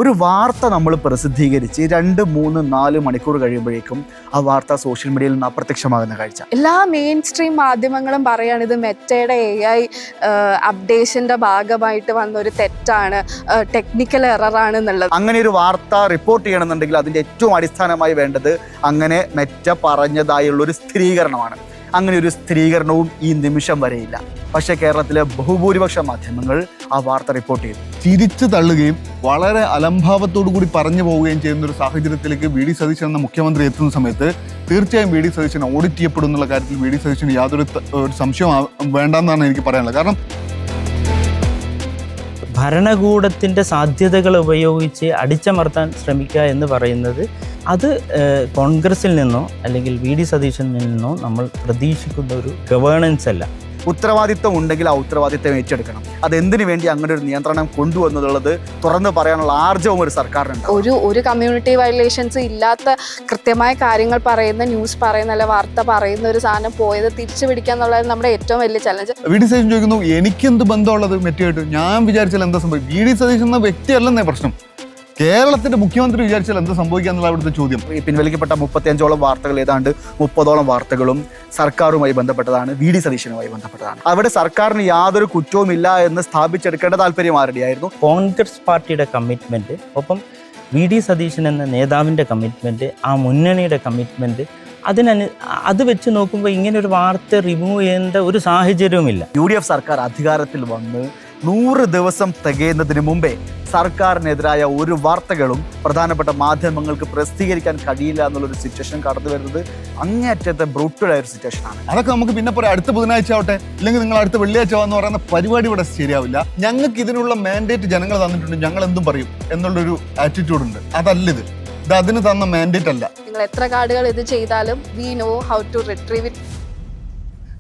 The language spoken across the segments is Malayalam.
ഒരു വാർത്ത നമ്മൾ പ്രസിദ്ധീകരിച്ച് 2, 3, 4 മണിക്കൂർ കഴിയുമ്പോഴേക്കും ആ വാർത്ത സോഷ്യൽ മീഡിയയിൽ നിന്ന് അപ്രത്യക്ഷമാകുന്ന കാഴ്ച. എല്ലാ മെയിൻ സ്ട്രീം മാധ്യമങ്ങളും പറയാണ് ഇത് മെറ്റയുടെ AI അപ്ഡേഷന്റെ ഭാഗമായിട്ട് വന്ന ഒരു തെറ്റാണ്, ടെക്നിക്കൽ എററാണ് എന്നുള്ളത്. അങ്ങനെ ഒരു വാർത്ത റിപ്പോർട്ട് ചെയ്യണമെന്നുണ്ടെങ്കിൽ അതിൻ്റെ ഏറ്റവും അടിസ്ഥാനമായി വേണ്ടത് അങ്ങനെ മെറ്റ പറഞ്ഞതായുള്ളൊരു സ്ഥിരീകരണമാണ്. അങ്ങനെ ഒരു സ്ഥിരീകരണവും ഈ നിമിഷം വരെയില്ല. പക്ഷേ കേരളത്തിലെ ബഹുഭൂരിപക്ഷ മാധ്യമങ്ങൾ ആ വാർത്ത റിപ്പോർട്ട് ചെയ്തു. തിരിച്ചു തള്ളുകയും വളരെ അലംഭാവത്തോടു കൂടി പറഞ്ഞു പോവുകയും ചെയ്യുന്ന ഒരു സാഹചര്യത്തിലേക്ക് വി.ഡി. സതീശൻ എന്ന മുഖ്യമന്ത്രി എത്തുന്ന സമയത്ത് തീർച്ചയായും വി.ഡി. സതീശൻ ഓഡിറ്റ് ചെയ്യപ്പെടും എന്നുള്ള കാര്യത്തിൽ വി.ഡി. സതീശന് യാതൊരു സംശയവും വേണ്ടെന്നാണ് എനിക്ക് പറയാനുള്ളത്. കാരണം ഭരണകൂടത്തിൻ്റെ സാധ്യതകൾ ഉപയോഗിച്ച് അടിച്ചമർത്താൻ ശ്രമിക്കുക എന്ന് പറയുന്നത് അത് കോൺഗ്രസിൽ നിന്നോ അല്ലെങ്കിൽ വി.ഡി. സതീശനിൽ നിന്നോ നമ്മൾ പ്രതീക്ഷിക്കുന്ന ഒരു ഗവേണൻസ് അല്ല. ഉത്തരവാദിത്വം ഉണ്ടെങ്കിൽ ആ ഉത്തരവാദിത്വം ഏറ്റെടുക്കണം. അതെന്തിനു വേണ്ടി അങ്ങനെ ഒരു നിയന്ത്രണം കൊണ്ടുവന്നുള്ളത് തുറന്നു പറയാനുള്ള ആർജവും ഒരു സർക്കാരിനുണ്ട്. ഒരു കമ്മ്യൂണിറ്റി വയലേഷൻസ് ഇല്ലാത്ത കൃത്യമായ കാര്യങ്ങൾ പറയുന്ന ന്യൂസ് പറയുന്ന അല്ലെ വാർത്ത പറയുന്ന ഒരു സാധനം പോയത് തിരിച്ചു പിടിക്കുക എന്നുള്ളത് നമ്മുടെ ഏറ്റവും വലിയ ചലഞ്ച്. വി.ഡി. സതീശൻ ചോദിക്കുന്നു എനിക്കെന്ത് ബന്ധമുള്ളത് മെറ്റയായിട്ട്? ഞാൻ വിചാരിച്ചാൽ എന്താ സംഭവിക്കും? വി.ഡി. സതീശൻ എന്ന വ്യക്തിയല്ലെന്നേ പ്രശ്നം. കേരളത്തിന്റെ മുഖ്യമന്ത്രി വിചാരിച്ചാൽ എന്ത് സംഭവിക്കാന്നുള്ള അവിടുത്തെ ചോദ്യം. ഈ പിൻവലിക്കപ്പെട്ട 35ഓളം വാർത്തകൾ ഏതാണ്ട് 30ഓളം വാർത്തകളും സർക്കാരുമായി ബന്ധപ്പെട്ടതാണ്, വി.ഡി. സതീശനുമായി ബന്ധപ്പെട്ടതാണ്. അവിടെ സർക്കാരിന് യാതൊരു കുറ്റവുമില്ല എന്ന് സ്ഥാപിച്ചെടുക്കേണ്ട താല്പര്യം ആരുടെയായിരുന്നു? കോൺഗ്രസ് പാർട്ടിയുടെ കമ്മിറ്റ്മെൻറ്റ്, ഒപ്പം വി.ഡി. സതീശൻ എന്ന നേതാവിൻ്റെ കമ്മിറ്റ്മെൻറ്റ്, ആ മുന്നണിയുടെ കമ്മിറ്റ്മെൻറ്റ്, അത് വെച്ച് നോക്കുമ്പോൾ ഇങ്ങനെ ഒരു വാർത്ത റിമൂവ് ചെയ്യേണ്ട ഒരു സാഹചര്യവുമില്ല. UDF സർക്കാർ അധികാരത്തിൽ വന്ന് 100 ദിവസം തികയുന്നതിന് മുമ്പേ സർക്കാരിനെതിരായ ഒരു വാർത്തകളും പ്രധാനപ്പെട്ട മാധ്യമങ്ങൾക്ക് പ്രസിദ്ധീകരിക്കാൻ കഴിയില്ല എന്നുള്ളൊരു സിറ്റുവേഷൻ കടന്നു വരുന്നത് അങ്ങേയറ്റത്തെ ബ്രൂട്ടലായ ഒരു സിറ്റുവേഷനാണ്. അതൊക്കെ നമുക്ക് പിന്നെ പറയാം. അടുത്ത ബുധനാഴ്ച ആവട്ടെ, ഇല്ലെങ്കിൽ നിങ്ങൾ അടുത്ത വെള്ളിയാഴ്ച എന്ന് പറയുന്ന പരിപാടി ഇവിടെ ശരിയാവില്ല. ഞങ്ങൾക്ക് ഇതിനുള്ള മാൻഡേറ്റ് ജനങ്ങൾ തന്നിട്ടുണ്ട്, ഞങ്ങൾ എന്തും പറയും എന്നുള്ളൊരു ആറ്റിറ്റ്യൂഡ് ഉണ്ട്. അതല്ലിത്. ഇത് അതിന് തന്ന മാൻഡേറ്റ് അല്ല. നിങ്ങൾ എത്ര കാർഡുകൾ ഇത് ചെയ്താലും we know how to retrieve it.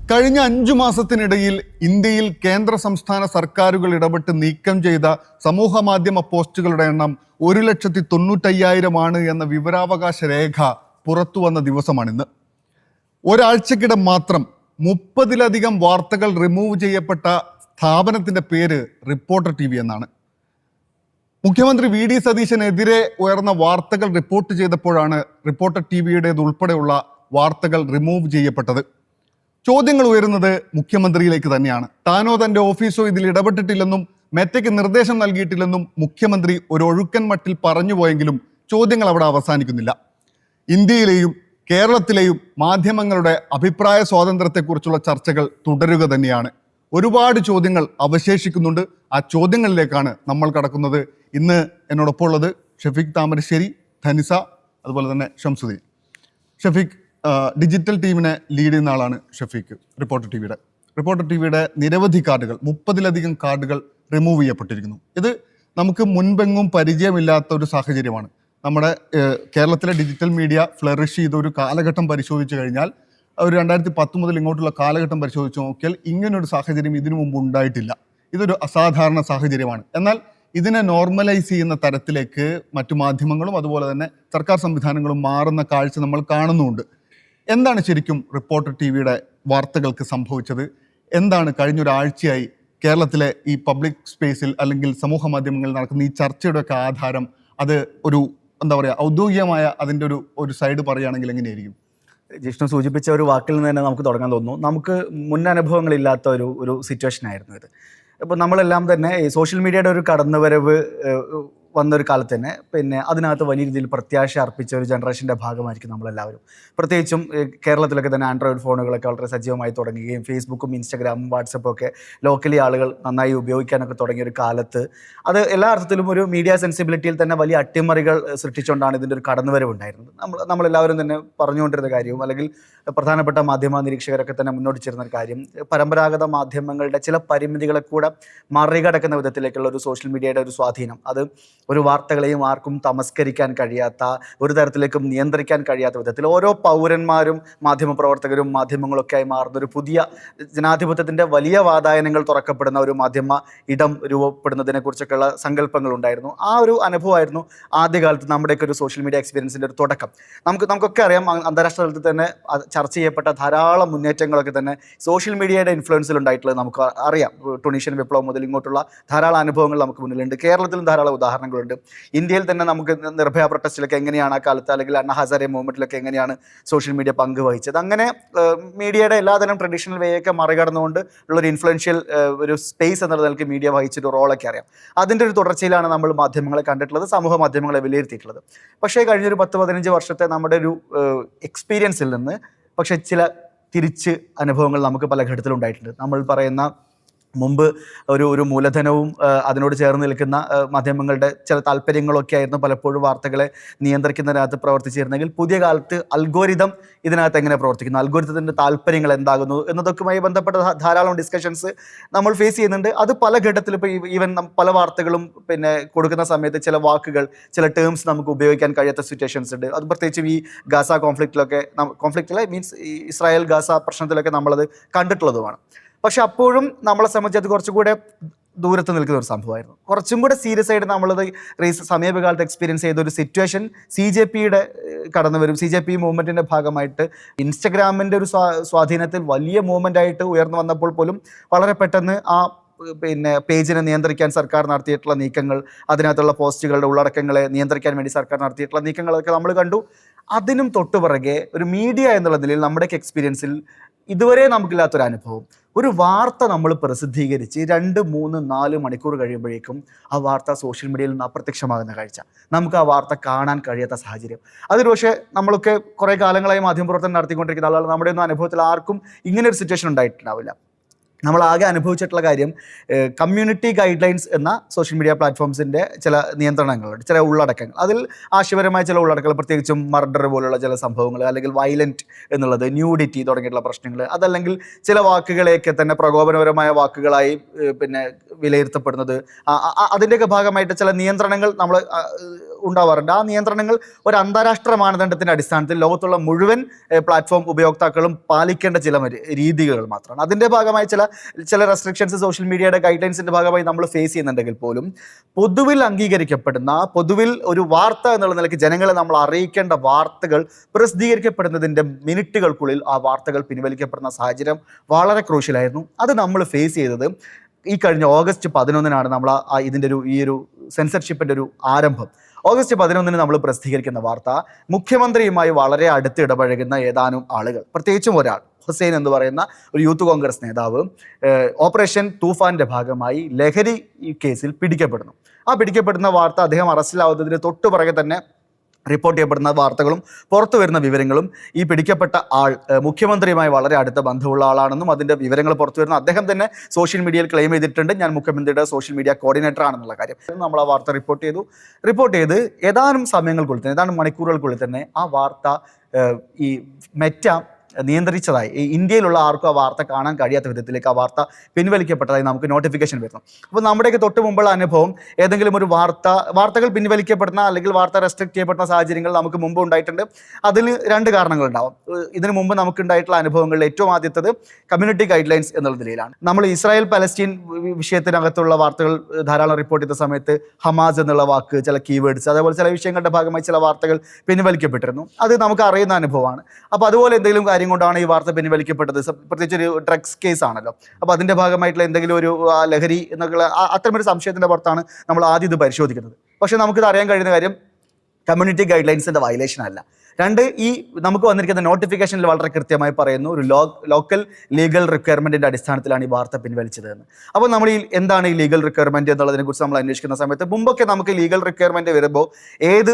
കഴിഞ്ഞ 5 മാസത്തിനിടയിൽ ഇന്ത്യയിൽ കേന്ദ്ര സംസ്ഥാന സർക്കാരുകൾ ഇടപെട്ട് നീക്കം ചെയ്ത സമൂഹ മാധ്യമ പോസ്റ്റുകളുടെ എണ്ണം 1,95,000 എന്ന വിവരാവകാശ രേഖ പുറത്തു വന്ന ദിവസമാണിന്ന്. ഒരാഴ്ചക്കിടെ മാത്രം 30ലധികം വാർത്തകൾ റിമൂവ് ചെയ്യപ്പെട്ട സ്ഥാപനത്തിന്റെ പേര് റിപ്പോർട്ടർ TV എന്നാണ്. മുഖ്യമന്ത്രി വി.ഡി. സതീശനെതിരെ ഉയർന്ന വാർത്തകൾ റിപ്പോർട്ട് ചെയ്തപ്പോഴാണ് റിപ്പോർട്ടർ TVയുടേത് ഉൾപ്പെടെയുള്ള വാർത്തകൾ റിമൂവ് ചെയ്യപ്പെട്ടത്. ചോദ്യങ്ങൾ ഉയരുന്നത് മുഖ്യമന്ത്രിയിലേക്ക് തന്നെയാണ്. താനോ തൻ്റെ ഓഫീസോ ഇതിൽ ഇടപെട്ടിട്ടില്ലെന്നും മെറ്റയ്ക്ക് നിർദ്ദേശം നൽകിയിട്ടില്ലെന്നും മുഖ്യമന്ത്രി ഒരു ഒഴുക്കൻ മട്ടിൽ പറഞ്ഞുപോയെങ്കിലും ചോദ്യങ്ങൾ അവിടെ അവസാനിക്കുന്നില്ല. ഇന്ത്യയിലെയും കേരളത്തിലെയും മാധ്യമങ്ങളുടെ അഭിപ്രായ സ്വാതന്ത്ര്യത്തെക്കുറിച്ചുള്ള ചർച്ചകൾ തുടരുക തന്നെയാണ്. ഒരുപാട് ചോദ്യങ്ങൾ അവശേഷിക്കുന്നുണ്ട്. ആ ചോദ്യങ്ങളിലേക്കാണ് നമ്മൾ കടക്കുന്നത്. ഇന്ന് എന്നോടൊപ്പം ഉള്ളത് ഷഫീഖ് താമരശ്ശേരി, ധനിസ, അതുപോലെ തന്നെ ഷംസുദ്ദീൻ. ഷഫീഖ്, ഡിജിറ്റൽ ടീമിനെ ലീഡ് ചെയ്യുന്ന ആളാണ് ഷഫീഖ്. റിപ്പോർട്ടർ ടിവിയുടെ നിരവധി കാർഡുകൾ, 30ലധികം കാർഡുകൾ റിമൂവ് ചെയ്യപ്പെട്ടിരിക്കുന്നു. ഇത് നമുക്ക് മുൻപെങ്ങും പരിചയമില്ലാത്ത ഒരു സാഹചര്യമാണ്. നമ്മുടെ കേരളത്തിലെ ഡിജിറ്റൽ മീഡിയ ഫ്ലറിഷ് ചെയ്ത ഒരു കാലഘട്ടം പരിശോധിച്ചു കഴിഞ്ഞാൽ, ഒരു 2010 മുതൽ ഇങ്ങോട്ടുള്ള കാലഘട്ടം പരിശോധിച്ച് നോക്കിയാൽ ഇങ്ങനൊരു സാഹചര്യം ഇതിനു മുമ്പ് ഉണ്ടായിട്ടില്ല. ഇതൊരു അസാധാരണ സാഹചര്യമാണ്. എന്നാൽ ഇതിനെ നോർമലൈസ് ചെയ്യുന്ന തരത്തിലേക്ക് മറ്റു മാധ്യമങ്ങളും അതുപോലെ തന്നെ സർക്കാർ സംവിധാനങ്ങളും മാറുന്ന കാഴ്ച നമ്മൾ കാണുന്നുമുണ്ട്. എന്താണ് ശരിക്കും റിപ്പോർട്ടർ TVയുടെ വാർത്തകൾക്ക് സംഭവിച്ചത്? എന്താണ് കഴിഞ്ഞൊരാഴ്ചയായി കേരളത്തിലെ ഈ പബ്ലിക് സ്പേസിൽ അല്ലെങ്കിൽ സമൂഹ മാധ്യമങ്ങളിൽ നടക്കുന്ന ഈ ചർച്ചയുടെയൊക്കെ ആധാരം? അത് ഒരു എന്താ പറയുക, ഔദ്യോഗികമായ അതിൻ്റെ ഒരു സൈഡ് പറയുകയാണെങ്കിൽ എങ്ങനെയായിരിക്കും? ജിഷ്ണു സൂചിപ്പിച്ച ഒരു വാക്കിൽ നിന്ന് തന്നെ നമുക്ക് തുടങ്ങാൻ തോന്നുന്നു. നമുക്ക് മുൻ അനുഭവങ്ങളില്ലാത്ത ഒരു സിറ്റുവേഷൻ ആയിരുന്നു ഇത്. ഇപ്പോൾ നമ്മളെല്ലാം തന്നെ സോഷ്യൽ മീഡിയയുടെ ഒരു കടന്നുവരവ് വന്നൊരു കാലത്ത് തന്നെ പിന്നെ അതിനകത്ത് വലിയ രീതിയിൽ പ്രത്യാശ അർപ്പിച്ച ഒരു ജനറേഷൻ്റെ ഭാഗമായിരിക്കും നമ്മളെല്ലാവരും. പ്രത്യേകിച്ചും കേരളത്തിലൊക്കെ തന്നെ ആൻഡ്രോയിഡ് ഫോണുകളൊക്കെ വളരെ സജീവമായി തുടങ്ങുകയും ഫേസ്ബുക്കും ഇൻസ്റ്റഗ്രാമും വാട്സപ്പും ഒക്കെ ലോക്കലി ആളുകൾ നന്നായി ഉപയോഗിക്കാനൊക്കെ തുടങ്ങിയ ഒരു കാലത്ത് അത് എല്ലാ അർത്ഥത്തിലും ഒരു മീഡിയ സെൻസിബിലിറ്റിയിൽ തന്നെ വലിയ അട്ടിമറികൾ സൃഷ്ടിച്ചുകൊണ്ടാണ് ഇതിൻ്റെ ഒരു കടന്നുവരവ് ഉണ്ടായിരുന്നത്. നമ്മളെല്ലാവരും തന്നെ പറഞ്ഞുകൊണ്ടിരുന്ന കാര്യവും അല്ലെങ്കിൽ പ്രധാനപ്പെട്ട മാധ്യമ നിരീക്ഷകരൊക്കെ തന്നെ മുന്നോട്ട് ചേരുന്ന ഒരു കാര്യം, പരമ്പരാഗത മാധ്യമങ്ങളുടെ ചില പരിമിതികളെ കൂടെ മറികടക്കുന്ന വിധത്തിലേക്കുള്ള ഒരു സോഷ്യൽ മീഡിയയുടെ ഒരു സ്വാധീനം, അത് ഒരു വാർത്തകളെയും ആർക്കും തമസ്കരിക്കാൻ കഴിയാത്ത, ഒരു തരത്തിലേക്കും നിയന്ത്രിക്കാൻ കഴിയാത്ത വിധത്തിൽ ഓരോ പൗരന്മാരും മാധ്യമപ്രവർത്തകരും മാധ്യമങ്ങളൊക്കെ ആയി മാറുന്ന ഒരു പുതിയ ജനാധിപത്യത്തിൻ്റെ വലിയ വാതായനങ്ങൾ തുറക്കപ്പെടുന്ന ഒരു മാധ്യമ ഇടം രൂപപ്പെടുന്നതിനെ കുറിച്ചൊക്കെയുള്ള സങ്കല്പങ്ങൾ ഉണ്ടായിരുന്നു. ആ ഒരു അനുഭവമായിരുന്നു ആദ്യകാലത്ത് നമ്മുടെയൊക്കെ ഒരു സോഷ്യൽ മീഡിയ എക്സ്പീരിയൻസിൻ്റെ ഒരു തുടക്കം. നമുക്കൊക്കെ അറിയാം, അന്താരാഷ്ട്ര തലത്തിൽ തന്നെ ചർച്ച ചെയ്യപ്പെട്ട ധാരാളം മുന്നേറ്റങ്ങളൊക്കെ തന്നെ സോഷ്യൽ മീഡിയയുടെ ഇൻഫ്ലുവൻസിൽ ഉണ്ടായിട്ടുള്ളത് നമുക്ക് അറിയാം. ടുണീഷ്യൻ വിപ്ലവം മുതൽ ഇങ്ങോട്ടുള്ള ധാരാളം അനുഭവങ്ങൾ നമുക്ക് മുന്നിലുണ്ട്. കേരളത്തിലും ധാരാളം ഉദാഹരണങ്ങൾ എക്സാമ്പിളുണ്ട്. ഇന്ത്യയിൽ തന്നെ നമുക്ക് നിർഭയ പ്രൊട്ടസ്റ്റിലൊക്കെ എങ്ങനെയാണ് ആ കാലത്ത്, അല്ലെങ്കിൽ അണ്ണ ഹസാരെ മൂവ്മെൻറ്റിലൊക്കെ എങ്ങനെയാണ് സോഷ്യൽ മീഡിയ പങ്കുവഹിച്ചത്. അങ്ങനെ മീഡിയയുടെ എല്ലാതരം ട്രഡീഷണൽ വേയൊക്കെ മറികടന്നുകൊണ്ട് ഉള്ളൊരു ഇൻഫ്ലുവൻഷ്യൽ ഒരു സ്പേസ് എന്നുള്ള നിലയ്ക്ക് മീഡിയ വഹിച്ചൊരു റോളൊക്കെ അറിയാം. അതിൻ്റെ ഒരു തുടർച്ചയിലാണ് നമ്മൾ മാധ്യമങ്ങളെ കണ്ടിട്ടുള്ളത്, സമൂഹ മാധ്യമങ്ങളെ വിലയിരുത്തിയിട്ടുള്ളത്. പക്ഷേ കഴിഞ്ഞൊരു 10-15 വർഷത്തെ നമ്മുടെ ഒരു എക്സ്പീരിയൻസിൽ നിന്ന് പക്ഷേ ചില തിരിച്ച് അനുഭവങ്ങൾ നമുക്ക് പല ഘട്ടത്തിലുണ്ടായിട്ടുണ്ട്. നമ്മൾ പറയുന്ന മുമ്പ് ഒരു മൂലധനവും അതിനോട് ചേർന്ന് നിൽക്കുന്ന മാധ്യമങ്ങളുടെ ചില താല്പര്യങ്ങളൊക്കെ ആയിരുന്നു പലപ്പോഴും വാർത്തകളെ നിയന്ത്രിക്കുന്നതിനകത്ത് പ്രവർത്തിച്ചിരുന്നെങ്കിൽ, പുതിയ കാലത്ത് അൽഗോരിതം ഇതിനകത്ത് എങ്ങനെ പ്രവർത്തിക്കുന്നു, അൽഗോരിതത്തിൻ്റെ താല്പര്യങ്ങൾ എന്താകുന്നു എന്നതൊക്കെയുമായി ബന്ധപ്പെട്ട ധാരാളം ഡിസ്കഷൻസ് നമ്മൾ ഫേസ് ചെയ്യുന്നുണ്ട്. അത് പല ഘട്ടത്തിൽ ഇപ്പോൾ ഈവൻ പല വാർത്തകളും പിന്നെ കൊടുക്കുന്ന സമയത്ത് ചില വാക്കുകൾ, ചില ടേംസ് നമുക്ക് ഉപയോഗിക്കാൻ കഴിയാത്ത സിറ്റുവേഷൻസ് ഉണ്ട്. അത് പ്രത്യേകിച്ചും ഈ ഗാസ കോൺഫ്ലിക്റ്റിലെ മീൻസ് ഈ ഇസ്രായേൽ ഗാസ പ്രശ്നത്തിലൊക്കെ നമ്മളത് കണ്ടിട്ടുള്ളതുമാണ്. പക്ഷെ അപ്പോഴും നമ്മളെ സംബന്ധിച്ച് അത് കുറച്ചുകൂടെ ദൂരത്ത് നിൽക്കുന്ന ഒരു സംഭവമായിരുന്നു. കുറച്ചും കൂടെ സീരിയസ് ആയിട്ട് നമ്മളത് സമീപകാലത്ത് എക്സ്പീരിയൻസ് ചെയ്ത ഒരു സിറ്റുവേഷൻ CJPയുടെ കടന്നു വരും. CJP മൂവ്മെൻറ്റിൻ്റെ ഭാഗമായിട്ട് ഇൻസ്റ്റഗ്രാമിൻ്റെ ഒരു സ്വാധീനത്തിൽ വലിയ മൂവ്മെൻ്റ് ആയിട്ട് ഉയർന്നു വന്നപ്പോൾ പോലും വളരെ പെട്ടെന്ന് ആ പിന്നെ പേജിനെ നിയന്ത്രിക്കാൻ സർക്കാർ നടത്തിയിട്ടുള്ള നീക്കങ്ങൾ, അതിനകത്തുള്ള പോസ്റ്റുകളുടെ ഉള്ളടക്കങ്ങളെ നിയന്ത്രിക്കാൻ വേണ്ടി സർക്കാർ നടത്തിയിട്ടുള്ള നീക്കങ്ങളൊക്കെ നമ്മൾ കണ്ടു. അതിനും തൊട്ടുപിറകെ ഒരു മീഡിയ എന്നുള്ള നിലയിൽ നമ്മുടെയൊക്കെ എക്സ്പീരിയൻസിൽ ഇതുവരെ നമുക്കില്ലാത്തൊരു അനുഭവം, ഒരു വാർത്ത നമ്മൾ പ്രസിദ്ധീകരിച്ച് 2, 3, 4 മണിക്കൂർ കഴിയുമ്പോഴേക്കും ആ വാർത്ത സോഷ്യൽ മീഡിയയിൽ നിന്ന് അപ്രത്യക്ഷമാകുന്ന കാഴ്ച, നമുക്ക് ആ വാർത്ത കാണാൻ കഴിയാത്ത സാഹചര്യം. അതൊരു പക്ഷേ നമ്മളൊക്കെ കുറേ കാലങ്ങളായി മാധ്യമപ്രവർത്തനം നടത്തിക്കൊണ്ടിരിക്കുന്ന ആളുകൾ, നമ്മുടെ ഒന്നും അനുഭവത്തിൽ ആർക്കും ഇങ്ങനെ ഒരു സിറ്റുവേഷൻ ഉണ്ടായിട്ടുണ്ടാവില്ല. നമ്മളാകെ അനുഭവിച്ചിട്ടുള്ള കാര്യം കമ്മ്യൂണിറ്റി ഗൈഡ് ലൈൻസ് എന്ന സോഷ്യൽ മീഡിയ പ്ലാറ്റ്ഫോംസിൻ്റെ ചില നിയന്ത്രണങ്ങളുണ്ട്, ചില ഉള്ളടക്കങ്ങൾ. അതിൽ ആശയപരമായ ചില ഉള്ളടക്കങ്ങൾ, പ്രത്യേകിച്ചും മർഡർ പോലുള്ള ചില സംഭവങ്ങൾ, അല്ലെങ്കിൽ വയലൻറ്റ് എന്നുള്ളത്, ന്യൂഡിറ്റി തുടങ്ങിയിട്ടുള്ള പ്രശ്നങ്ങൾ, അതല്ലെങ്കിൽ ചില വാക്കുകളെയൊക്കെ തന്നെ പ്രകോപനപരമായ വാക്കുകളായി പിന്നെ വിലയിരുത്തപ്പെടുന്നത്, അതിൻ്റെയൊക്കെ ഭാഗമായിട്ട് ചില നിയന്ത്രണങ്ങൾ നമ്മൾ ഉണ്ടാവാറുണ്ട്. ആ നിയന്ത്രണങ്ങൾ ഒരു അന്താരാഷ്ട്ര മാനദണ്ഡത്തിൻ്റെ അടിസ്ഥാനത്തിൽ ലോകത്തുള്ള മുഴുവൻ പ്ലാറ്റ്ഫോം ഉപയോക്താക്കളും പാലിക്കേണ്ട ചില രീതികൾ മാത്രമാണ്. അതിൻ്റെ ഭാഗമായി ചില റെസ്ട്രിക്ഷൻസ് സോഷ്യൽ മീഡിയയുടെ ഗൈഡ് ലൈൻസിൻ്റെ ഭാഗമായി നമ്മൾ ഫേസ് ചെയ്യുന്നുണ്ടെങ്കിൽ പോലും പൊതുവിൽ അംഗീകരിക്കപ്പെടുന്ന, പൊതുവിൽ ഒരു വാർത്ത എന്നുള്ള നിലയ്ക്ക് ജനങ്ങളെ നമ്മൾ അറിയിക്കേണ്ട വാർത്തകൾ പ്രസിദ്ധീകരിക്കപ്പെടുന്നതിൻ്റെ മിനിറ്റുകൾക്കുള്ളിൽ ആ വാർത്തകൾ പിൻവലിക്കപ്പെടുന്ന സാഹചര്യം വളരെ ക്രൂഷ്യലായിരുന്നു. അത് നമ്മൾ ഫേസ് ചെയ്തത് ഈ കഴിഞ്ഞ ഓഗസ്റ്റ് 11-നാണ് നമ്മൾ ഇതിൻ്റെ ഈ ഒരു സെൻസർഷിപ്പിൻ്റെ ഒരു ആരംഭം. ഓഗസ്റ്റ് 11-ന് നമ്മൾ പ്രസിദ്ധീകരിക്കുന്ന വാർത്ത, മുഖ്യമന്ത്രിയുമായി വളരെ അടുത്ത് ഇടപഴകുന്ന ഏതാനും ആളുകൾ, പ്രത്യേകിച്ചും ഒരാൾ ഹുസൈൻ എന്ന് പറയുന്ന ഒരു യൂത്ത് കോൺഗ്രസ് നേതാവ് ഓപ്പറേഷൻ തൂഫാൻ്റെ ഭാഗമായി ലഹരി കേസിൽ പിടിക്കപ്പെടുന്നു. ആ പിടിക്കപ്പെടുന്ന വാർത്ത, അദ്ദേഹം അറസ്റ്റിലാവുന്നതിന് തൊട്ടുപിറകെ തന്നെ റിപ്പോർട്ട് ചെയ്യപ്പെടുന്ന വാർത്തകളും പുറത്തു വരുന്ന വിവരങ്ങളും ഈ പിടിക്കപ്പെട്ട ആൾ മുഖ്യമന്ത്രിയുമായി വളരെ അടുത്ത ബന്ധമുള്ള ആളാണെന്നും അതിൻ്റെ വിവരങ്ങൾ പുറത്തു വരുന്ന അദ്ദേഹം തന്നെ സോഷ്യൽ മീഡിയയിൽ ക്ലെയിം ചെയ്തിട്ടുണ്ട്, ഞാൻ മുഖ്യമന്ത്രിയുടെ സോഷ്യൽ മീഡിയ കോർഡിനേറ്റർ ആണെന്നുള്ള കാര്യം. നമ്മൾ ആ വാർത്ത റിപ്പോർട്ട് ചെയ്ത് ഏതാനും സമയങ്ങൾക്കുള്ളിൽ തന്നെ, ഏതാനും മണിക്കൂറുകൾക്കുള്ളിൽ തന്നെ ആ വാർത്ത ഈ മെറ്റ നിയന്ത്രിച്ചതായി, ഇന്ത്യയിലുള്ള ആർക്കും ആ വാർത്ത കാണാൻ കഴിയാത്ത വിധത്തിലേക്ക് ആ വാർത്ത പിൻവലിക്കപ്പെട്ടതായി നമുക്ക് നോട്ടിഫിക്കേഷൻ വരുന്നു. അപ്പോൾ നമ്മുടെയൊക്കെ തൊട്ട് മുമ്പുള്ള അനുഭവം, ഏതെങ്കിലും ഒരു വാർത്തകൾ പിൻവലിക്കപ്പെടുന്ന അല്ലെങ്കിൽ വാർത്ത റെസ്ട്രിക്ട് ചെയ്യപ്പെടുന്ന സാഹചര്യങ്ങൾ നമുക്ക് മുമ്പ് ഉണ്ടായിട്ടുണ്ട്. അതിന് 2 കാരണങ്ങളുണ്ടാവും. ഇതിനു മുമ്പ് നമുക്കുണ്ടായിട്ടുള്ള അനുഭവങ്ങളിൽ ഏറ്റവും ആദ്യത്തത് കമ്മ്യൂണിറ്റി ഗൈഡ് ലൈൻസ് എന്നുള്ള നിലയിലാണ്. നമ്മൾ ഇസ്രായേൽ പലസ്തീൻ വിഷയത്തിനകത്തുള്ള വാർത്തകൾ ധാരാളം റിപ്പോർട്ട് ചെയ്ത സമയത്ത് ഹമാസ് എന്നുള്ള വാക്ക്, ചില കീവേഡ്സ്, അതേപോലെ ചില വിഷയങ്ങളുടെ ഭാഗമായി ചില വാർത്തകൾ പിൻവലിക്കപ്പെട്ടിരുന്നു. അത് നമുക്ക് അറിയുന്ന അനുഭവമാണ്. അപ്പോൾ അതുപോലെ എന്തെങ്കിലും കാര്യം കൊണ്ടാണ് ഈ വാർത്ത പിൻവലിക്കപ്പെട്ടത്, പ്രത്യേകിച്ച് ഒരു ഡ്രഗ്സ് കേസ് ആണല്ലോ. അപ്പോൾ അതിൻ്റെ ഭാഗമായിട്ടുള്ള എന്തെങ്കിലും ഒരു ലഹരി എന്നുള്ള അത്തരമൊരു സംശയത്തിൻ്റെ പുറത്താണ് നമ്മൾ ആദ്യം ഇത് പരിശോധിക്കുന്നത്. പക്ഷേ നമുക്കിത് അറിയാൻ കഴിയുന്ന കാര്യം കമ്മ്യൂണിറ്റി ഗൈഡ് ലൈൻസിൻ്റെ വയലേഷൻ അല്ല. 2, ഈ നമുക്ക് വന്നിരിക്കുന്ന നോട്ടിഫിക്കേഷനിൽ വളരെ കൃത്യമായി പറയുന്നു, ഒരു ലോക്കൽ ലീഗൽ റിക്വയർമെൻറ്റിൻ്റെ അടിസ്ഥാനത്തിലാണ് ഈ വാർത്ത പിൻവലിച്ചതെന്ന്. അപ്പോൾ നമ്മൾ എന്താണ് ഈ ലീഗൽ റിക്വയർമെൻറ്റ് എന്നുള്ളതിനെക്കുറിച്ച് നമ്മൾ അന്വേഷിക്കുന്ന സമയത്ത്, മുമ്പൊക്കെ നമുക്ക് ലീഗൽ റിക്വയർമെൻറ്റ് വരുമ്പോൾ ഏത്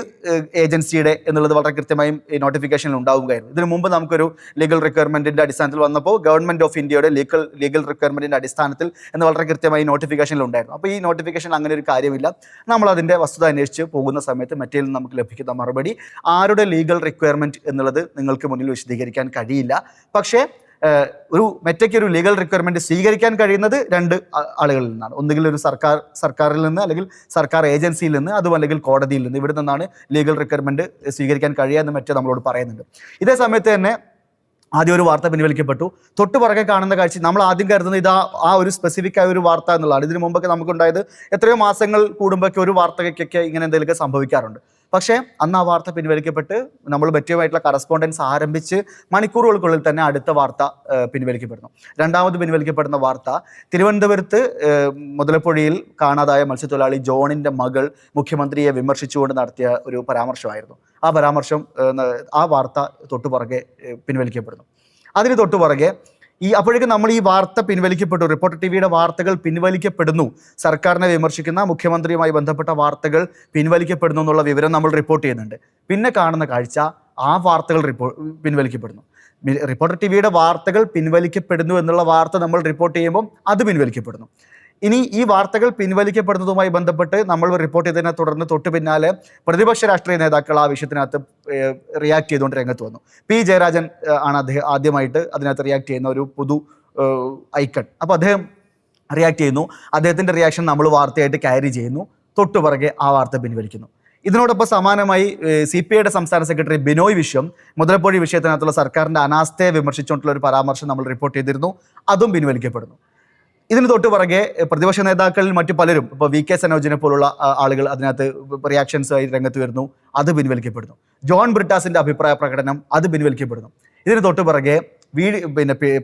ഏജൻസിയുടെ എന്നുള്ളത് വളരെ കൃത്യമായും ഈ നോട്ടിഫിക്കേഷനിൽ ഉണ്ടാവുകയായിരുന്നു. ഇതിനു മുമ്പ് നമുക്കൊരു ലീഗൽ റിക്വയർമെൻറ്റിൻ്റെ അടിസ്ഥാനത്തിൽ വന്നപ്പോൾ ഗവൺമെൻറ് ഓഫ് ഇന്ത്യയുടെ ലീഗൽ റിക്വയർമെൻറ്റിൻ്റെ അടിസ്ഥാനത്തിൽ എന്ന് വളരെ കൃത്യമായി നോട്ടിഫിക്കേഷനിൽ ഉണ്ടായിരുന്നു. അപ്പോൾ ഈ നോട്ടിഫിക്കേഷൻ അങ്ങനെ ഒരു കാര്യമില്ല. നമ്മളതിൻ്റെ വസ്തുത അന്വേഷിച്ച് പോകുന്ന സമയത്ത് മറ്റേ നമുക്ക് ലഭിക്കുന്ന മറുപടി, ആരുടെ ലീഗൽ റിക്വയർമെൻറ്റ് എന്നുള്ളത് നിങ്ങൾക്ക് മുന്നിൽ വിശദീകരിക്കാൻ കഴിയില്ല. പക്ഷേ ഒരു മെറ്റയ്ക്ക് ഒരു ലീഗൽ റിക്വയർമെൻറ്റ് സ്വീകരിക്കാൻ കഴിയുന്നത് 2 ആളുകളിൽ നിന്നാണ്. ഒന്നുകിൽ ഒരു സർക്കാരിൽ നിന്ന്, അല്ലെങ്കിൽ സർക്കാർ ഏജൻസിയിൽ നിന്ന്, അതും അല്ലെങ്കിൽ കോടതിയിൽ നിന്ന്. ഇവിടെ നിന്നാണ് ലീഗൽ റിക്വയർമെൻറ്റ് സ്വീകരിക്കാൻ കഴിയുക എന്ന് മറ്റേ നമ്മളോട് പറയുന്നുണ്ട്. ഇതേ സമയത്ത് തന്നെ ആദ്യം ഒരു വാർത്ത പിൻവലിക്കപ്പെട്ടു. തൊട്ട് പുറകെ കാണുന്ന കാഴ്ച നമ്മൾ ആദ്യം കരുതുന്നത് ആ ഒരു സ്പെസിഫിക് ആയ ഒരു വാർത്ത എന്നുള്ളതാണ്. ഇതിനു മുമ്പൊക്കെ നമുക്കുണ്ടായത് എത്രയോ മാസങ്ങൾ കൂടുമ്പോഴൊക്കെ ഒരു വാർത്തയ്ക്കൊക്കെ ഇങ്ങനെ എന്തെങ്കിലുമൊക്കെ സംഭവിക്കാറുണ്ട്. പക്ഷേ അന്ന് ആ വാർത്ത പിൻവലിക്കപ്പെട്ട് നമ്മൾ മെറ്റയുമായിട്ടുള്ള കറസ്പോണ്ടൻസ് ആരംഭിച്ച് മണിക്കൂറുകൾക്കുള്ളിൽ തന്നെ അടുത്ത വാർത്ത പിൻവലിക്കപ്പെടുന്നു. രണ്ടാമത് പിൻവലിക്കപ്പെടുന്ന വാർത്ത തിരുവനന്തപുരത്ത് മുതലപ്പുഴയിൽ കാണാതായ മത്സ്യത്തൊഴിലാളി ജോണിൻ്റെ മകൾ മുഖ്യമന്ത്രിയെ വിമർശിച്ചുകൊണ്ട് നടത്തിയ ഒരു പരാമർശമായിരുന്നു. ആ പരാമർശം ആ വാർത്ത തൊട്ടുപുറകെ പിൻവലിക്കപ്പെടുന്നു. അതിന് തൊട്ടുപുറകെ അപ്പോഴേക്കും നമ്മൾ ഈ വാർത്ത പിൻവലിക്കപ്പെട്ടു, റിപ്പോർട്ടർ ടിവിയുടെ വാർത്തകൾ പിൻവലിക്കപ്പെടുന്നു, സർക്കാരിനെ വിമർശിക്കുന്ന മുഖ്യമന്ത്രിയുമായി ബന്ധപ്പെട്ട വാർത്തകൾ പിൻവലിക്കപ്പെടുന്നു എന്നുള്ള വിവരം നമ്മൾ റിപ്പോർട്ട് ചെയ്യുന്നുണ്ട്. പിന്നെ കാണുന്ന കാഴ്ച ആ വാർത്തകൾ പിൻവലിക്കപ്പെടുന്നു. റിപ്പോർട്ടർ ടിവിയുടെ വാർത്തകൾ പിൻവലിക്കപ്പെടുന്നു എന്നുള്ള വാർത്ത നമ്മൾ റിപ്പോർട്ട് ചെയ്യുമ്പോൾ അത് പിൻവലിക്കപ്പെടുന്നു. ഇനി ഈ വാർത്തകൾ പിൻവലിക്കപ്പെടുന്നതുമായി ബന്ധപ്പെട്ട് നമ്മൾ റിപ്പോർട്ട് ചെയ്തതിനെ തുടർന്ന് തൊട്ടു പിന്നാലെ പ്രതിപക്ഷ രാഷ്ട്രീയ നേതാക്കൾ ആ വിഷയത്തിനകത്ത് റിയാക്ട് ചെയ്തുകൊണ്ട് രംഗത്ത് വന്നു. പി ജയരാജൻ ആണ് ആദ്യമായിട്ട് അതിനകത്ത് റിയാക്ട് ചെയ്യുന്ന ഒരു പുതു ഐക്കൺ. അപ്പോൾ അദ്ദേഹം റിയാക്ട് ചെയ്യുന്നു. അദ്ദേഹത്തിൻ്റെ റിയാക്ഷൻ നമ്മൾ വാർത്തയായിട്ട് ക്യാരി ചെയ്യുന്നു. തൊട്ടുപുറകെ ആ വാർത്ത പിൻവലിക്കുന്നു. ഇതിനോടൊപ്പം സമാനമായി CPIയുടെ സംസ്ഥാന സെക്രട്ടറി ബിനോയ് വിശ്വം മുതലപ്പുഴ വിഷയത്തിനകത്തുള്ള സർക്കാരിൻ്റെ അനാസ്ഥയെ വിമർശിച്ചുകൊണ്ടുള്ള ഒരു പരാമർശം നമ്മൾ റിപ്പോർട്ട് ചെയ്തിരുന്നു. അതും പിൻവലിക്കപ്പെടുന്നു. ഇതിന് തൊട്ടുപുറകെ പ്രതിപക്ഷ നേതാക്കളിൽ മറ്റു പലരും, ഇപ്പോൾ VK സനോജിനെ പോലുള്ള ആളുകൾ അതിനകത്ത് റിയാക്ഷൻസായി രംഗത്ത് വരുന്നു. അത് പിൻവലിക്കപ്പെടുന്നു. ജോൺ ബ്രിട്ടാസിൻ്റെ അഭിപ്രായ പ്രകടനം അത് പിൻവലിക്കപ്പെടുന്നു. ഇതിന് തൊട്ടുപുറകെ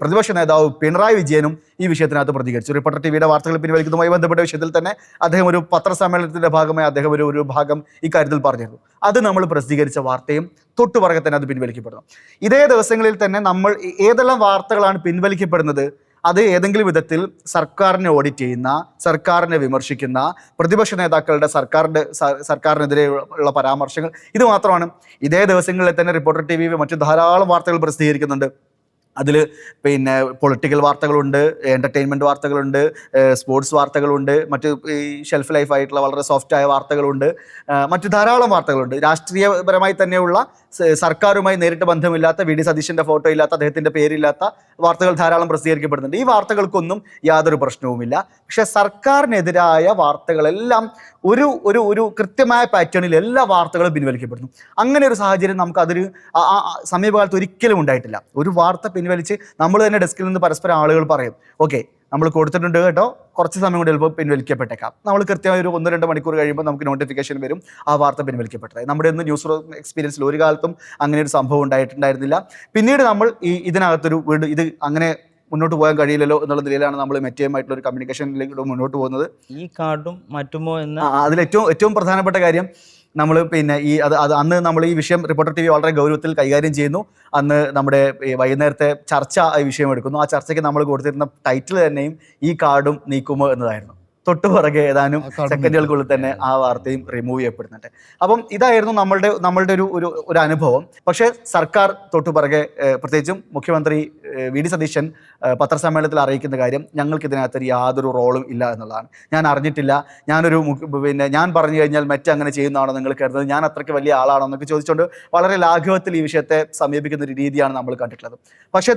പ്രതിപക്ഷ നേതാവ് പിണറായി വിജയനും ഈ വിഷയത്തിനകത്ത് പ്രതികരിച്ചു. റിപ്പോർട്ടർ ടിവിയുടെ വാർത്തകൾ പിൻവലിക്കുന്നതുമായി ബന്ധപ്പെട്ട വിഷയത്തിൽ തന്നെ അദ്ദേഹം ഒരു പത്രസമ്മേളനത്തിൻ്റെ ഭാഗമായി അദ്ദേഹം ഒരു ഭാഗം ഇക്കാര്യത്തിൽ പറഞ്ഞിരുന്നു. അത് നമ്മൾ പ്രസിദ്ധീകരിച്ച വാർത്തയും തൊട്ടുപുറകെ തന്നെ അത് പിൻവലിക്കപ്പെടുന്നു. ഇതേ ദിവസങ്ങളിൽ തന്നെ നമ്മൾ ഏതെല്ലാം വാർത്തകളാണ് പിൻവലിക്കപ്പെടുന്നത്, അത് ഏതെങ്കിലും വിധത്തിൽ സർക്കാരിനെ ഓഡിറ്റ് ചെയ്യുന്ന, സർക്കാരിനെ വിമർശിക്കുന്ന, പ്രതിപക്ഷ നേതാക്കളുടെ സർക്കാരിനെതിരെ ഉള്ള പരാമർശങ്ങൾ, ഇത് മാത്രമാണ്. ഇതേ ദിവസങ്ങളിൽ തന്നെ റിപ്പോർട്ടർ TV മറ്റു ധാരാളം വാർത്തകൾ പ്രസിദ്ധീകരിക്കുന്നുണ്ട്. അതിൽ പൊളിറ്റിക്കൽ വാർത്തകളുണ്ട്, എൻ്റർടൈൻമെൻറ്റ് വാർത്തകളുണ്ട്, സ്പോർട്സ് വാർത്തകളുണ്ട്, മറ്റ് ഈ ഷെൽഫ് ലൈഫായിട്ടുള്ള വളരെ സോഫ്റ്റായ വാർത്തകളുണ്ട്, മറ്റു ധാരാളം വാർത്തകളുണ്ട്. രാഷ്ട്രീയപരമായി തന്നെയുള്ള സർക്കാരുമായി നേരിട്ട് ബന്ധമില്ലാത്ത, VD സതീശൻ്റെ ഫോട്ടോ ഇല്ലാത്ത, അദ്ദേഹത്തിൻ്റെ പേരില്ലാത്ത വാർത്തകൾ ധാരാളം പ്രസിദ്ധീകരിക്കപ്പെടുന്നുണ്ട്. ഈ വാർത്തകൾക്കൊന്നും യാതൊരു പ്രശ്നവുമില്ല. പക്ഷേ സർക്കാരിനെതിരായ വാർത്തകളെല്ലാം ഒരു കൃത്യമായ പാറ്റേണിൽ എല്ലാ വാർത്തകളും പിൻവലിക്കപ്പെടുന്നു. അങ്ങനെ ഒരു സാഹചര്യം നമുക്ക് സമീപകാലത്ത് ഒരിക്കലും ഉണ്ടായിട്ടില്ല. ഒരു വാർത്ത പിൻവലിച്ച് നമ്മൾ തന്നെ ഡെസ്കിൽ നിന്ന് പരസ്പരം ആളുകൾ പറയും, ഓക്കെ നമ്മൾ കൊടുത്തിട്ടുണ്ട് കേട്ടോ, കുറച്ച് സമയം കൊണ്ട് ചിലപ്പോൾ പിൻവലിക്കപ്പെട്ടേക്കാം. നമ്മൾ കൃത്യമായി ഒരു 1-2 മണിക്കൂർ കഴിയുമ്പോൾ നമുക്ക് നോട്ടിഫിക്കേഷൻ വരും, ആ വാർത്ത പിൻവലിക്കപ്പെട്ടതായി. നമ്മുടെ ഒന്നും ന്യൂസ് എക്സ്പീരിയൻസിൽ ഒരു കാലത്തും അങ്ങനെ ഒരു സംഭവം ഉണ്ടായിട്ടുണ്ടായിരുന്നില്ല. പിന്നീട് നമ്മൾ ഇതിനകത്തൊരു വീണ്ടും ഇത് അങ്ങനെ മുന്നോട്ട് പോകാൻ കഴിയില്ലല്ലോ എന്നുള്ള നിലയിലാണ് നമ്മൾ മെറ്റയുമായിട്ടുള്ള ഒരു കമ്മ്യൂണിക്കേഷനിലേക്ക് മുന്നോട്ട് പോകുന്നത്. ഈ കാർഡും മറ്റുമോ എന്ന ഏറ്റവും പ്രധാനപ്പെട്ട കാര്യം നമ്മൾ അന്ന് നമ്മൾ ഈ വിഷയം റിപ്പോർട്ടർ TV വളരെ ഗൗരവത്തിൽ കൈകാര്യം ചെയ്യുന്നു. അന്ന് നമ്മുടെ വൈകുന്നേരത്തെ ചർച്ച ഈ വിഷയം എടുക്കുന്നു. ആ ചർച്ചയ്ക്ക് നമ്മൾ കൊടുത്തിരുന്ന ടൈറ്റിൽ തന്നെയും ഈ കാർഡും നീക്കുമോ എന്നതായിരുന്നു. തൊട്ടുപുറകെ ഏതാനും സെക്കൻഡുകൾക്കുള്ളിൽ തന്നെ ആ വാർത്തയും റിമൂവ് ചെയ്യപ്പെടുന്നുണ്ട്. അപ്പം ഇതായിരുന്നു നമ്മളുടെ ഒരു അനുഭവം. പക്ഷേ സർക്കാർ തൊട്ടുപുറകെ, പ്രത്യേകിച്ചും മുഖ്യമന്ത്രി VD സതീശൻ പത്രസമ്മേളനത്തിൽ അറിയിക്കുന്ന കാര്യം, ഞങ്ങൾക്ക് ഇതിനകത്ത് യാതൊരു റോളും ഇല്ല എന്നുള്ളതാണ്. ഞാൻ അറിഞ്ഞിട്ടില്ല, ഞാൻ പറഞ്ഞു കഴിഞ്ഞാൽ അങ്ങനെ ചെയ്യുന്നതാണോ നിങ്ങൾ കരുതുന്നത്, ഞാൻ അത്രയ്ക്ക് വലിയ ആളാണോ എന്നൊക്കെ ചോദിച്ചുകൊണ്ട് വളരെ ലാഘവത്തിൽ ഈ വിഷയത്തെ സമീപിക്കുന്ന ഒരു രീതിയാണ് നമ്മൾ കണ്ടിട്ടുള്ളത്. പക്ഷേ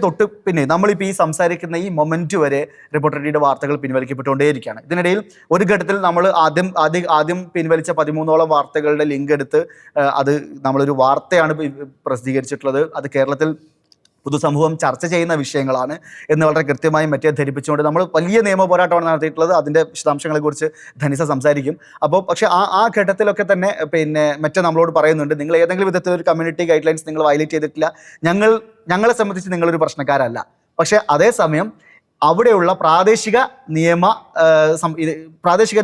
നമ്മളിപ്പോൾ ഈ സംസാരിക്കുന്ന ഈ മൊമെന്റ് വരെ റിപ്പോർട്ടർ ടിവിയുടെ വാർത്തകൾ പിൻവലിക്കപ്പെട്ടുകൊണ്ടേയിരിക്കുകയാണ്. ഇതിനിടയിൽ ഒരു ഘട്ടത്തിൽ നമ്മൾ ആദ്യം പിൻവലിച്ച 13ഓളം വാർത്തകളുടെ ലിങ്ക് എടുത്ത് അത് നമ്മളൊരു വാർത്തയാണ് പ്രസിദ്ധീകരിച്ചിട്ടുള്ളത്. അത് കേരളത്തിൽ പൊതുസമൂഹം ചർച്ച ചെയ്യുന്ന വിഷയങ്ങളാണ് എന്ന് വളരെ കൃത്യമായി മറ്റേ ധരിപ്പിച്ചുകൊണ്ട് നമ്മൾ വലിയ നിയമ പോരാട്ടമാണ് നടത്തിയിട്ടുള്ളത്. അതിൻ്റെ വിശദാംശങ്ങളെക്കുറിച്ച് ധനിസ സംസാരിക്കും. അപ്പോൾ പക്ഷേ ആ ഘട്ടത്തിലൊക്കെ തന്നെ മറ്റേ നമ്മളോട് പറയുന്നുണ്ട്, നിങ്ങൾ ഏതെങ്കിലും വിധത്തിൽ ഒരു കമ്മ്യൂണിറ്റി ഗൈഡ് ലൈൻസ് നിങ്ങൾ വയലേറ്റ് ചെയ്തിട്ടില്ല, ഞങ്ങളെ സംബന്ധിച്ച് നിങ്ങളൊരു പ്രശ്നക്കാരല്ല. പക്ഷേ അതേസമയം അവിടെയുള്ള പ്രാദേശിക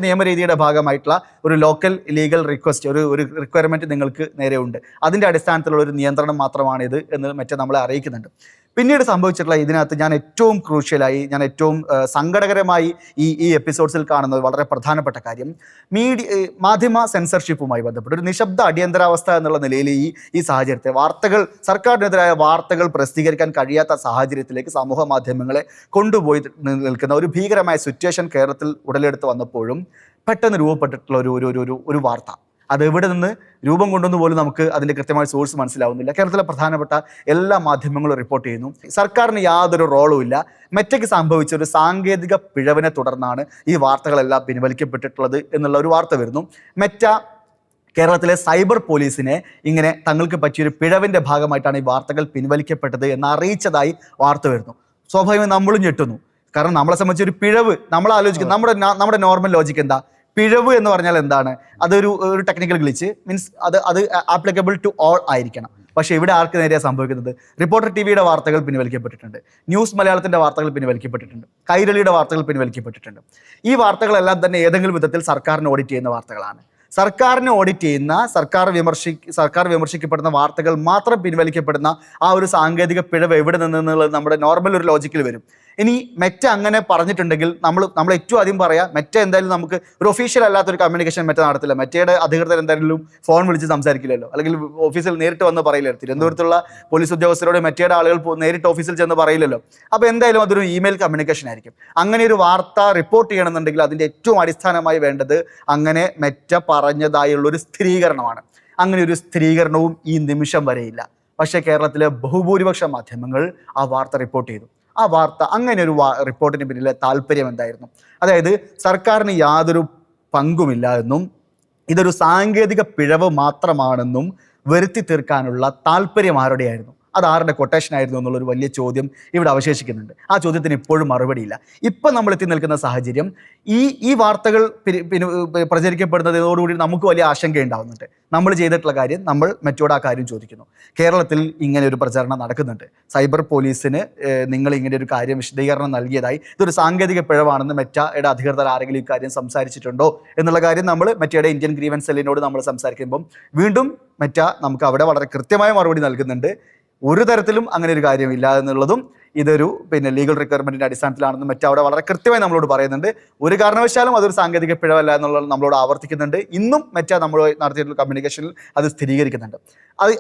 നിയമരീതിയുടെ ഭാഗമായിട്ടുള്ള ഒരു ലോക്കൽ ലീഗൽ റിക്വസ്റ്റ്, ഒരു റിക്വയർമെൻറ്റ് നിങ്ങൾക്ക് നേരെ ഉണ്ട്. അതിൻ്റെ അടിസ്ഥാനത്തിലുള്ള ഒരു നിയന്ത്രണം മാത്രമാണിത് എന്ന് മറ്റേ നമ്മളെ അറിയിക്കുന്നുണ്ട്. പിന്നീട് സംഭവിച്ചിട്ടുള്ള ഇതിനകത്ത് ഞാൻ ഏറ്റവും സങ്കടകരമായി ഈ എപ്പിസോഡ്സിൽ കാണുന്നത് വളരെ പ്രധാനപ്പെട്ട കാര്യം, മാധ്യമ സെൻസർഷിപ്പുമായി ബന്ധപ്പെട്ട് ഒരു നിശബ്ദ അടിയന്തരാവസ്ഥ എന്നുള്ള നിലയിൽ ഈ സാഹചര്യത്തെ സർക്കാരിനെതിരായ വാർത്തകൾ പ്രസിദ്ധീകരിക്കാൻ കഴിയാത്ത സാഹചര്യത്തിലേക്ക് സമൂഹ മാധ്യമങ്ങളെ കൊണ്ടുപോയി നിൽക്കുന്ന ഒരു ഭീകരമായ സിറ്റുവേഷൻ കേരളത്തിൽ ഉടലെടുത്ത് വന്നപ്പോഴും പെട്ടെന്ന് രൂപപ്പെട്ടിട്ടുള്ള ഒരു വാർത്ത, അത് എവിടെ നിന്ന് രൂപം കൊണ്ടെന്ന് പോലും നമുക്ക് അതിൻ്റെ കൃത്യമായ സോഴ്സ് മനസ്സിലാവുന്നില്ല. കേരളത്തിലെ പ്രധാനപ്പെട്ട എല്ലാ മാധ്യമങ്ങളും റിപ്പോർട്ട് ചെയ്യുന്നു, സർക്കാരിന് യാതൊരു റോളും ഇല്ല. മെറ്റയ്ക്ക് സംഭവിച്ച ഒരു സാങ്കേതിക പിഴവിനെ തുടർന്നാണ് ഈ വാർത്തകളെല്ലാം പിൻവലിക്കപ്പെട്ടിട്ടുള്ളത് എന്നുള്ള ഒരു വാർത്ത വരുന്നു. മെറ്റ കേരളത്തിലെ സൈബർ പോലീസിനെ ഇങ്ങനെ തങ്ങൾക്ക് പറ്റിയൊരു പിഴവിൻ്റെ ഭാഗമായിട്ടാണ് ഈ വാർത്തകൾ പിൻവലിക്കപ്പെട്ടത് എന്ന് അറിയിച്ചതായി വാർത്ത വരുന്നു. സ്വാഭാവികമായി നമ്മളും ഞെട്ടുന്നു. കാരണം നമ്മളെ സംബന്ധിച്ച് ഒരു പിഴവ് നമ്മൾ ആലോചിക്കും, നമ്മുടെ നോർമൽ ലോജിക്ക് എന്താ, പിഴവ് എന്ന് പറഞ്ഞാൽ എന്താണ്? അതൊരു ടെക്നിക്കൽ ഗ്ലിച്ച് മീൻസ് അത് ആപ്ലിക്കബിൾ ടു ഓൾ ആയിരിക്കണം. പക്ഷേ ഇവിടെ ആർക്ക് നേരെയാണ് സംഭവിക്കുന്നത്? റിപ്പോർട്ടർ ടിവിയുടെ വാർത്തകൾ പിൻവലിക്കപ്പെട്ടിട്ടുണ്ട്, ന്യൂസ് മലയാളത്തിൻ്റെ വാർത്തകൾ പിൻവലിക്കപ്പെട്ടിട്ടുണ്ട്, കൈരളിയുടെ വാർത്തകൾ പിൻവലിക്കപ്പെട്ടിട്ടുണ്ട്. ഈ വാർത്തകളെല്ലാം തന്നെ ഏതെങ്കിലും വിധത്തിൽ സർക്കാരിനെ ഓഡിറ്റ് ചെയ്യുന്ന വാർത്തകളാണ്. സർക്കാരിനെ ഓഡിറ്റ് ചെയ്യുന്ന, സർക്കാർ വിമർശിക്കപ്പെടുന്ന വാർത്തകൾ മാത്രം പിൻവലിക്കപ്പെടുന്ന ആ ഒരു സാങ്കേതിക പിഴവ് എവിടെ നിന്നുള്ളത് നമ്മുടെ നോർമൽ ഒരു ലോജിക്കിൽ വരും. ഇനി മെറ്റ അങ്ങനെ പറഞ്ഞിട്ടുണ്ടെങ്കിൽ നമ്മൾ ഏറ്റവും ആദ്യം പറയാം, മെറ്റ എന്തായാലും നമുക്ക് ഒരു ഒഫീഷ്യൽ അല്ലാത്തൊരു കമ്മ്യൂണിക്കേഷൻ മെറ്റ നടത്തില്ല. മെറ്റയുടെ അധികൃതർ എന്തായാലും ഫോൺ വിളിച്ച് സംസാരിക്കില്ലല്ലോ, അല്ലെങ്കിൽ ഓഫീസിൽ നേരിട്ട് വന്ന് പറയില്ലല്ലോ. തിരുവനന്തപുരത്തുള്ള പോലീസ് ഉദ്യോഗസ്ഥരോട് മെറ്റയുടെ ആളുകൾ നേരിട്ട് ഓഫീസിൽ ചെന്ന് പറയില്ലല്ലോ. അപ്പോൾ എന്തായാലും അതൊരു ഇമെയിൽ കമ്മ്യൂണിക്കേഷൻ ആയിരിക്കും. അങ്ങനെ ഒരു വാർത്ത റിപ്പോർട്ട് ചെയ്യണമെന്നുണ്ടെങ്കിൽ അതിൻ്റെ ഏറ്റവും അടിസ്ഥാനമായി വേണ്ടത് അങ്ങനെ മെറ്റ പറഞ്ഞതായുള്ളൊരു സ്ഥിരീകരണമാണ്. അങ്ങനെ ഒരു സ്ഥിരീകരണവും ഈ നിമിഷം വരെയില്ല. പക്ഷേ കേരളത്തിലെ ബഹുഭൂരിപക്ഷ മാധ്യമങ്ങൾ ആ വാർത്ത റിപ്പോർട്ട് ചെയ്തു. ആ വാർത്ത, അങ്ങനെ ഒരു റിപ്പോർട്ടിന് പിന്നിലെ താല്പര്യം എന്തായിരുന്നു? അതായത് സർക്കാരിന് യാതൊരു പങ്കുമില്ല എന്നും ഇതൊരു സാങ്കേതിക പിഴവ് മാത്രമാണെന്നും വരുത്തി തീർക്കാനുള്ള താല്പര്യം ആരുടെയായിരുന്നു? അത് ആരുടെ കൊട്ടേഷൻ ആയിരുന്നു എന്നുള്ളൊരു വലിയ ചോദ്യം ഇവിടെ അവശേഷിക്കുന്നുണ്ട്. ആ ചോദ്യത്തിന് ഇപ്പോഴും മറുപടിയില്ല. ഇപ്പം നമ്മൾ എത്തി നിൽക്കുന്ന സാഹചര്യം, ഈ വാർത്തകൾ പ്രചരിക്കപ്പെടുന്നതോടുകൂടി നമുക്ക് വലിയ ആശങ്കയുണ്ടാവുന്നുണ്ട്. നമ്മൾ ചെയ്തിട്ടുള്ള കാര്യം, നമ്മൾ മെറ്റോട് ആ കാര്യം ചോദിക്കുന്നു. കേരളത്തിൽ ഇങ്ങനെ ഒരു പ്രചരണം നടക്കുന്നുണ്ട്. സൈബർ പോലീസിന് നിങ്ങൾ ഇങ്ങനെ ഒരു കാര്യം വിശദീകരണം നൽകിയതായി, ഇതൊരു സാങ്കേതിക പിഴവാണെന്ന് മെറ്റയുടെ അധികൃതർ ആരെങ്കിലും ഈ കാര്യം സംസാരിച്ചിട്ടുണ്ടോ എന്നുള്ള കാര്യം നമ്മൾ മെറ്റയുടെ ഇന്ത്യൻ ഗ്രീവൻസ് സെല്ലിനോട് നമ്മൾ സംസാരിക്കുമ്പം വീണ്ടും മെറ്റ നമുക്ക് അവിടെ വളരെ കൃത്യമായ മറുപടി നൽകുന്നുണ്ട്. ഒരു തരത്തിലും അങ്ങനെ ഒരു കാര്യമില്ല എന്നുള്ളതും ഇതൊരു ലീഗൽ റിക്വയർമെൻറ്റിൻ്റെ അടിസ്ഥാനത്തിലാണെന്നും മറ്റും അവിടെ വളരെ കൃത്യമായി നമ്മളോട് പറയുന്നുണ്ട്. ഒരു കാരണവശാലും അതൊരു സാങ്കേതിക പിഴവല്ല എന്നുള്ളത് നമ്മളോട് ആവർത്തിക്കുന്നുണ്ട്. ഇന്നും മെറ്റ നമ്മൾ നടത്തിയിട്ടുള്ള കമ്മ്യൂണിക്കേഷനിൽ അത് സ്ഥിരീകരിക്കുന്നുണ്ട്.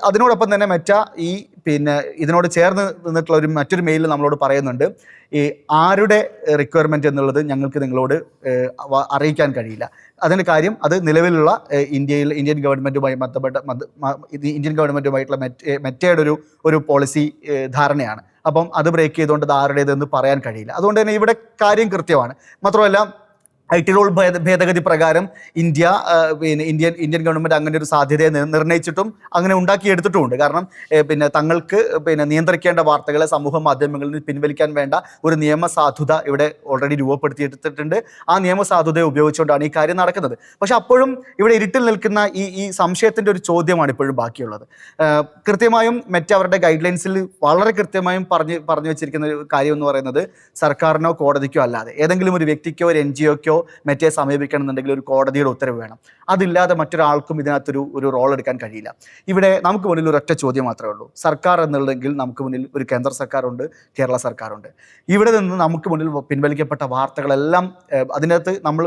അതിനോടൊപ്പം തന്നെ മെറ്റ ഇതിനോട് ചേർന്ന് നിന്നിട്ടുള്ള മറ്റൊരു മെയിലിൽ നമ്മളോട് പറയുന്നുണ്ട്, ഈ ആരുടെ റിക്വയർമെൻറ്റ് എന്നുള്ളത് ഞങ്ങൾക്ക് നിങ്ങളോട് അറിയിക്കാൻ കഴിയില്ല. അതിൻ്റെ കാര്യം, അത് നിലവിലുള്ള ഇന്ത്യൻ ഗവൺമെൻറ്റുമായിട്ടുള്ള മെറ്റയുടെ ഒരു പോളിസി ധാരണയാണ്. അപ്പം അത് ബ്രേക്ക് ചെയ്തുകൊണ്ട് അത് ആരുടേതെന്ന് പറയാൻ കഴിയില്ല. അതുകൊണ്ട് തന്നെ ഇവിടെ കാര്യം കൃത്യമാണ്. മാത്രമല്ല, IT റൂൾ ഭേദഗതി പ്രകാരം ഇന്ത്യൻ ഗവൺമെൻറ് അങ്ങനെ ഒരു സാധ്യതയെ നിർണ്ണയിച്ചിട്ടും അങ്ങനെ ഉണ്ടാക്കിയെടുത്തിട്ടുമുണ്ട്. കാരണം തങ്ങൾക്ക് നിയന്ത്രിക്കേണ്ട വാർത്തകളെ സമൂഹ മാധ്യമങ്ങളിൽ നിന്ന് പിൻവലിക്കാൻ വേണ്ട ഒരു നിയമസാധുത ഇവിടെ ഓൾറെഡി രൂപപ്പെടുത്തിയെടുത്തിട്ടുണ്ട്. ആ നിയമസാധുതയെ ഉപയോഗിച്ചുകൊണ്ടാണ് ഈ കാര്യം നടക്കുന്നത്. പക്ഷെ അപ്പോഴും ഇവിടെ ഇരുട്ടിൽ നിൽക്കുന്ന ഈ സംശയത്തിൻ്റെ ഒരു ചോദ്യമാണ് ഇപ്പോഴും ബാക്കിയുള്ളത്. കൃത്യമായും അവരുടെ ഗൈഡ് ലൈൻസിൽ വളരെ കൃത്യമായും പറഞ്ഞു വെച്ചിരിക്കുന്ന ഒരു കാര്യം എന്ന് പറയുന്നത്, സർക്കാരിനോ കോടതിക്കോ അല്ലാതെ ഏതെങ്കിലും ഒരു വ്യക്തിക്കോ ഒരു NGOക്കോ മെറ്റയെ സമീപിക്കണമെന്നുണ്ടെങ്കിൽ ഒരു കോടതിയുടെ ഉത്തരവ് വേണം. അതില്ലാതെ മറ്റൊരാൾക്കും ഇതിനകത്തൊരു റോൾ എടുക്കാൻ കഴിയില്ല. ഇവിടെ നമുക്ക് മുന്നിൽ ഒരൊറ്റ ചോദ്യം മാത്രമേ ഉള്ളൂ. സർക്കാർ എന്നുള്ളതെങ്കിൽ നമുക്ക് മുന്നിൽ ഒരു കേന്ദ്ര സർക്കാരുണ്ട്, കേരള സർക്കാരുണ്ട്. ഇവിടെ നിന്ന് നമുക്ക് മുന്നിൽ പിൻവലിക്കപ്പെട്ട വാർത്തകളെല്ലാം, അതിനകത്ത് നമ്മൾ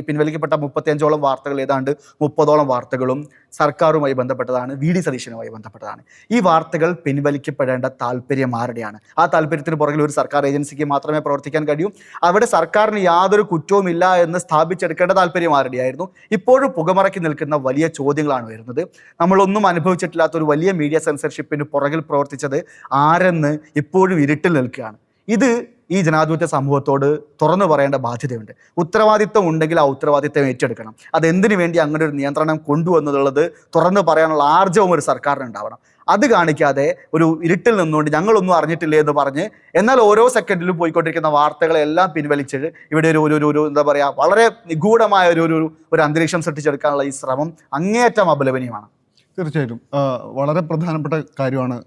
പിൻവലിക്കപ്പെട്ട 35ഓളം വാർത്തകൾ, ഏതാണ്ട് 30ഓളം വാർത്തകളും സർക്കാരുമായി ബന്ധപ്പെട്ടതാണ്, VD സതീശനുമായി ബന്ധപ്പെട്ടതാണ്. ഈ വാർത്തകൾ പിൻവലിക്കപ്പെടേണ്ട താല്പര്യം ആരുടെയാണ്? ആ താല്പര്യത്തിന് പുറകിൽ ഒരു സർക്കാർ ഏജൻസിക്ക് മാത്രമേ പ്രവർത്തിക്കാൻ കഴിയൂ. അവിടെ സർക്കാരിന് യാതൊരു കുറ്റവും ഇല്ല എന്ന് സ്ഥാപിച്ചെടുക്കേണ്ട താല്പര്യം ആരുടെയായിരുന്നു? ഇപ്പോഴും പുകമറക്കി നിൽക്കുന്ന വലിയ ചോദ്യങ്ങളാണ് വരുന്നത്. നമ്മളൊന്നും അനുഭവിച്ചിട്ടില്ലാത്ത ഒരു വലിയ മീഡിയ സെൻസർഷിപ്പിന് പുറകിൽ പ്രവർത്തിച്ചത് ആരെന്ന് ഇപ്പോഴും ഇരുട്ടിൽ നിൽക്കുകയാണ്. ഇത് ഈ ജനാധിപത്യ സമൂഹത്തോട് തുറന്നു പറയേണ്ട ബാധ്യതയുണ്ട്. ഉത്തരവാദിത്വം ഉണ്ടെങ്കിൽ ആ ഉത്തരവാദിത്വം ഏറ്റെടുക്കണം. അതെന്തിനു വേണ്ടി അങ്ങനെ ഒരു നിയന്ത്രണം കൊണ്ടുവന്നുള്ളത് തുറന്നു പറയാനുള്ള ആർജവം ഒരു സർക്കാരിന് ഉണ്ടാവണം. അത് കാണിക്കാതെ ഒരു ഇരുട്ടിൽ നിന്നുകൊണ്ട് ഞങ്ങളൊന്നും അറിഞ്ഞിട്ടില്ലേ എന്ന് പറഞ്ഞ്, എന്നാൽ ഓരോ സെക്കൻഡിലും പോയിക്കൊണ്ടിരിക്കുന്ന വാർത്തകളെല്ലാം പിൻവലിച്ച് ഇവിടെ ഒരു എന്താ പറയുക, വളരെ നിഗൂഢമായ ഒരു അന്തരീക്ഷം സൃഷ്ടിച്ചെടുക്കാനുള്ള ഈ ശ്രമം അങ്ങേയറ്റം അപലപനീയമാണ്. തീർച്ചയായിട്ടും വളരെ പ്രധാനപ്പെട്ട കാര്യമാണ്.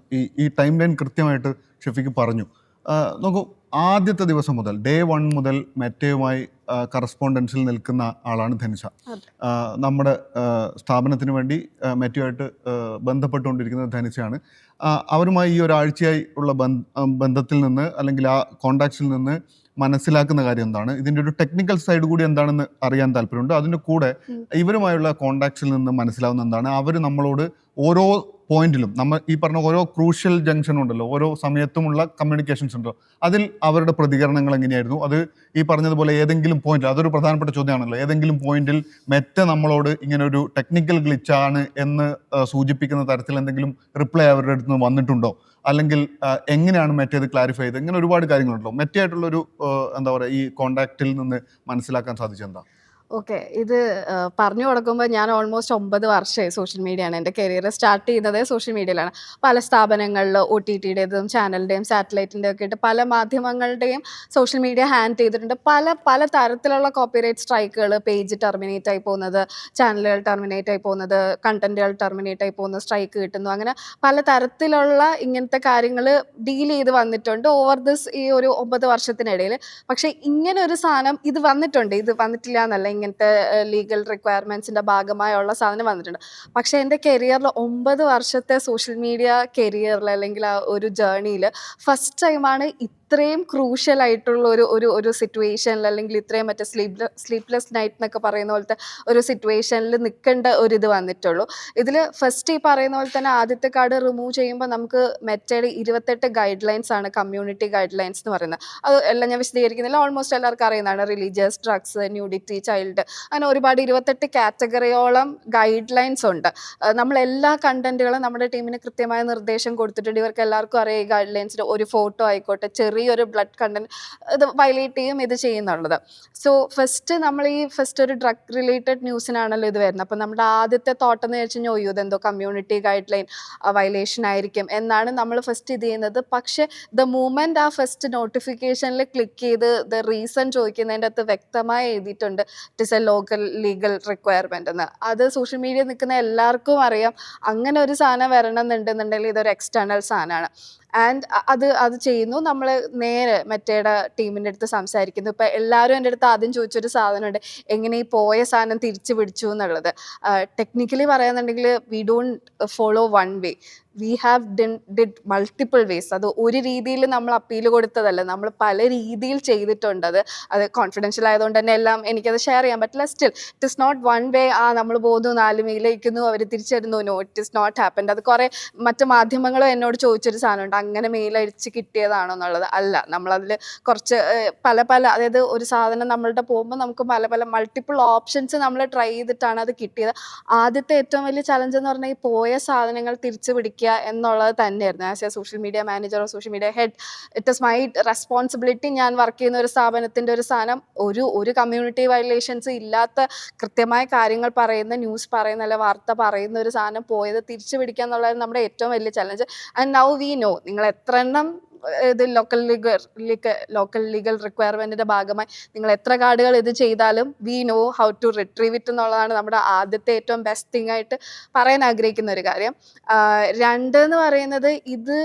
ഈ ടൈം ലൈൻ കൃത്യമായിട്ട് ഷെഫിക്ക് പറഞ്ഞു. നോക്കൂ, ആദ്യത്തെ ദിവസം മുതൽ ഡേ 1 മുതൽ മെറ്റയുമായി കറസ്പോണ്ടൻസിൽ നിൽക്കുന്ന ആളാണ് ധനിഷ. നമ്മുടെ സ്ഥാപനത്തിന് വേണ്ടി മെറ്റയുമായിട്ട് ബന്ധപ്പെട്ടുകൊണ്ടിരിക്കുന്നത് ധനിഷയാണ്. അവരുമായി ഈ ഒരാഴ്ചയായി ഉള്ള ബന്ധത്തിൽ നിന്ന്, അല്ലെങ്കിൽ ആ കോണ്ടാക്ട്സിൽ നിന്ന് മനസ്സിലാക്കുന്ന കാര്യം എന്താണ്, ഇതിൻ്റെ ഒരു ടെക്നിക്കൽ സൈഡ് കൂടി എന്താണെന്ന് അറിയാൻ താല്പര്യമുണ്ട്. അതിൻ്റെ കൂടെ ഇവരുമായുള്ള കോണ്ടാക്ട്സിൽ നിന്ന് മനസ്സിലാവുന്ന എന്താണ്, അവർ നമ്മളോട് ഓരോ പോയിന്റിലും, നമ്മൾ ഈ പറഞ്ഞ ഓരോ ക്രൂഷ്യൽ ജംഗ്ഷൻ ഉണ്ടല്ലോ, ഓരോ സമയത്തുമുള്ള കമ്മ്യൂണിക്കേഷൻസ് ഉണ്ടോ, അതിൽ അവരുടെ പ്രതികരണങ്ങൾ എങ്ങനെയായിരുന്നു? അത് ഈ പറഞ്ഞതുപോലെ ഏതെങ്കിലും പോയിന്റിൽ, അതൊരു പ്രധാനപ്പെട്ട ചോദ്യമാണല്ലോ, ഏതെങ്കിലും പോയിന്റിൽ മെറ്റ നമ്മളോട് ഇങ്ങനെ ഒരു ടെക്നിക്കൽ ഗ്ലിച്ചാണ് എന്ന് സൂചിപ്പിക്കുന്ന തരത്തിൽ എന്തെങ്കിലും റിപ്ലൈ അവരുടെ അടുത്ത് നിന്ന് വന്നിട്ടുണ്ടോ? അല്ലെങ്കിൽ എങ്ങനെയാണ് മെറ്റ ഇത് ക്ലാരിഫൈ ചെയ്ത്? ഇങ്ങനെ ഒരുപാട് കാര്യങ്ങളുണ്ടല്ലോ. മെറ്റയായിട്ടുള്ളൊരു എന്താ പറയുക, ഈ കോണ്ടാക്റ്റിൽ നിന്ന് മനസ്സിലാക്കാൻ സാധിച്ചെന്താ? ഓക്കെ. ഇത് പറഞ്ഞു കൊടുക്കുമ്പോൾ ഞാൻ ഓൾമോസ്റ്റ് 9 വർഷമായി സോഷ്യൽ മീഡിയയാണ്. എൻ്റെ കരിയർ സ്റ്റാർട്ട് ചെയ്യുന്നതേ സോഷ്യൽ മീഡിയയിലാണ്. പല സ്ഥാപനങ്ങളിൽ OTTയുടേതും ചാനലിൻ്റെയും സാറ്റലൈറ്റിൻ്റെയും ഒക്കെ ആയിട്ട് പല മാധ്യമങ്ങളുടെയും സോഷ്യൽ മീഡിയ ഹാൻഡ് ചെയ്തിട്ടുണ്ട്. പല തരത്തിലുള്ള കോപ്പിറൈറ്റ് സ്ട്രൈക്കുകൾ, പേജ് ടെർമിനേറ്റ് ആയി പോകുന്നത്, ചാനലുകൾ ടെർമിനേറ്റ് ആയി പോകുന്നത്, കണ്ടന്റുകൾ ടെർമിനേറ്റ് ആയി പോകുന്നത്, സ്ട്രൈക്ക് കിട്ടുന്നു. അങ്ങനെ പല തരത്തിലുള്ള ഇങ്ങനത്തെ കാര്യങ്ങൾ ഡീൽ ചെയ്ത് വന്നിട്ടുണ്ട് ഓവർ ഈ ഒരു 9 വർഷത്തിനിടയിൽ. പക്ഷേ ഇങ്ങനെ ഒരു സാധനം ഇത് വന്നിട്ടുണ്ട്. ഇത് വന്നിട്ടില്ല എന്നല്ല, ഇങ്ങനത്തെ ലീഗൽ റിക്വയർമെൻറ്റ്സിൻ്റെ ഭാഗമായുള്ള സാധനം വന്നിട്ടുണ്ട്. പക്ഷേ എൻ്റെ കരിയറിൽ 9 വർഷത്തെ സോഷ്യൽ മീഡിയ കരിയറിൽ അല്ലെങ്കിൽ ആ ഒരു ജേർണിയിൽ ഫസ്റ്റ് ടൈമാണ് ഇത്രയും ക്രൂഷ്യൽ ആയിട്ടുള്ള ഒരു സിറ്റുവേഷനിൽ, അല്ലെങ്കിൽ ഇത്രയും മറ്റേ സ്ലീപ്ലെസ് നൈറ്റ് എന്നൊക്കെ പറയുന്ന പോലത്തെ ഒരു സിറ്റുവേഷനിൽ നിൽക്കേണ്ട ഒരു ഇത് വന്നിട്ടുള്ളൂ. ഇതിൽ ഫസ്റ്റ് ഈ പറയുന്ന പോലെ തന്നെ ആദ്യത്തെ കാർഡ് റിമൂവ് ചെയ്യുമ്പോൾ നമുക്ക് മെറ്റയുടെ 28 ഗൈഡ് ലൈൻസ് ആണ്, കമ്മ്യൂണിറ്റി ഗൈഡ് ലൈൻസ് എന്ന് പറയുന്നത്. അത് എല്ലാം ഞാൻ വിശദീകരിക്കുന്നില്ല, ഓൾമോസ്റ്റ് എല്ലാവർക്കും അറിയുന്നതാണ്. റിലീജിയസ്, ഡ്രഗ്സ്, ന്യൂഡിറ്റി, ചൈൽഡ്, അങ്ങനെ ഒരുപാട് 28 കാറ്റഗറിയോളം ഗൈഡ് ലൈൻസ് ഉണ്ട്. നമ്മളെല്ലാ കണ്ടന്റുകളും നമ്മുടെ ടീമിന് കൃത്യമായ നിർദ്ദേശം കൊടുത്തിട്ടുണ്ട്. ഇവർക്ക് എല്ലാവർക്കും അറിയാം ഈ ഗൈഡ് ലൈൻസിൽ ഒരു ഫോട്ടോ ആയിക്കോട്ടെ, ചെറിയൊരു ബ്ലഡ് കണ്ടന്റ് ഇത് വയലേറ്റ് ചെയ്യും, ഇത് ചെയ്യുന്നുള്ളത്. സോ നമ്മൾ ഈ ഒരു ഡ്രഗ് റിലേറ്റഡ് ന്യൂസിനാണല്ലോ ഇത് വരുന്നത്. അപ്പം നമ്മുടെ ആദ്യത്തെ തോട്ട് എന്ന് വെച്ച് കഴിഞ്ഞാൽ ഇതെന്തോ കമ്മ്യൂണിറ്റി ഗൈഡ് ലൈൻ വയലേഷൻ ആയിരിക്കും എന്നാണ് നമ്മൾ ഫസ്റ്റ് ഇത് ചെയ്യുന്നത്. പക്ഷേ ദ മൂമെന്റ് ആ ഫസ്റ്റ് നോട്ടിഫിക്കേഷനിൽ ക്ലിക്ക് ചെയ്ത് റീസൺ ചോദിക്കുന്നതിൻ്റെ അകത്ത് വ്യക്തമായി എഴുതിയിട്ടുണ്ട് it is A local legal requirement എന്ന്. അത് സോഷ്യൽ മീഡിയ നിൽക്കുന്ന എല്ലാവർക്കും അറിയാം. അങ്ങനെ ഒരു സാധനം വരണം എന്നുണ്ടെന്നുണ്ടെങ്കിൽ ഇതൊരു എക്സ്റ്റേണൽ സാധനമാണ്. ആൻഡ് അത് ചെയ്യുന്നു. നമ്മൾ നേരെ മെറ്റയുടെ ടീമിൻ്റെ അടുത്ത് സംസാരിക്കുന്നു. ഇപ്പം എല്ലാവരും എൻ്റെ അടുത്ത് ആദ്യം ചോദിച്ചൊരു സാധനമുണ്ട്, എങ്ങനെ ഈ പോയ സാധനം തിരിച്ചു പിടിച്ചു എന്നുള്ളത്. ടെക്നിക്കലി പറയുന്നുണ്ടെങ്കിൽ we don't follow one way, we have did multiple vase. അത് ഒരു രീതിയിൽ നമ്മൾ അപ്പീൽ കൊടുത്തതല്ല, നമ്മൾ പല രീതിയിൽ ചെയ്തിട്ടുണ്ട്. അത് കോൺഫിഡൻഷ്യൽ ആയതുകൊണ്ട് തന്നെ എല്ലാം എനിക്കത് ഷെയർ ചെയ്യാൻ പറ്റില്ല. Still it is not one way. നമ്മൾ പോകുന്നു, 4 മെയിലയക്കുന്നു, അവർ തിരിച്ചെടുന്നു, no it is not happened. അത് കുറേ മറ്റു മാധ്യമങ്ങളും എന്നോട് ചോദിച്ചൊരു സാധനമുണ്ട്, അങ്ങനെ മെയിൽ അടിച്ച് കിട്ടിയതാണോ എന്നുള്ളത്. അല്ല, നമ്മളതിൽ കുറച്ച് പല അതായത് ഒരു സാധനം നമ്മളുടെ പോകുമ്പോൾ നമുക്ക് പല മൾട്ടിപ്പിൾ ഓപ്ഷൻസ് നമ്മൾ ട്രൈ ചെയ്തിട്ടാണ് അത് കിട്ടിയത്. ആദ്യത്തെ ഏറ്റവും വലിയ ചലഞ്ച് എന്ന് പറഞ്ഞാൽ ഈ പോയ സാധനങ്ങൾ തിരിച്ചു പിടിക്കുക എന്നുള്ളത് തന്നെയായിരുന്നു. As A social media manager, social media head, it is my responsibility. ഞാൻ വർക്ക് ചെയ്യുന്ന ഒരു സ്ഥാപനത്തിൻ്റെ ഒരു സാധനം ഒരു കമ്മ്യൂണിറ്റി വയലേഷൻസ് ഇല്ലാത്ത കൃത്യമായ കാര്യങ്ങൾ പറയുന്ന, ന്യൂസ് പറയുന്ന, അല്ലെ വാർത്ത പറയുന്ന ഒരു സാധനം പോയത് തിരിച്ചു പിടിക്കുക എന്നുള്ളത് നമ്മുടെ ഏറ്റവും വലിയ challenge. And now we know നിങ്ങൾ എത്ര എണ്ണം ഇത് ലോക്കൽ ലീഗൽ റിക്വയർമെന്റിന്റെ ഭാഗമായി നിങ്ങൾ എത്ര കാർഡുകൾ ഇത് ചെയ്താലും we know how to retrieve it എന്നുള്ളതാണ് നമ്മുടെ ആദ്യത്തെ ഏറ്റവും ബെസ്റ്റ് തിങ് ആയിട്ട് പറയാൻ ആഗ്രഹിക്കുന്ന ഒരു കാര്യം. 2 എന്ന് പറയുന്നത് ഇത്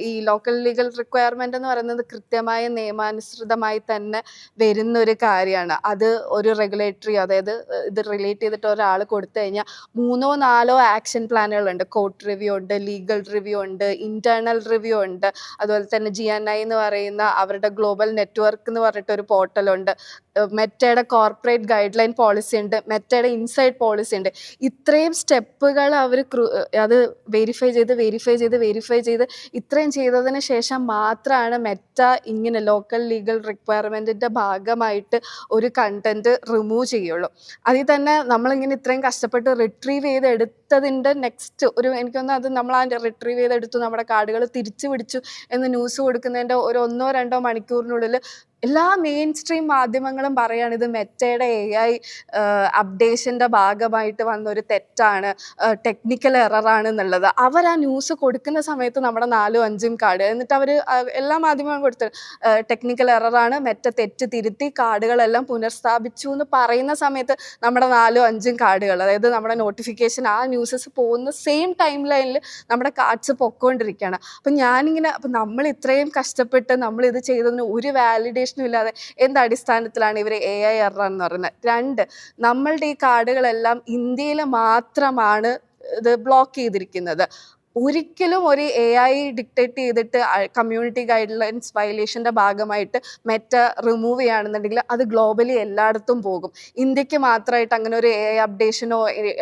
ഈ ലോക്കൽ ലീഗൽ റിക്വയർമെന്റ് എന്ന് പറയുന്നത് കൃത്യമായ നിയമാനുസൃതമായി തന്നെ വരുന്ന ഒരു കാര്യമാണ്. അത് ഒരു റെഗുലേറ്ററി, അതായത് ഇത് റിലേറ്റ് ചെയ്തിട്ട് ഒരാൾ കൊടുത്തു കഴിഞ്ഞാൽ 3-4 ആക്ഷൻ പ്ലാനുകളുണ്ട്. കോർട്ട് റിവ്യൂ ഉണ്ട്, ലീഗൽ റിവ്യൂ ഉണ്ട്, ഇന്റേണൽ റിവ്യൂ ഉണ്ട്. അതുപോലെ തന്നെ GNI എന്ന് പറയുന്ന അവരുടെ ഗ്ലോബൽ നെറ്റ്വർക്ക് എന്ന് പറഞ്ഞിട്ടൊരു പോർട്ടലുണ്ട്. മെറ്റയുടെ കോർപ്പറേറ്റ് ഗൈഡ് ലൈൻ പോളിസി ഉണ്ട്, മെറ്റയുടെ ഇൻസൈഡ് പോളിസി ഉണ്ട്. ഇത്രയും സ്റ്റെപ്പുകൾ അവർ അത് വെരിഫൈ ചെയ്ത് ഇത്രയും ചെയ്തതിന് ശേഷം മാത്രമാണ് മെറ്റ ഇങ്ങനെ ലോക്കൽ ലീഗൽ റിക്വയർമെൻറ്റിൻ്റെ ഭാഗമായിട്ട് ഒരു കണ്ടന്റ് റിമൂവ് ചെയ്യുള്ളൂ. അതിൽ തന്നെ നമ്മളിങ്ങനെ ഇത്രയും കഷ്ടപ്പെട്ട് റിട്രീവ് ചെയ്തെടുത്തതിൻ്റെ നെക്സ്റ്റ് എനിക്കൊന്ന് അത് നമ്മൾ ആ റിട്രീവ് ചെയ്തെടുത്തു, നമ്മുടെ കാർഡുകൾ തിരിച്ചു പിടിച്ചു എന്ന് ന്യൂസ് കൊടുക്കുന്നതിൻ്റെ ഒരു 1-2 മണിക്കൂറിനുള്ളിൽ എല്ലാ മെയിൻ സ്ട്രീം മാധ്യമങ്ങളും പറയുകയാണ് ഇത് മെറ്റയുടെ AI അപ്ഡേഷൻ്റെ ഭാഗമായിട്ട് വന്നൊരു തെറ്റാണ്, ടെക്നിക്കൽ എററാണ് എന്നുള്ളത്. അവർ ആ ന്യൂസ് കൊടുക്കുന്ന സമയത്ത് നമ്മുടെ 4-5 കാർഡ്, എന്നിട്ട് അവർ എല്ലാ മാധ്യമങ്ങളും കൊടുത്ത് ടെക്നിക്കൽ എററാണ്, മെറ്റ തെറ്റ് തിരുത്തി കാർഡുകളെല്ലാം പുനഃസ്ഥാപിച്ചു എന്ന് പറയുന്ന സമയത്ത് നമ്മുടെ 4-5 കാർഡുകൾ, അതായത് നമ്മുടെ നോട്ടിഫിക്കേഷൻ ആ ന്യൂസസ് പോകുന്ന സെയിം ടൈം ലൈനിൽ നമ്മുടെ കാർഡ്സ് പൊക്കോണ്ടിരിക്കുകയാണ്. അപ്പം നമ്മൾ ഇത്രയും കഷ്ടപ്പെട്ട് നമ്മൾ ഇത് ചെയ്തതിന് ഒരു വാലിഡേഷൻ ഇല്ലാതെ എന്ത് അടിസ്ഥാനത്തിലാണ് ഇവർ AI എറർ എന്ന് പറയുന്നത്? 2, നമ്മളുടെ ഈ കാർഡുകളെല്ലാം ഇന്ത്യയിൽ മാത്രമാണ് ഇത് ബ്ലോക്ക് ചെയ്തിരിക്കുന്നത്. ഒരിക്കലും ഒരു AI ഡിക്റ്റേറ്റ് ചെയ്തിട്ട് കമ്മ്യൂണിറ്റി ഗൈഡ് ലൈൻസ് വയലേഷൻ്റെ ഭാഗമായിട്ട് മെറ്റ റിമൂവ് ചെയ്യുകയാണെന്നുണ്ടെങ്കിൽ അത് ഗ്ലോബലി എല്ലായിടത്തും പോകും. ഇന്ത്യക്ക് മാത്രമായിട്ട് അങ്ങനെ ഒരു AI അപ്ഡേഷനോ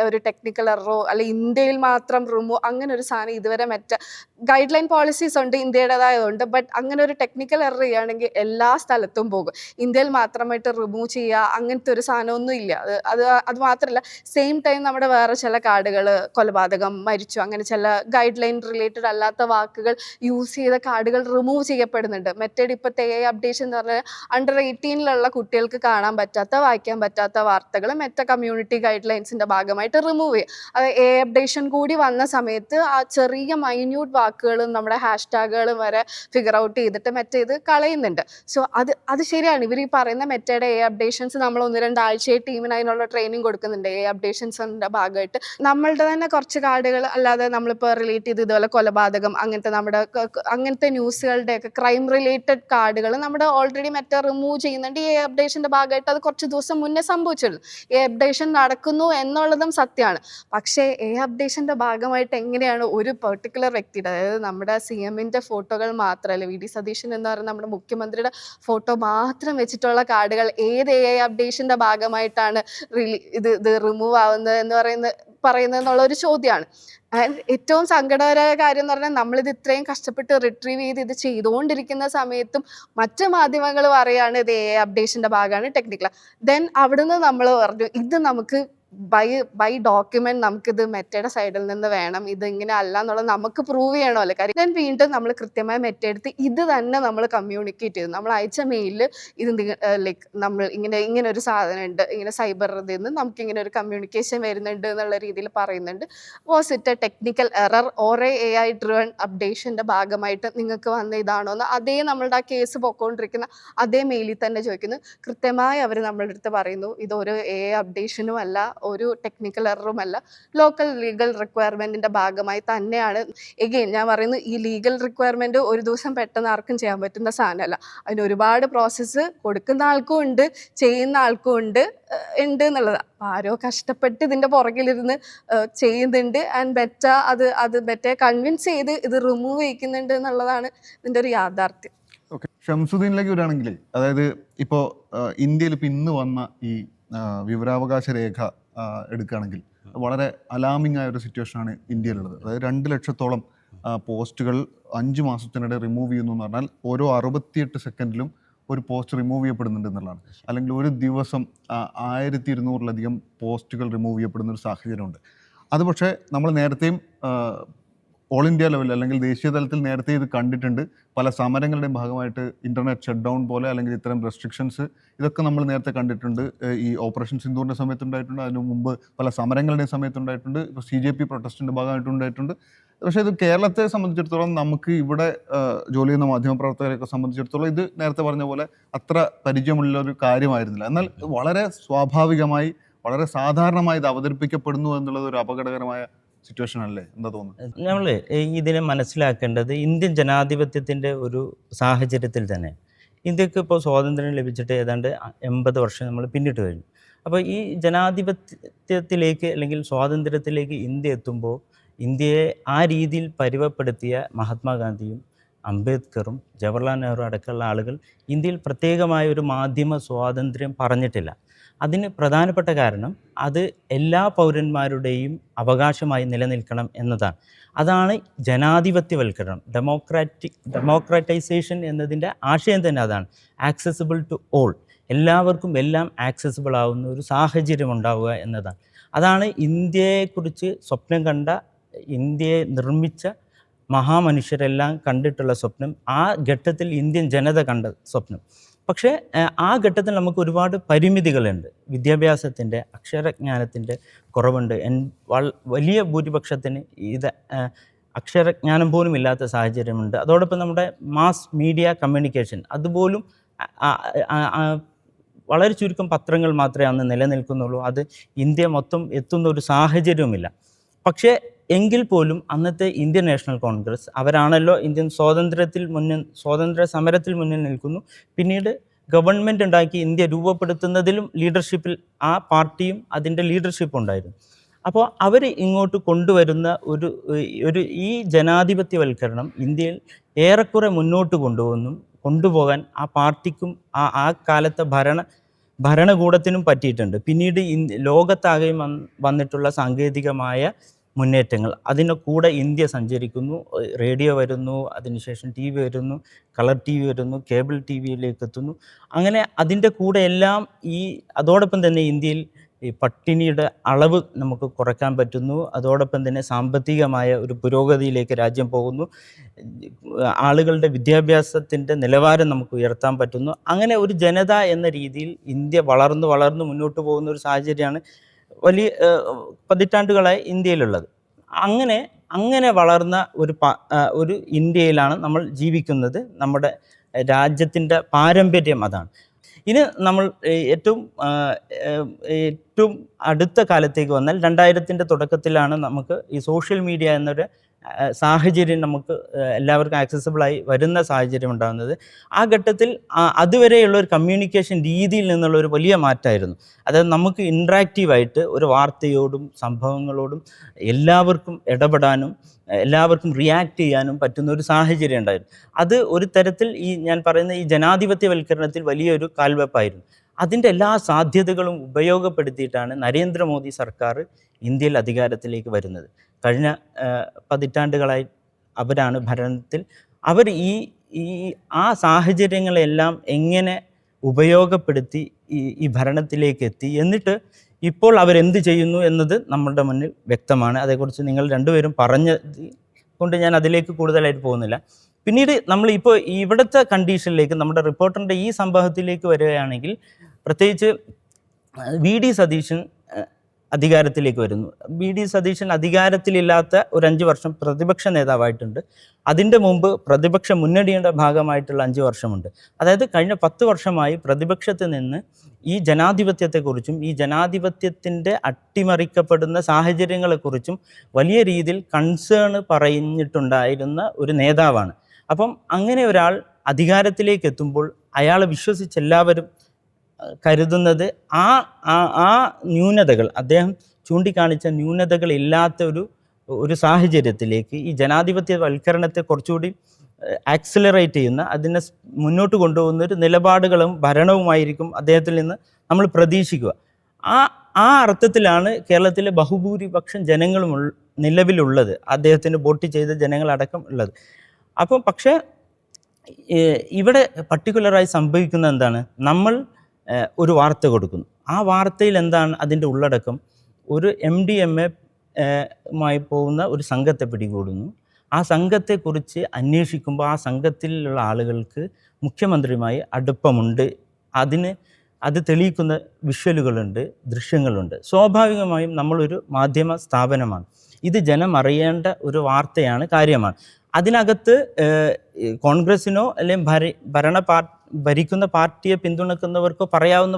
ഒരു ടെക്നിക്കൽ എററോ അല്ലെ ഇന്ത്യയിൽ മാത്രം റിമൂവ്, അങ്ങനെ ഒരു സാധനം ഇതുവരെ മെറ്റ ഗൈഡ് ലൈൻ പോളിസീസ് ഉണ്ട് ഇന്ത്യയുടേതായതുകൊണ്ട്, ബട്ട് അങ്ങനെ ഒരു ടെക്നിക്കൽ എറർ ചെയ്യുകയാണെങ്കിൽ എല്ലാ സ്ഥലത്തും പോകും. ഇന്ത്യയിൽ മാത്രമായിട്ട് റിമൂവ് ചെയ്യുക അങ്ങനത്തെ ഒരു സാധനമൊന്നും ഇല്ല. അത് മാത്രമല്ല, സെയിം ടൈം നമ്മുടെ വേറെ ചില കാർഡുകൾ കൊലപാതകം, മരിച്ചു, അങ്ങനെ ചില ഗൈഡ് ലൈൻ റിലേറ്റഡ് അല്ലാത്ത വാക്കുകൾ യൂസ് ചെയ്ത കാർഡുകൾ റിമൂവ് ചെയ്യപ്പെടുന്നുണ്ട്. മെറ്റയുടെ ഇപ്പോഴത്തെ AI അപ്ഡേഷൻ എന്ന് പറഞ്ഞാൽ അണ്ടർ 18 കുട്ടികൾക്ക് കാണാൻ പറ്റാത്ത, വായിക്കാൻ പറ്റാത്ത വാർത്തകൾ മെറ്റ കമ്മ്യൂണിറ്റി ഗൈഡ് ലൈൻസിന്റെ ഭാഗമായിട്ട് റിമൂവ് ചെയ്യും. അത് AI അപ്ഡേഷൻ കൂടി വന്ന സമയത്ത് ആ ചെറിയ മൈന്യൂട്ട് വാക്കുകളും നമ്മുടെ ഹാഷ്ടാഗുകളും വരെ ഫിഗർ ഔട്ട് ചെയ്തിട്ട് മെറ്റ ഇത് കളയുന്നുണ്ട്. സോ അത് ശരിയാണ്. ഇവർ ഈ പറയുന്ന മെറ്റയുടെ AI അപ്ഡേഷൻസ് നമ്മൾ 1-2 ആഴ്ചയായി ടീമിന് അതിനുള്ള ട്രെയിനിങ് കൊടുക്കുന്നുണ്ട്. AI അപ്ഡേഷൻസിന്റെ ഭാഗമായിട്ട് നമ്മളുടെ തന്നെ കുറച്ച് കാർഡുകൾ അല്ലാതെ നമ്മളിപ്പോൾ റിലേറ്റ് ചെയ്ത് ഇതുപോലെ കൊലപാതകം അങ്ങനത്തെ ന്യൂസുകളുടെയൊക്കെ ക്രൈം റിലേറ്റഡ് കാർഡുകൾ നമ്മുടെ ഓൾറെഡി മെറ്റ റിമൂവ് ചെയ്യുന്നുണ്ട്. ഈ AI അപ്ഡേഷന്റെ ഭാഗമായിട്ട് അത് കുറച്ച് ദിവസം മുന്നേ സംഭവിച്ചിരുന്നു. AI അപ്ഡേഷൻ നടക്കുന്നു എന്നുള്ളതും സത്യമാണ്. പക്ഷേ AI അപ്ഡേഷന്റെ ഭാഗമായിട്ട് എങ്ങനെയാണ് ഒരു പെർട്ടിക്കുലർ വ്യക്തിയുടെ, അതായത് നമ്മുടെ CMന്റെ ഫോട്ടോകൾ മാത്രമല്ല, VD സതീശൻ എന്ന് പറയുന്ന നമ്മുടെ മുഖ്യമന്ത്രിയുടെ ഫോട്ടോ മാത്രം വെച്ചിട്ടുള്ള കാർഡുകൾ ഏത് AI അപ്ഡേഷന്റെ ഭാഗമായിട്ടാണ് ഇത് റിമൂവ് ആവുന്നത് എന്ന് പറയുന്നതെന്നുള്ള ഒരു ചോദ്യമാണ്. ആൻഡ് ഏറ്റവും സങ്കടകരമായ കാര്യം എന്ന് പറഞ്ഞാൽ നമ്മളിത് ഇത്രയും കഷ്ടപ്പെട്ട് റിട്രീവ് ചെയ്ത് ഇത് ചെയ്തുകൊണ്ടിരിക്കുന്ന സമയത്തും മറ്റ് മാധ്യമങ്ങൾ പറയാണ് ഇത് AI അപ്ഡേഷന്റെ ഭാഗമാണ്, ടെക്നിക്കൽ. ദെൻ അവിടുന്ന് നമ്മൾ പറഞ്ഞു ഇത് നമുക്ക് ബൈ ഡോക്യുമെന്റ് നമുക്കിത് മെറ്റയുടെ സൈഡിൽ നിന്ന് വേണം, ഇത് ഇങ്ങനെ അല്ല എന്നുള്ളത് നമുക്ക് പ്രൂവ് ചെയ്യണമല്ലോ കാര്യം. ദെൻ വീണ്ടും നമ്മൾ കൃത്യമായി മെറ്റ എടുത്ത് ഇത് തന്നെ നമ്മൾ കമ്മ്യൂണിക്കേറ്റ് ചെയ്തു. നമ്മൾ അയച്ച മെയിലിൽ ഇത് ലൈക്ക് നമ്മൾ ഇങ്ങനെ ഒരു സാധനം ഉണ്ട്, ഇങ്ങനെ സൈബർ ഇതിൽ നിന്ന് നമുക്കിങ്ങനെ ഒരു കമ്മ്യൂണിക്കേഷൻ വരുന്നുണ്ട് എന്നുള്ള രീതിയിൽ പറയുന്നുണ്ട്. Was it a technical error or AI driven അപ്ഡേഷന്റെ ഭാഗമായിട്ട് നിങ്ങൾക്ക് വന്ന ഇതാണോ എന്ന് അതേ നമ്മളുടെ ആ കേസ് പൊക്കോണ്ടിരിക്കുന്ന അതേ മെയിലിൽ തന്നെ ചോദിക്കുന്നു. കൃത്യമായി അവർ നമ്മളുടെ അടുത്ത് പറയുന്നു ഇതൊരു AI അപ്ഡേഷനും അല്ല, ഒരു ടെക്നിക്കൽ എററുമല്ല, ലോക്കൽ ലീഗൽ റിക്വയർമെന്റിന്റെ ഭാഗമായി തന്നെയാണ്. എഗെയിൻ ഞാൻ പറയുന്നു ഈ ലീഗൽ റിക്വയർമെന്റ് ഒരു ദിവസം പെട്ടെന്ന് ആർക്കും ചെയ്യാൻ പറ്റുന്ന സാധനമല്ല. അതിന് ഒരുപാട് പ്രോസസ്സ് കൊടുക്കുന്ന ആൾക്കും ഉണ്ട്, ചെയ്യുന്ന ആൾക്കും ഉണ്ട് എന്നുള്ളതാണ്. അപ്പം ആരോ കഷ്ടപ്പെട്ട് ഇതിന്റെ പുറകിലിരുന്ന് ചെയ്യുന്നുണ്ട്. ആൻഡ് മെറ്റയെ കൺവിൻസ് ചെയ്ത് ഇത് റിമൂവ് ചെയ്യിക്കുന്നുണ്ട് എന്നുള്ളതാണ് ഇതിന്റെ ഒരു യാഥാർത്ഥ്യം. ഓക്കെ, ഷംസുദ്ദീനിലേക്ക് വരികയാണെങ്കിൽ, അതായത് ഇപ്പോൾ ഇന്ത്യയിൽ ഇപ്പോൾ ഇന്ന് വന്ന ഈ വിവരാവകാശ രേഖ എടുക്കുകയാണെങ്കിൽ വളരെ അലാമിംഗ് ആയ ഒരു സിറ്റുവേഷനാണ് ഇന്ത്യയിലുള്ളത്. അതായത് 2 ലക്ഷത്തോളം പോസ്റ്റുകൾ 5 മാസത്തിനിടെ റിമൂവ് ചെയ്യുന്നു എന്ന് പറഞ്ഞാൽ ഓരോ 68 സെക്കൻഡിലും ഒരു പോസ്റ്റ് റിമൂവ് ചെയ്യപ്പെടുന്നുണ്ട് എന്നുള്ളതാണ്. അല്ലെങ്കിൽ ഒരു ദിവസം 1200-ലധികം പോസ്റ്റുകൾ റിമൂവ് ചെയ്യപ്പെടുന്ന ഒരു സാഹചര്യമുണ്ട്. അത് പക്ഷേ നമ്മൾ നേരത്തെയും ഓൾ ഇന്ത്യ ലെവലിൽ അല്ലെങ്കിൽ ദേശീയ തലത്തിൽ നേരത്തെ ഇത് കണ്ടിട്ടുണ്ട്. പല സമരങ്ങളുടെയും ഭാഗമായിട്ട് ഇൻ്റർനെറ്റ് ഷട്ട് ഡൗൺ പോലെ അല്ലെങ്കിൽ ഇത്തരം റെസ്ട്രിക്ഷൻസ് ഇതൊക്കെ നമ്മൾ നേരത്തെ കണ്ടിട്ടുണ്ട്. ഈ ഓപ്പറേഷൻ സിന്ദൂറിൻ്റെ സമയത്തുണ്ടായിട്ടുണ്ട്, അതിനു മുമ്പ് പല സമരങ്ങളുടെയും സമയത്തുണ്ടായിട്ടുണ്ട്, ഇപ്പോൾ CJP പ്രൊട്ടസ്റ്റിൻ്റെ ഭാഗമായിട്ടുണ്ടായിട്ടുണ്ട്. പക്ഷേ ഇത് കേരളത്തെ സംബന്ധിച്ചിടത്തോളം, നമുക്ക് ഇവിടെ ജോലി ചെയ്യുന്ന മാധ്യമപ്രവർത്തകരെയൊക്കെ സംബന്ധിച്ചിടത്തോളം ഇത് നേരത്തെ പറഞ്ഞ പോലെ അത്ര പരിചയമുള്ള ഒരു കാര്യമായിരുന്നില്ല. എന്നാൽ വളരെ സ്വാഭാവികമായി, വളരെ സാധാരണമായി ഇത് അവതരിപ്പിക്കപ്പെടുന്നു എന്നുള്ളത് ഒരു അപകടകരമായ സിറ്റുവേഷൻ അല്ലേ? എന്താ തോന്നുന്നത്? നമ്മൾ ഇതിനെ മനസ്സിലാക്കേണ്ടത് ഇന്ത്യൻ ജനാധിപത്യത്തിൻ്റെ ഒരു സാഹചര്യത്തിൽ തന്നെ. ഇന്ത്യക്ക് ഇപ്പോൾ സ്വാതന്ത്ര്യം ലഭിച്ചിട്ട് ഏതാണ്ട് 80 വർഷം നമ്മൾ പിന്നിട്ട് കഴിഞ്ഞു. അപ്പോൾ ഈ ജനാധിപത്യത്തിലേക്ക് അല്ലെങ്കിൽ സ്വാതന്ത്ര്യത്തിലേക്ക് ഇന്ത്യ എത്തുമ്പോൾ ഇന്ത്യയെ ആ രീതിയിൽ പരുവപ്പെടുത്തിയ മഹാത്മാഗാന്ധിയും അംബേദ്കറും ജവഹർലാൽ നെഹ്റു അടക്കമുള്ള ആളുകൾ ഇന്ത്യയിൽ പ്രത്യേകമായ ഒരു മാധ്യമ സ്വാതന്ത്ര്യം പറഞ്ഞിട്ടില്ല. അതിന് പ്രധാനപ്പെട്ട കാരണം അത് എല്ലാ പൗരന്മാരുടെയും അവകാശമായി നിലനിൽക്കണം എന്നതാണ്. അതാണ് ജനാധിപത്യവൽക്കരണം, ഡെമോക്രാറ്റൈസേഷൻ എന്നതിൻ്റെ ആശയം തന്നെ അതാണ്. ആക്സസിബിൾ ടു ഓൾ, എല്ലാവർക്കും എല്ലാം ആക്സസിബിൾ ആവുന്ന ഒരു സാഹചര്യം ഉണ്ടാവുക എന്നതാണ്. അതാണ് ഇന്ത്യയെക്കുറിച്ച് സ്വപ്നം കണ്ട, ഇന്ത്യയെ നിർമ്മിച്ച മഹാമനുഷ്യരെല്ലാം കണ്ടിട്ടുള്ള സ്വപ്നം, ആ ഘട്ടത്തിൽ ഇന്ത്യൻ ജനത കണ്ട സ്വപ്നം. പക്ഷേ ആ ഘട്ടത്തിൽ നമുക്ക് ഒരുപാട് പരിമിതികളുണ്ട്. വിദ്യാഭ്യാസത്തിൻ്റെ, അക്ഷരജ്ഞാനത്തിൻ്റെ കുറവുണ്ട്. വലിയ ഭൂരിപക്ഷത്തിന് ഇത് അക്ഷരജ്ഞാനം പോലും ഇല്ലാത്ത സാഹചര്യമുണ്ട്. അതോടൊപ്പം നമ്മുടെ മാസ് മീഡിയ കമ്മ്യൂണിക്കേഷൻ അതുപോലും വളരെ ചുരുക്കം പത്രങ്ങൾ മാത്രമേ അന്ന് നിലനിൽക്കുന്നുള്ളൂ. അത് ഇന്ത്യ മൊത്തം എത്തുന്ന ഒരു സാഹചര്യവുമില്ല. പക്ഷേ എങ്കിൽ പോലും അന്നത്തെ ഇന്ത്യൻ നാഷണൽ കോൺഗ്രസ് അവരാണല്ലോ ഇന്ത്യൻ സ്വാതന്ത്ര്യ സമരത്തിൽ മുന്നിൽ നിൽക്കുന്നു. പിന്നീട് ഗവൺമെൻറ് ഉണ്ടാക്കി ഇന്ത്യ രൂപപ്പെടുത്തുന്നതിലും ലീഡർഷിപ്പിൽ ആ പാർട്ടിയും അതിൻ്റെ ലീഡർഷിപ്പ് ഉണ്ടായിരുന്നു. അപ്പോൾ അവർ ഇങ്ങോട്ട് കൊണ്ടുവരുന്ന ഒരു ഈ ജനാധിപത്യവൽക്കരണം ഇന്ത്യയിൽ ഏറെക്കുറെ മുന്നോട്ട് കൊണ്ടുപോകാൻ ആ പാർട്ടിക്കും ആ കാലത്തെ ഭരണകൂടത്തിനും പറ്റിയിട്ടുണ്ട്. പിന്നീട് ലോകത്താകെയും വന്നിട്ടുള്ള സാങ്കേതികമായ മുന്നേറ്റങ്ങൾ, അതിൻ്റെ കൂടെ ഇന്ത്യ സഞ്ചരിക്കുന്നു. റേഡിയോ വരുന്നു, അതിനുശേഷം TV വരുന്നു, കളർ TV വരുന്നു, കേബിൾ TVയിലേക്ക് എത്തുന്നു. അങ്ങനെ അതിൻ്റെ കൂടെ എല്ലാം അതോടൊപ്പം തന്നെ ഇന്ത്യയിൽ ഈ പട്ടിണിയുടെ അളവ് നമുക്ക് കുറയ്ക്കാൻ പറ്റുന്നു. അതോടൊപ്പം തന്നെ സാമ്പത്തികമായ ഒരു പുരോഗതിയിലേക്ക് രാജ്യം പോകുന്നു. ആളുകളുടെ വിദ്യാഭ്യാസത്തിൻ്റെ നിലവാരം നമുക്ക് ഉയർത്താൻ പറ്റുന്നു. അങ്ങനെ ഒരു ജനത എന്ന രീതിയിൽ ഇന്ത്യ വളർന്ന് മുന്നോട്ട് പോകുന്ന ഒരു സാഹചര്യമാണ് വലിയ പതിറ്റാണ്ടുകളായി ഇന്ത്യയിലുള്ളത്. അങ്ങനെ വളർന്ന ഒരു ഇന്ത്യയിലാണ് നമ്മൾ ജീവിക്കുന്നത്. നമ്മുടെ രാജ്യത്തിൻ്റെ പാരമ്പര്യം അതാണ്. ഇനി നമ്മൾ ഏറ്റവും അടുത്ത കാലത്തേക്ക് വന്നാൽ 2000-ൻ്റെ തുടക്കത്തിലാണ് നമുക്ക് ഈ സോഷ്യൽ മീഡിയ എന്നൊരു സാഹചര്യം നമുക്ക് എല്ലാവർക്കും ആക്സസിബിളായി വരുന്ന സാഹചര്യം ഉണ്ടാകുന്നത്. ആ ഘട്ടത്തിൽ അതുവരെയുള്ള ഒരു കമ്മ്യൂണിക്കേഷൻ രീതിയിൽ നിന്നുള്ളൊരു വലിയ മാറ്റമായിരുന്നു. അതായത് നമുക്ക് ഇൻട്രാക്റ്റീവായിട്ട് ഒരു വാർത്തയോടും സംഭവങ്ങളോടും എല്ലാവർക്കും ഇടപെടാനും എല്ലാവർക്കും റിയാക്ട് ചെയ്യാനും പറ്റുന്ന ഒരു സാഹചര്യം ഉണ്ടായിരുന്നു. അത് ഒരു തരത്തിൽ ഞാൻ പറയുന്ന ഈ ജനാധിപത്യവൽക്കരണത്തിൽ വലിയൊരു കാൽവെപ്പായിരുന്നു. അതിൻ്റെ എല്ലാ സാധ്യതകളും ഉപയോഗപ്പെടുത്തിയിട്ടാണ് നരേന്ദ്രമോദി സർക്കാർ ഇന്ത്യയിൽ അധികാരത്തിലേക്ക് വരുന്നത്. കഴിഞ്ഞ പതിറ്റാണ്ടുകളായി അവരാണ് ഭരണത്തിൽ. അവർ ആ സാഹചര്യങ്ങളെല്ലാം എങ്ങനെ ഉപയോഗപ്പെടുത്തി ഈ ഭരണത്തിലേക്ക് എത്തി, എന്നിട്ട് ഇപ്പോൾ അവരെന്ത് ചെയ്യുന്നു എന്നത് നമ്മളുടെ മുന്നിൽ വ്യക്തമാണ്. അതേക്കുറിച്ച് നിങ്ങൾ രണ്ടുപേരും പറഞ്ഞത് കൊണ്ട് ഞാൻ അതിലേക്ക് കൂടുതലായിട്ട് പോകുന്നില്ല. പിന്നീട് നമ്മളിപ്പോൾ ഇവിടുത്തെ കണ്ടീഷനിലേക്ക്, നമ്മുടെ റിപ്പോർട്ടറിൻ്റെ ഈ സംഭവത്തിലേക്ക് വരികയാണെങ്കിൽ, പ്രത്യേകിച്ച് വി.ഡി. സതീശൻ അധികാരത്തിലേക്ക് വരുന്നു. വി.ഡി. സതീശൻ അധികാരത്തിലില്ലാത്ത ഒരു 5 വർഷം പ്രതിപക്ഷ നേതാവായിട്ടുണ്ട്. അതിൻ്റെ മുമ്പ് പ്രതിപക്ഷ മുന്നണിയുടെ ഭാഗമായിട്ടുള്ള 5 വർഷമുണ്ട്. അതായത് കഴിഞ്ഞ 10 വർഷമായി പ്രതിപക്ഷത്ത് നിന്ന് ഈ ജനാധിപത്യത്തെക്കുറിച്ചും ഈ ജനാധിപത്യത്തിൻ്റെ അട്ടിമറിക്കപ്പെടുന്ന സാഹചര്യങ്ങളെക്കുറിച്ചും വലിയ രീതിയിൽ കൺസേൺ പറഞ്ഞിട്ടുണ്ടായിരുന്ന ഒരു നേതാവാണ്. അപ്പം അങ്ങനെ ഒരാൾ അധികാരത്തിലേക്ക് എത്തുമ്പോൾ അയാളെ വിശ്വസിച്ചെല്ലാവരും കരുതുന്നത് ആ ന്യൂനതകൾ, അദ്ദേഹം ചൂണ്ടിക്കാണിച്ച ന്യൂനതകൾ ഇല്ലാത്ത ഒരു സാഹചര്യത്തിലേക്ക് ഈ ജനാധിപത്യവൽക്കരണത്തെ കുറച്ചുകൂടി ആക്സിലറേറ്റ് ചെയ്യുന്ന, അതിനെ മുന്നോട്ട് കൊണ്ടുപോകുന്ന ഒരു നിലപാടുകളും ഭരണവുമായിരിക്കും അദ്ദേഹത്തിൽ നിന്ന് നമ്മൾ പ്രതീക്ഷിക്കുക. ആ അർത്ഥത്തിലാണ് കേരളത്തിലെ ബഹുഭൂരിപക്ഷം ജനങ്ങളും നിലവിലുള്ളത്, അദ്ദേഹത്തിന് വോട്ട് ചെയ്ത ജനങ്ങളടക്കം ഉള്ളത്. അപ്പം പക്ഷേ ഇവിടെ പർട്ടിക്കുലറായി സംഭവിക്കുന്ന എന്താണ്, നമ്മൾ ഒരു വാർത്ത കൊടുക്കുന്നു. ആ വാർത്തയിൽ എന്താണ് അതിൻ്റെ ഉള്ളടക്കം? ഒരു MDMA മായി പോകുന്ന ഒരു സംഘത്തെ പിടികൂടുന്നു. ആ സംഘത്തെക്കുറിച്ച് അന്വേഷിക്കുമ്പോൾ ആ സംഘത്തിലുള്ള ആളുകൾക്ക് മുഖ്യമന്ത്രിയുമായി അടുപ്പമുണ്ട്. അത് തെളിയിക്കുന്ന വിഷ്വലുകളുണ്ട്, ദൃശ്യങ്ങളുണ്ട്. സ്വാഭാവികമായും നമ്മളൊരു മാധ്യമ സ്ഥാപനമാണ്. ഇത് ജനം അറിയേണ്ട ഒരു വാർത്തയാണ്, കാര്യമാണ്. അതിനകത്ത് കോൺഗ്രസിനോ അല്ലെങ്കിൽ ഭരിക്കുന്ന പാർട്ടിയെ പിന്തുണക്കുന്നവർക്കോ പറയാവുന്ന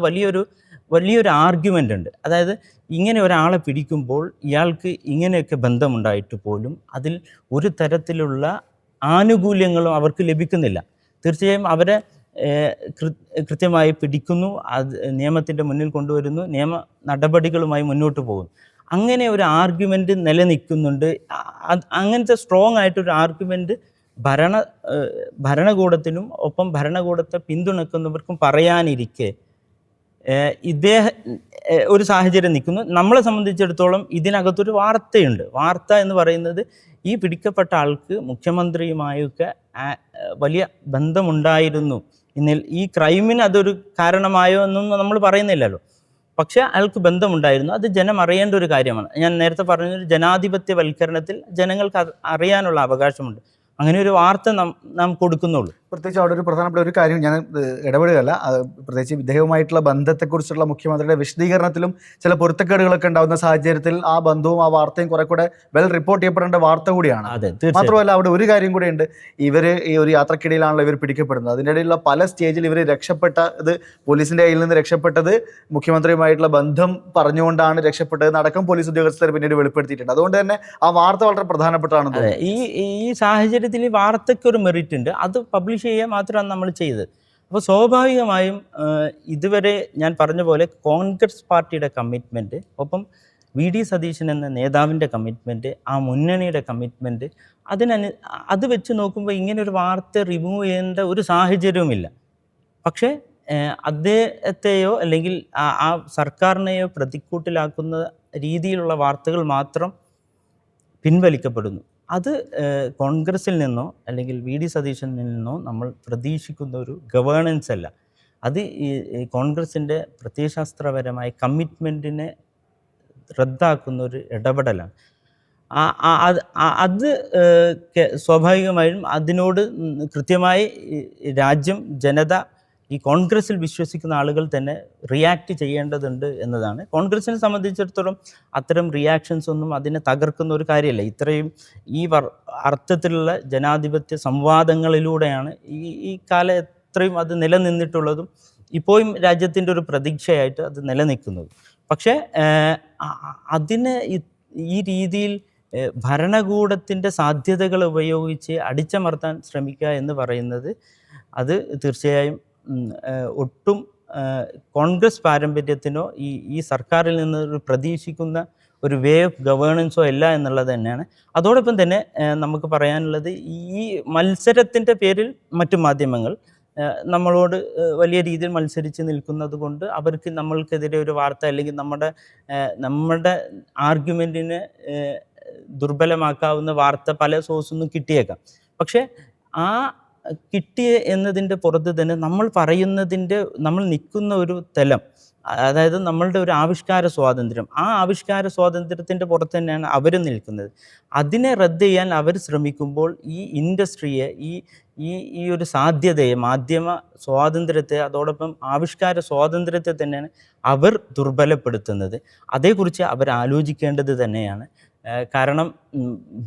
വലിയൊരു ആർഗ്യുമെൻ്റ് ഉണ്ട്. അതായത് ഇങ്ങനെ ഒരാളെ പിടിക്കുമ്പോൾ ഇയാൾക്ക് ഇങ്ങനെയൊക്കെ ബന്ധമുണ്ടായിട്ട് പോലും അതിൽ ഒരു തരത്തിലുള്ള ആനുകൂല്യങ്ങളും അവർക്ക് ലഭിക്കുന്നില്ല. തീർച്ചയായും അവരെ കൃത്യമായി പിടിക്കുന്നു, അത് നിയമത്തിൻ്റെ മുന്നിൽ കൊണ്ടുവരുന്നു, നിയമ നടപടികളുമായി മുന്നോട്ട് പോകുന്നു. അങ്ങനെ ഒരു ആർഗ്യുമെൻ്റ് നിലനിൽക്കുന്നുണ്ട്. അങ്ങനത്തെ സ്ട്രോങ് ആയിട്ടൊരു ആർഗ്യുമെൻ്റ് ഭരണകൂടത്തിനും ഒപ്പം ഭരണകൂടത്തെ പിന്തുണക്കുന്നവർക്കും പറയാനിരിക്കെ ഒരു സാഹചര്യം നിൽക്കുന്നു. നമ്മളെ സംബന്ധിച്ചിടത്തോളം ഇതിനകത്തൊരു വാർത്തയുണ്ട്. വാർത്ത എന്ന് പറയുന്നത് ഈ പിടിക്കപ്പെട്ട ആൾക്ക് മുഖ്യമന്ത്രിയുമായൊക്കെ വലിയ ബന്ധമുണ്ടായിരുന്നു. ഈ ക്രൈമിന് അതൊരു കാരണമായോ എന്നൊന്നും നമ്മൾ പറയുന്നില്ലല്ലോ. പക്ഷേ അയാൾക്ക് ബന്ധമുണ്ടായിരുന്നു. അത് ജനം അറിയേണ്ട ഒരു കാര്യമാണ്. ഞാൻ നേരത്തെ പറഞ്ഞൊരു ജനാധിപത്യവൽക്കരണത്തിൽ ജനങ്ങൾക്ക് അറിയാനുള്ള അവകാശമുണ്ട്. അങ്ങനെ ഒരു വാർത്ത നാം കൊടുക്കുന്നുള്ളൂ. പ്രത്യേകിച്ച് അവിടെ ഒരു പ്രധാനപ്പെട്ട ഒരു കാര്യം, ഞാൻ ഇടപെടുകയല്ല, പ്രത്യേകിച്ച് ഇദ്ദേഹവുമായിട്ടുള്ള ബന്ധത്തെക്കുറിച്ചുള്ള മുഖ്യമന്ത്രിയുടെ വിശദീകരണത്തിലും ചില പൊരുത്തക്കേടുകളൊക്കെ ഉണ്ടാകുന്ന സാഹചര്യത്തിൽ ആ ബന്ധവും ആ വാർത്തയും കുറെ കൂടെ റിപ്പോർട്ട് ചെയ്യപ്പെടേണ്ട വാർത്ത കൂടിയാണ്. മാത്രമല്ല അവിടെ ഒരു കാര്യം കൂടെ ഉണ്ട്. ഇവർ ഈ ഒരു യാത്രക്കിടയിലാണല്ലോ ഇവർ പിടിക്കപ്പെടുന്നത്. അതിൻ്റെ ഇടയിലുള്ള പല സ്റ്റേജിൽ ഇവർ രക്ഷപ്പെട്ടത്, പോലീസിൻ്റെ കയ്യിൽ നിന്ന് രക്ഷപ്പെട്ടത് മുഖ്യമന്ത്രിയുമായിട്ടുള്ള ബന്ധം പറഞ്ഞുകൊണ്ടാണ് രക്ഷപ്പെട്ടത് അടക്കം പോലീസ് ഉദ്യോഗസ്ഥർ പിന്നീട് വെളിപ്പെടുത്തിയിട്ടുണ്ട്. അതുകൊണ്ട് തന്നെ ആ വാർത്ത വളരെ പ്രധാനപ്പെട്ടതാണ്. ഈ സാഹചര്യത്തിൽ ഈ വാർത്തയ്ക്ക് ഒരു മെറിറ്റ് ഉണ്ട്. അത് പബ്ലിഷ് ചെയ്യുക മാത്രമാണ് നമ്മൾ ചെയ്തത്. അപ്പോൾ സ്വാഭാവികമായും ഇതുവരെ ഞാൻ പറഞ്ഞ പോലെ കോൺഗ്രസ് പാർട്ടിയുടെ കമ്മിറ്റ്മെൻറ്റ്, ഒപ്പം വി.ഡി. സതീശൻ എന്ന നേതാവിൻ്റെ കമ്മിറ്റ്മെൻറ്റ്, ആ മുന്നണിയുടെ കമ്മിറ്റ്മെൻറ്റ്, അത് വെച്ച് നോക്കുമ്പോൾ ഇങ്ങനൊരു വാർത്ത റിമൂവ് ചെയ്യേണ്ട ഒരു സാഹചര്യവുമില്ല. പക്ഷേ അദ്ദേഹത്തെയോ അല്ലെങ്കിൽ ആ സർക്കാരിനെയോ പ്രതിക്കൂട്ടിലാക്കുന്ന രീതിയിലുള്ള വാർത്തകൾ മാത്രം പിൻവലിക്കപ്പെടുന്നു. അത് കോൺഗ്രസിൽ നിന്നോ അല്ലെങ്കിൽ വി.ഡി. സതീശനിൽ നിന്നോ നമ്മൾ പ്രതീക്ഷിക്കുന്ന ഒരു ഗവേണൻസ് അല്ല. അത് ഈ കോൺഗ്രസിൻ്റെ പ്രത്യയശാസ്ത്രപരമായ കമ്മിറ്റ്മെൻറ്റിനെ റദ്ദാക്കുന്ന ഒരു ഇടപെടലാണ്. അത് സ്വാഭാവികമായും അതിനോട് കൃത്യമായി രാജ്യം, ജനത, ഈ കോൺഗ്രസിൽ വിശ്വസിക്കുന്ന ആളുകൾ തന്നെ റിയാക്ട് ചെയ്യേണ്ടതുണ്ട് എന്നതാണ്. കോൺഗ്രസിനെ സംബന്ധിച്ചിടത്തോളം അത്തരം റിയാക്ഷൻസ് ഒന്നും അതിനെ തകർക്കുന്ന ഒരു കാര്യമല്ല. ഇത്രയും ഈ അർത്ഥത്തിലുള്ള ജനാധിപത്യ സംവാദങ്ങളിലൂടെയാണ് ഈ കാലം എത്രയും അത് നിലനിന്നിട്ടുള്ളതും ഇപ്പോഴും രാജ്യത്തിൻ്റെ ഒരു പ്രതീക്ഷയായിട്ട് അത് നിലനിൽക്കുന്നത്. പക്ഷേ അതിനെ ഈ രീതിയിൽ ഭരണകൂടത്തിൻ്റെ സാധ്യതകൾ ഉപയോഗിച്ച് അടിച്ചമർത്താൻ ശ്രമിക്കുക എന്ന് പറയുന്നത് അത് തീർച്ചയായും ഒട്ടും കോൺഗ്രസ് പാരമ്പര്യത്തിനോ ഈ സർക്കാരിൽ നിന്ന് പ്രതീക്ഷിക്കുന്ന ഒരു വേ ഓഫ് ഗവേണൻസോ അല്ല എന്നുള്ളത് തന്നെയാണ്. അതോടൊപ്പം തന്നെ നമുക്ക് പറയാനുള്ളത്, ഈ മത്സരത്തിൻ്റെ പേരിൽ മറ്റു മാധ്യമങ്ങൾ നമ്മളോട് വലിയ രീതിയിൽ മത്സരിച്ച് നിൽക്കുന്നത് കൊണ്ട് അവർക്ക് നമ്മൾക്കെതിരെ ഒരു വാർത്ത അല്ലെങ്കിൽ നമ്മുടെ ആർഗ്യുമെൻറ്റിനെ ദുർബലമാക്കാവുന്ന വാർത്ത പല സോഴ്സിൽ നിന്നും കിട്ടിയേക്കാം. പക്ഷേ ആ കിട്ടിയ എന്നതിൻ്റെ പുറത്ത് തന്നെ നമ്മൾ നിൽക്കുന്ന ഒരു തലം, അതായത് നമ്മളുടെ ഒരു ആവിഷ്കാര സ്വാതന്ത്ര്യം, ആ ആവിഷ്കാര സ്വാതന്ത്ര്യത്തിൻ്റെ പുറത്ത് തന്നെയാണ് അവർ നിൽക്കുന്നത്. അതിനെ റദ്ദ് ചെയ്യാൻ അവർ ശ്രമിക്കുമ്പോൾ ഈ ഇൻഡസ്ട്രിയെ, ഈ ഒരു സാധ്യതയെ, മാധ്യമ സ്വാതന്ത്ര്യത്തെ, അതോടൊപ്പം ആവിഷ്കാര സ്വാതന്ത്ര്യത്തെ തന്നെയാണ് അവർ ദുർബലപ്പെടുത്തുന്നത്. അതേക്കുറിച്ച് അവർ ആലോചിക്കേണ്ടത് തന്നെയാണ്. കാരണം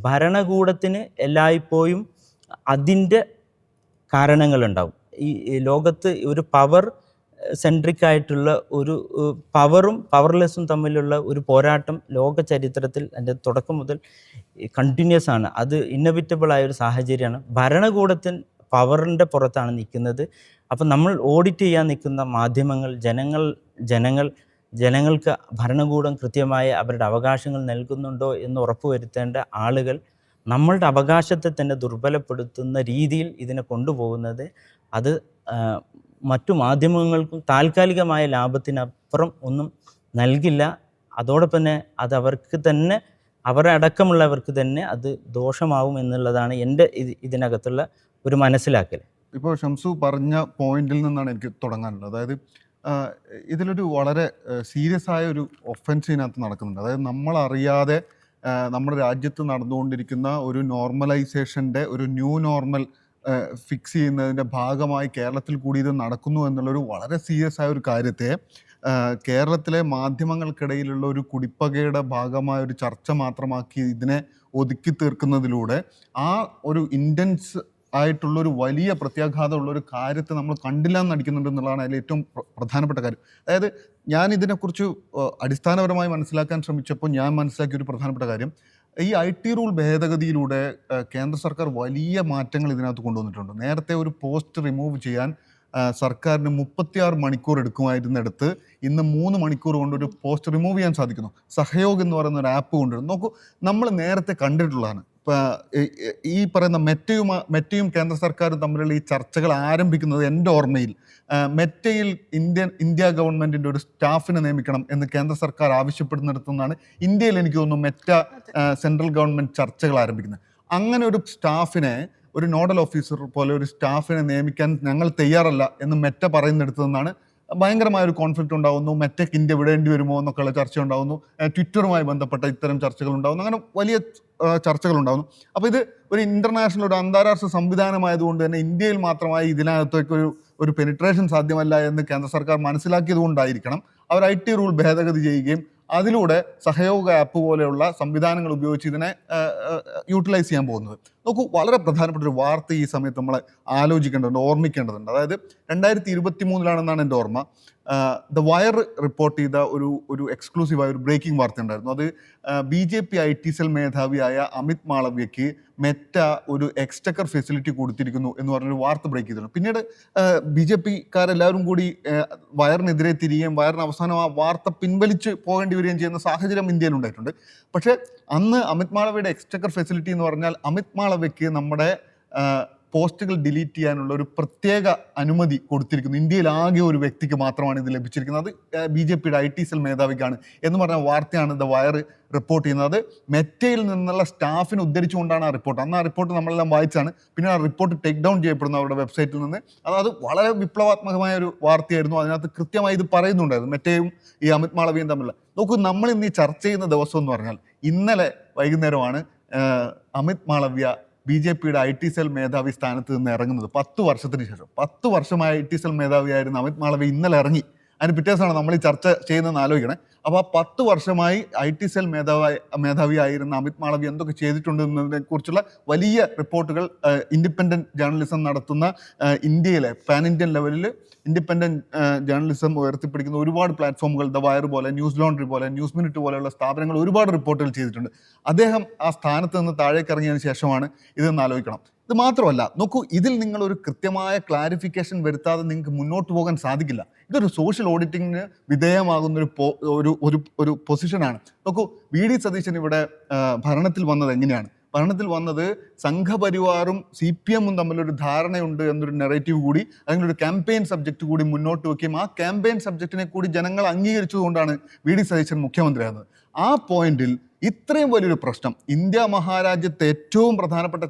ഭരണകൂടത്തിന് എല്ലായ്പ്പോഴും അതിൻ്റെ കാരണങ്ങളുണ്ടാവും. ഈ ലോകത്ത് ഒരു പവർ സെൻട്രിക് ആയിട്ടുള്ള ഒരു പവറും പവർലെസ്സും തമ്മിലുള്ള ഒരു പോരാട്ടം ലോക ചരിത്രത്തിൽ അതിൻ്റെ തുടക്കം മുതൽ കണ്ടിന്യൂസ് ആണ്. അത് ഇന്നവിറ്റബിളായ ഒരു സാഹചര്യമാണ്. ഭരണകൂടത്തിന് പവറിൻ്റെ പുറത്താണ് നിൽക്കുന്നത്. അപ്പം നമ്മൾ ഓഡിറ്റ് ചെയ്യാൻ നിൽക്കുന്ന മാധ്യമങ്ങൾ, ജനങ്ങൾക്ക് ഭരണകൂടം കൃത്യമായ അവരുടെ അവകാശങ്ങൾ നൽകുന്നുണ്ടോ എന്ന് ഉറപ്പുവരുത്തേണ്ട ആളുകൾ നമ്മളുടെ അവകാശത്തെ തന്നെ ദുർബലപ്പെടുത്തുന്ന രീതിയിൽ ഇതിനെ കൊണ്ടുപോകുന്നത് അത് മറ്റു മാധ്യമങ്ങൾക്കും താൽക്കാലികമായ ലാഭത്തിനപ്പുറം ഒന്നും നൽകില്ല. അതോടൊപ്പം തന്നെ അത് അവർക്ക് തന്നെ, അവരെ അടക്കമുള്ളവർക്ക് തന്നെ അത് ദോഷമാവും എന്നുള്ളതാണ് എൻ്റെ ഇതിനകത്തുള്ള ഒരു മനസ്സിലാക്കൽ. ഇപ്പോൾ ഷംസു പറഞ്ഞ പോയിന്റിൽ നിന്നാണ് എനിക്ക് തുടങ്ങാനുള്ളത്. അതായത് ഇതിലൊരു വളരെ സീരിയസ് ആയ ഒരു ഒഫൻസിനകത്ത് നടക്കുന്നുണ്ട്. അതായത് നമ്മളറിയാതെ നമ്മുടെ രാജ്യത്ത് നടന്നുകൊണ്ടിരിക്കുന്ന ഒരു നോർമലൈസേഷൻ്റെ, ഒരു ന്യൂ നോർമൽ ഫിക്സ് ചെയ്യുന്നതിൻ്റെ ഭാഗമായി കേരളത്തിൽ കൂടി ഇത് നടക്കുന്നു എന്നുള്ളൊരു വളരെ സീരിയസ് ആയ ഒരു കാര്യത്തെ കേരളത്തിലെ മാധ്യമങ്ങൾക്കിടയിലുള്ള ഒരു കുടിപ്പകയുടെ ഭാഗമായ ഒരു ചർച്ച മാത്രമാക്കി ഇതിനെ ഒതുക്കി തീർക്കുന്നതിലൂടെ ആ ഒരു ഇൻറ്റൻസ് ആയിട്ടുള്ളൊരു വലിയ പ്രത്യാഘാതമുള്ളൊരു കാര്യത്തെ നമ്മൾ കണ്ടില്ല എന്ന് നടിക്കുന്നുണ്ട് എന്നുള്ളതാണ് അതിൽ ഏറ്റവും പ്രധാനപ്പെട്ട കാര്യം. അതായത് ഞാൻ ഇതിനെക്കുറിച്ച് അടിസ്ഥാനപരമായി മനസ്സിലാക്കാൻ ശ്രമിച്ചപ്പോൾ ഞാൻ മനസ്സിലാക്കിയ ഒരു പ്രധാനപ്പെട്ട കാര്യം, ഈ IT റൂൾ ഭേദഗതിയിലൂടെ കേന്ദ്ര സർക്കാർ വലിയ മാറ്റങ്ങൾ ഇതിനകത്ത് കൊണ്ടുവന്നിട്ടുണ്ട്. നേരത്തെ ഒരു പോസ്റ്റ് റിമൂവ് ചെയ്യാൻ സർക്കാരിന് 36 മണിക്കൂർ എടുക്കുമായിരുന്നിടത്ത് ഇന്ന് 3 മണിക്കൂർ കൊണ്ട് ഒരു പോസ്റ്റ് റിമൂവ് ചെയ്യാൻ സാധിക്കുന്നു. സഹയോഗ് എന്ന് പറയുന്ന ഒരു ആപ്പ് കൊണ്ടുവരുന്നു. നോക്കൂ, നമ്മൾ നേരത്തെ കണ്ടിട്ടുള്ളതാണ്. ഈ പറയുന്ന മെറ്റയും കേന്ദ്ര സർക്കാരും തമ്മിലുള്ള ഈ ചർച്ചകൾ ആരംഭിക്കുന്നത് എൻ്റെ ഓർമ്മയിൽ മെറ്റയിൽ ഇന്ത്യ ഗവൺമെൻറ്റിൻ്റെ ഒരു സ്റ്റാഫിനെ നിയമിക്കണം എന്ന് കേന്ദ്ര സർക്കാർ ആവശ്യപ്പെടുന്നിടത്തു നിന്നാണ് ഇന്ത്യയിൽ എനിക്ക് തോന്നുന്നു മെറ്റ സെൻട്രൽ ഗവൺമെൻറ് ചർച്ചകൾ ആരംഭിക്കുന്നത്. അങ്ങനെ ഒരു സ്റ്റാഫിനെ, ഒരു നോഡൽ ഓഫീസർ പോലെ ഒരു സ്റ്റാഫിനെ നിയമിക്കാൻ ഞങ്ങൾ തയ്യാറല്ല എന്ന് മെറ്റ പറയുന്നിടത്തു നിന്നാണ് ഭയങ്കരമായൊരു കോൺഫ്ലിക്റ്റ് ഉണ്ടാകുന്നു. മെറ്റയ്ക്ക് ഇന്ത്യ വിടേണ്ടി വരുമോ എന്നൊക്കെയുള്ള ചർച്ച ഉണ്ടാകുന്നു. ട്വിറ്ററുമായി ബന്ധപ്പെട്ട ഇത്തരം ചർച്ചകൾ ഉണ്ടാകുന്നു. അങ്ങനെ വലിയ ചർച്ചകൾ ഉണ്ടാകുന്നു. അപ്പോൾ ഇത് ഒരു ഇൻ്റർനാഷണൽ, ഒരു അന്താരാഷ്ട്ര സംവിധാനമായതുകൊണ്ട് തന്നെ ഇന്ത്യയിൽ മാത്രമായി ഇതിനകത്തേക്ക് ഒരു പെനിട്രേഷൻ സാധ്യമല്ല എന്ന് കേന്ദ്ര സർക്കാർ മനസ്സിലാക്കിയത് കൊണ്ടായിരിക്കണം അവർ IT റൂൾ ഭേദഗതി ചെയ്യുകയും അതിലൂടെ സഹയോഗ ആപ്പ് പോലെയുള്ള സംവിധാനങ്ങൾ ഉപയോഗിച്ച് ഇതിനെ യൂട്ടിലൈസ് ചെയ്യാൻ പോകുന്നത്. നോക്കൂ, വളരെ പ്രധാനപ്പെട്ട ഒരു വാർത്ത ഈ സമയത്ത് നമ്മൾ ആലോചിക്കേണ്ടതുണ്ട്, ഓർമ്മിക്കേണ്ടതുണ്ട്. അതായത് 2023 എൻ്റെ ഓർമ്മ, ദ വയർ റിപ്പോർട്ട് ചെയ്ത ഒരു എക്സ്ക്ലൂസീവായ ഒരു ബ്രേക്കിംഗ് വാർത്ത ഉണ്ടായിരുന്നു. അത് BJP IT സെൽ മേധാവിയായ അമിത് മാളവ്യയ്ക്ക് മെറ്റ ഒരു എക്സ്റ്റക്കർ ഫെസിലിറ്റി കൊടുത്തിരിക്കുന്നു എന്ന് പറഞ്ഞൊരു വാർത്ത ബ്രേക്ക് ചെയ്തിരുന്നു. പിന്നീട് BJP-കാരെല്ലാവരും കൂടി വയറിനെതിരെ തിരിയുകയും വയറിന് അവസാനം ആ വാർത്ത പിൻവലിച്ച് പോകേണ്ടി വരികയും ചെയ്യുന്ന സാഹചര്യം ഇന്ത്യയിൽ ഉണ്ടായിട്ടുണ്ട്. പക്ഷേ അന്ന് അമിത് മാളവ്യയുടെ എക്സ്റ്റക്കർ ഫെസിലിറ്റി എന്ന് പറഞ്ഞാൽ അമിത് മാളവ്യയ്ക്ക് നമ്മുടെ പോസ്റ്റുകൾ ഡിലീറ്റ് ചെയ്യാനുള്ള ഒരു പ്രത്യേക അനുമതി കൊടുത്തിരിക്കുന്നു. ഇന്ത്യയിൽ ആകെ ഒരു വ്യക്തിക്ക് മാത്രമാണ് ഇത് ലഭിച്ചിരിക്കുന്നത്. അത് BJP IT സെൽ മേധാവിക്കാണ് എന്ന് പറഞ്ഞ വാർത്തയാണ് ദ വയർ റിപ്പോർട്ട് ചെയ്യുന്നത്. അത് മെറ്റയിൽ നിന്നുള്ള സ്റ്റാഫിനെ ഉദ്ധരിച്ചുകൊണ്ടാണ് ആ റിപ്പോർട്ട്. അന്ന് ആ റിപ്പോർട്ട് നമ്മളെല്ലാം വായിച്ചാണ്. പിന്നെ ആ റിപ്പോർട്ട് ടേക്ക് ഡൗൺ ചെയ്യപ്പെടുന്നു അവരുടെ വെബ്സൈറ്റിൽ നിന്ന്. അത് വളരെ വിപ്ലവാത്മകമായ ഒരു വാർത്തയായിരുന്നു. അതിനകത്ത് കൃത്യമായി ഇത് പറയുന്നുണ്ടായിരുന്നു, മെറ്റയും ഈ അമിത് മാളവിയും തമ്മിലുള്ള. നോക്കൂ, നമ്മൾ ഇന്ന് ഈ ചർച്ച ചെയ്യുന്ന ദിവസം എന്ന് പറഞ്ഞാൽ ഇന്നലെ വൈകുന്നേരമാണ് Amit Malviya BJP IT cell മേധാവി സ്ഥാനത്ത് നിന്ന് ഇറങ്ങുന്നത്. 10 വർഷത്തിന് ശേഷം. 10 വർഷമായ IT സെൽ മേധാവിയായിരുന്ന അമിത് മാളവ്യ ഇന്നലെ ഇറങ്ങി. അതിന് പിറ്റേ ദിവസമാണ് നമ്മൾ ഈ ചർച്ച ചെയ്യുന്നതെന്ന് ആലോചിക്കണേ. അപ്പോൾ ആ 10 വർഷമായി IT സെൽ മേധാവിയായിരുന്ന അമിത് മാളവ്യ എന്തൊക്കെ ചെയ്തിട്ടുണ്ട് എന്നതിനെ കുറിച്ചുള്ള വലിയ റിപ്പോർട്ടുകൾ ഇൻഡിപെൻഡൻറ്റ് ജേർണലിസം നടത്തുന്ന ഇന്ത്യയിലെ പാൻ ഇന്ത്യൻ ലെവലിൽ ഇൻഡിപെൻഡൻറ്റ് ജേർണലിസം ഉയർത്തിപ്പിടിക്കുന്ന ഒരുപാട് പ്ലാറ്റ്ഫോമുകൾ, ദ വയർ പോലെ, ന്യൂസ് ലോണ്ടറി പോലെ, ന്യൂസ് മിനിറ്റ് പോലെയുള്ള സ്ഥാപനങ്ങൾ ഒരുപാട് റിപ്പോർട്ടുകൾ ചെയ്തിട്ടുണ്ട്. അദ്ദേഹം ആ സ്ഥാനത്ത് നിന്ന് താഴേക്ക് ഇറങ്ങിയതിന് ശേഷമാണ് ഇതെന്ന് ആലോചിക്കണം. ഇത് മാത്രമല്ല, നോക്കൂ, ഇതിൽ നിങ്ങൾ ഒരു കൃത്യമായ ക്ലാരിഫിക്കേഷൻ വരുത്താതെ നിങ്ങൾക്ക് മുന്നോട്ട് പോകാൻ സാധിക്കില്ല. ഇതൊരു സോഷ്യൽ ഓഡിറ്റിങ്ങിന് വിധേയമാകുന്ന ഒരു പൊസിഷനാണ്. നോക്കൂ, VD സതീശൻ ഇവിടെ ഭരണത്തിൽ വന്നത് എങ്ങനെയാണ്? ഭരണത്തിൽ വന്നത് സംഘപരിവാറും CPM-ഉം തമ്മിലൊരു ധാരണയുണ്ട് എന്നൊരു നെറേറ്റീവ് കൂടി, അല്ലെങ്കിൽ ഒരു ക്യാമ്പയിൻ സബ്ജക്റ്റ് കൂടി മുന്നോട്ട് വയ്ക്കുകയും ആ ക്യാമ്പയിൻ സബ്ജക്റ്റിനെ കൂടി ജനങ്ങൾ അംഗീകരിച്ചതുകൊണ്ടാണ് VD സതീശൻ മുഖ്യമന്ത്രിയാകുന്നത്. ആ പോയിന്റിൽ ഇത്രയും വലിയൊരു പ്രശ്നം, ഇന്ത്യ മഹാരാജ്യത്തെ ഏറ്റവും പ്രധാനപ്പെട്ട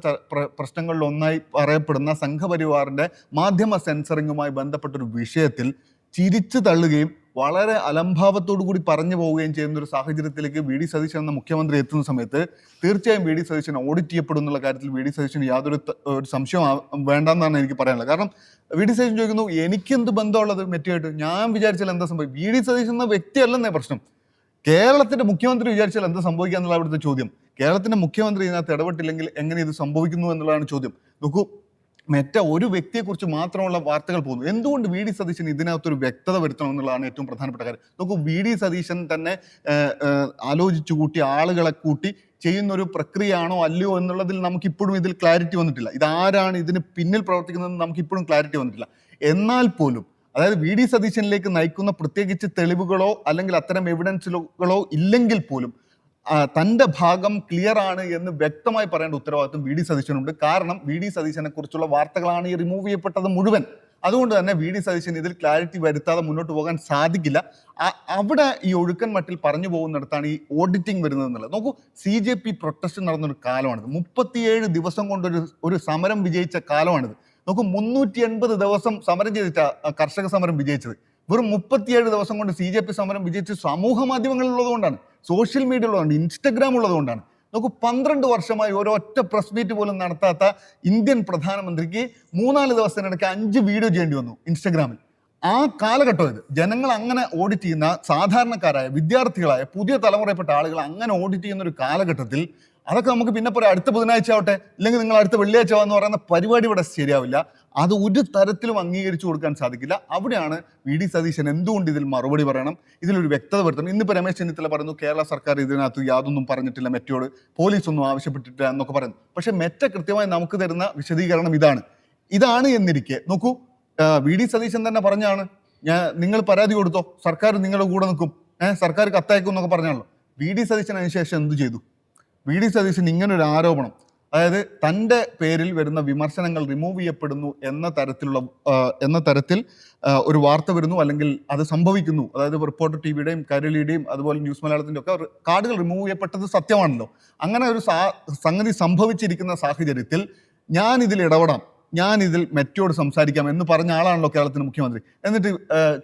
പ്രശ്നങ്ങളിൽ ഒന്നായി പറയപ്പെടുന്ന സംഘപരിവാറിന്റെ മാധ്യമ സെൻസറിങ്ങുമായി ബന്ധപ്പെട്ടൊരു വിഷയത്തിൽ ചിരിച്ചു തള്ളുകയും വളരെ അലംഭാവത്തോടു കൂടി പറഞ്ഞു പോവുകയും ചെയ്യുന്ന ഒരു സാഹചര്യത്തിലേക്ക് VD സതീശൻ എന്ന മുഖ്യമന്ത്രി എത്തുന്ന സമയത്ത് തീർച്ചയായും VD സതീശൻ ഓഡിറ്റ് ചെയ്യപ്പെടും എന്നുള്ള കാര്യത്തിൽ VD സതീശന് യാതൊരു സംശയം വേണ്ടെന്നാണ് എനിക്ക് പറയാനുള്ളത്. കാരണം VD സതീശൻ ചോദിക്കുന്നു, എനിക്കെന്ത് ബന്ധമുള്ളത് മെറ്റയായിട്ട്? ഞാൻ വിചാരിച്ചാൽ എന്താ സംഭവിക്കും? VD സതീശൻ എന്ന വ്യക്തിയല്ലെന്നേ പ്രശ്നം. കേരളത്തിന്റെ മുഖ്യമന്ത്രി വിചാരിച്ചാൽ എന്ത് സംഭവിക്കുക എന്നുള്ള അവിടുത്തെ ചോദ്യം. കേരളത്തിന്റെ മുഖ്യമന്ത്രി ഇതിനകത്ത് ഇടപെട്ടില്ലെങ്കിൽ എങ്ങനെ ഇത് സംഭവിക്കുന്നു എന്നുള്ളതാണ് ചോദ്യം. നോക്കൂ, മെറ്റ ഒരു വ്യക്തിയെക്കുറിച്ച് മാത്രമുള്ള വാർത്തകൾ പോകുന്നു. എന്തുകൊണ്ട് VD സതീശൻ ഇതിനകത്തൊരു വ്യക്തത വരുത്തണം എന്നുള്ളതാണ് ഏറ്റവും പ്രധാനപ്പെട്ട കാര്യം. നോക്കൂ, VD സതീശൻ തന്നെ ആലോചിച്ചു കൂട്ടി ആളുകളെ കൂട്ടി ചെയ്യുന്നൊരു പ്രക്രിയയാണോ അല്ലയോ എന്നുള്ളതിൽ നമുക്കിപ്പോഴും ഇതിൽ ക്ലാരിറ്റി വന്നിട്ടില്ല. ഇതാരാണ് ഇതിന് പിന്നിൽ പ്രവർത്തിക്കുന്നതെന്ന് നമുക്കിപ്പോഴും ക്ലാരിറ്റി വന്നിട്ടില്ല. എന്നാൽ പോലും, അതായത് VD സതീശനിലേക്ക് നയിക്കുന്ന പ്രത്യേകിച്ച് തെളിവുകളോ അല്ലെങ്കിൽ അത്തരം എവിഡൻസുകളോ ഇല്ലെങ്കിൽ പോലും തൻ്റെ ഭാഗം ക്ലിയർ ആണ് എന്ന് വ്യക്തമായി പറയേണ്ട ഉത്തരവാദിത്വം VD സതീശനുണ്ട്. കാരണം VD സതീശനെ കുറിച്ചുള്ള വാർത്തകളാണ് ഈ റിമൂവ് ചെയ്യപ്പെട്ടത് മുഴുവൻ. അതുകൊണ്ട് തന്നെ VD സതീശൻ ഇതിൽ ക്ലാരിറ്റി വരുത്താതെ മുന്നോട്ട് പോകാൻ സാധിക്കില്ല. അവിടെ ഈ ഒഴുക്കൻ മട്ടിൽ പറഞ്ഞു പോകുന്നിടത്താണ് ഈ ഓഡിറ്റിംഗ് വരുന്നത് എന്നുള്ളത്. നോക്കൂ, CJP പ്രൊട്ടസ്റ്റ് നടന്നൊരു കാലമാണിത്. 37 ദിവസം കൊണ്ടൊരു സമരം വിജയിച്ച കാലമാണിത്. നോക്കൂ, 380 ദിവസം സമരം ചെയ്തിട്ട കർഷക സമരം വിജയിച്ചത്. വെറും 37 ദിവസം കൊണ്ട് CJP സമരം വിജയിച്ച് സമൂഹ മാധ്യമങ്ങളുള്ളതുകൊണ്ടാണ്, സോഷ്യൽ മീഡിയ ഉള്ളതുകൊണ്ട്, ഇൻസ്റ്റഗ്രാം ഉള്ളതുകൊണ്ടാണ്. നോക്കൂ, 12 വർഷമായി ഒരൊറ്റ പ്രസ് മീറ്റ് പോലും നടത്താത്ത ഇന്ത്യൻ പ്രധാനമന്ത്രിക്ക് 3-4 ദിവസത്തിനിടയ്ക്ക് 5 വീഡിയോ ചെയ്യേണ്ടി വന്നു ഇൻസ്റ്റഗ്രാമിൽ. ആ കാലഘട്ടം ഇത്. ജനങ്ങൾ അങ്ങനെ ഓഡിറ്റ് ചെയ്യുന്ന, സാധാരണക്കാരായ വിദ്യാർത്ഥികളായ പുതിയ തലമുറയിൽപ്പെട്ട ആളുകൾ അങ്ങനെ ഓഡിറ്റ് ചെയ്യുന്ന ഒരു കാലഘട്ടത്തിൽ അതൊക്കെ നമുക്ക് പിന്നെ പറയാം, അടുത്ത ബുധനാഴ്ച ആവട്ടെ, ഇല്ലെങ്കിൽ നിങ്ങൾ അടുത്ത വെള്ളിയാഴ്ച എന്ന് പറയുന്ന പരിപാടി ഇവിടെ ശരിയാവില്ല. അത് ഒരു തരത്തിലും അംഗീകരിച്ചു കൊടുക്കാൻ സാധിക്കില്ല. അവിടെയാണ് VD സതീശൻ എന്തുകൊണ്ട് ഇതിൽ മറുപടി പറയണം, ഇതിലൊരു വ്യക്തത വരുത്തണം. ഇന്നിപ്പോൾ രമേശ് ചെന്നിത്തല പറയുന്നു കേരള സർക്കാർ ഇതിനകത്ത് യാതൊന്നും പറഞ്ഞിട്ടില്ല, മെറ്റയോട് പോലീസൊന്നും ആവശ്യപ്പെട്ടിട്ടില്ല എന്നൊക്കെ പറയുന്നു. പക്ഷേ മെറ്റ കൃത്യമായി നമുക്ക് തരുന്ന വിശദീകരണം ഇതാണ് എന്നിരിക്കെ നോക്കൂ, VD സതീശൻ തന്നെ പറഞ്ഞാണ്, നിങ്ങൾ പരാതി കൊടുത്തോ, സർക്കാർ നിങ്ങളുടെ കൂടെ നിൽക്കും, സർക്കാർ കത്തയക്കും എന്നൊക്കെ പറഞ്ഞാണല്ലോ. VD സതീശൻ അതിനുശേഷം എന്ത് ചെയ്തു? VD സതീശൻ ഇങ്ങനൊരു ആരോപണം, അതായത് തൻ്റെ പേരിൽ വരുന്ന വിമർശനങ്ങൾ റിമൂവ് ചെയ്യപ്പെടുന്നു എന്ന തരത്തിൽ ഒരു വാർത്ത വരുന്നു, അല്ലെങ്കിൽ അത് സംഭവിക്കുന്നു. അതായത് റിപ്പോർട്ടർ TVയുടെയും കൈരളിയുടെയും അതുപോലെ ന്യൂസ് മലയാളത്തിൻ്റെ ഒക്കെ കാർഡുകൾ റിമൂവ് ചെയ്യപ്പെട്ടത് സത്യമാണല്ലോ. അങ്ങനെ ഒരു സംഗതി സംഭവിച്ചിരിക്കുന്ന സാഹചര്യത്തിൽ ഞാൻ ഇതിൽ ഇടപെടാം, ഞാൻ ഇതിൽ മെറ്റയോട് സംസാരിക്കാം എന്ന് പറഞ്ഞ ആളാണല്ലോ കേരളത്തിന്റെ മുഖ്യമന്ത്രി. എന്നിട്ട്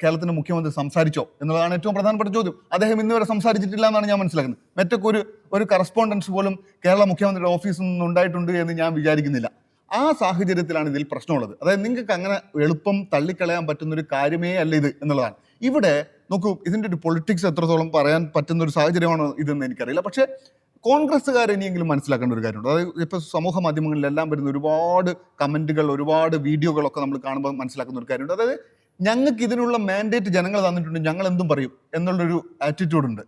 കേരളത്തിന്റെ മുഖ്യമന്ത്രി സംസാരിച്ചോ എന്നുള്ളതാണ് ഏറ്റവും പ്രധാനപ്പെട്ട ചോദ്യം. അദ്ദേഹം ഇന്നുവരെ സംസാരിച്ചിട്ടില്ല എന്നാണ് ഞാൻ മനസ്സിലാക്കുന്നത്. മെറ്റയ്ക്ക് ഒരു കറസ്പോണ്ടൻസ് പോലും കേരള മുഖ്യമന്ത്രിയുടെ ഓഫീസിൽ നിന്ന് ഉണ്ടായിട്ടുണ്ട് എന്ന് ഞാൻ വിചാരിക്കുന്നില്ല. ആ സാഹചര്യത്തിലാണ് ഇതിൽ പ്രശ്നമുള്ളത്. അതായത് നിങ്ങൾക്ക് അങ്ങനെ എളുപ്പം തള്ളിക്കളയാൻ പറ്റുന്ന ഒരു കാര്യമേ അല്ല ഇത് എന്നുള്ളതാണ്. ഇവിടെ നോക്കൂ, ഇതിൻ്റെ ഒരു പൊളിറ്റിക്സ് എത്രത്തോളം പറയാൻ പറ്റുന്ന ഒരു സാഹചര്യമാണോ ഇതെന്ന് എനിക്കറിയില്ല. പക്ഷേ കോൺഗ്രസ്സുകാർ ഇനിയെങ്കിലും മനസ്സിലാക്കേണ്ട ഒരു കാര്യമുണ്ട്. അതായത് ഇപ്പോൾ സമൂഹ മാധ്യമങ്ങളിലെല്ലാം വരുന്ന ഒരുപാട് കമൻറ്റുകൾ, ഒരുപാട് വീഡിയോകളൊക്കെ നമ്മൾ കാണുമ്പോൾ മനസ്സിലാക്കുന്ന ഒരു കാര്യമുണ്ട്. അതായത് ഞങ്ങൾക്ക് ഇതിനുള്ള മാൻഡേറ്റ് ജനങ്ങൾ തന്നിട്ടുണ്ട്, ഞങ്ങൾ എന്തും പറയും എന്നുള്ളൊരു ആറ്റിറ്റ്യൂഡ് ഉണ്ട്.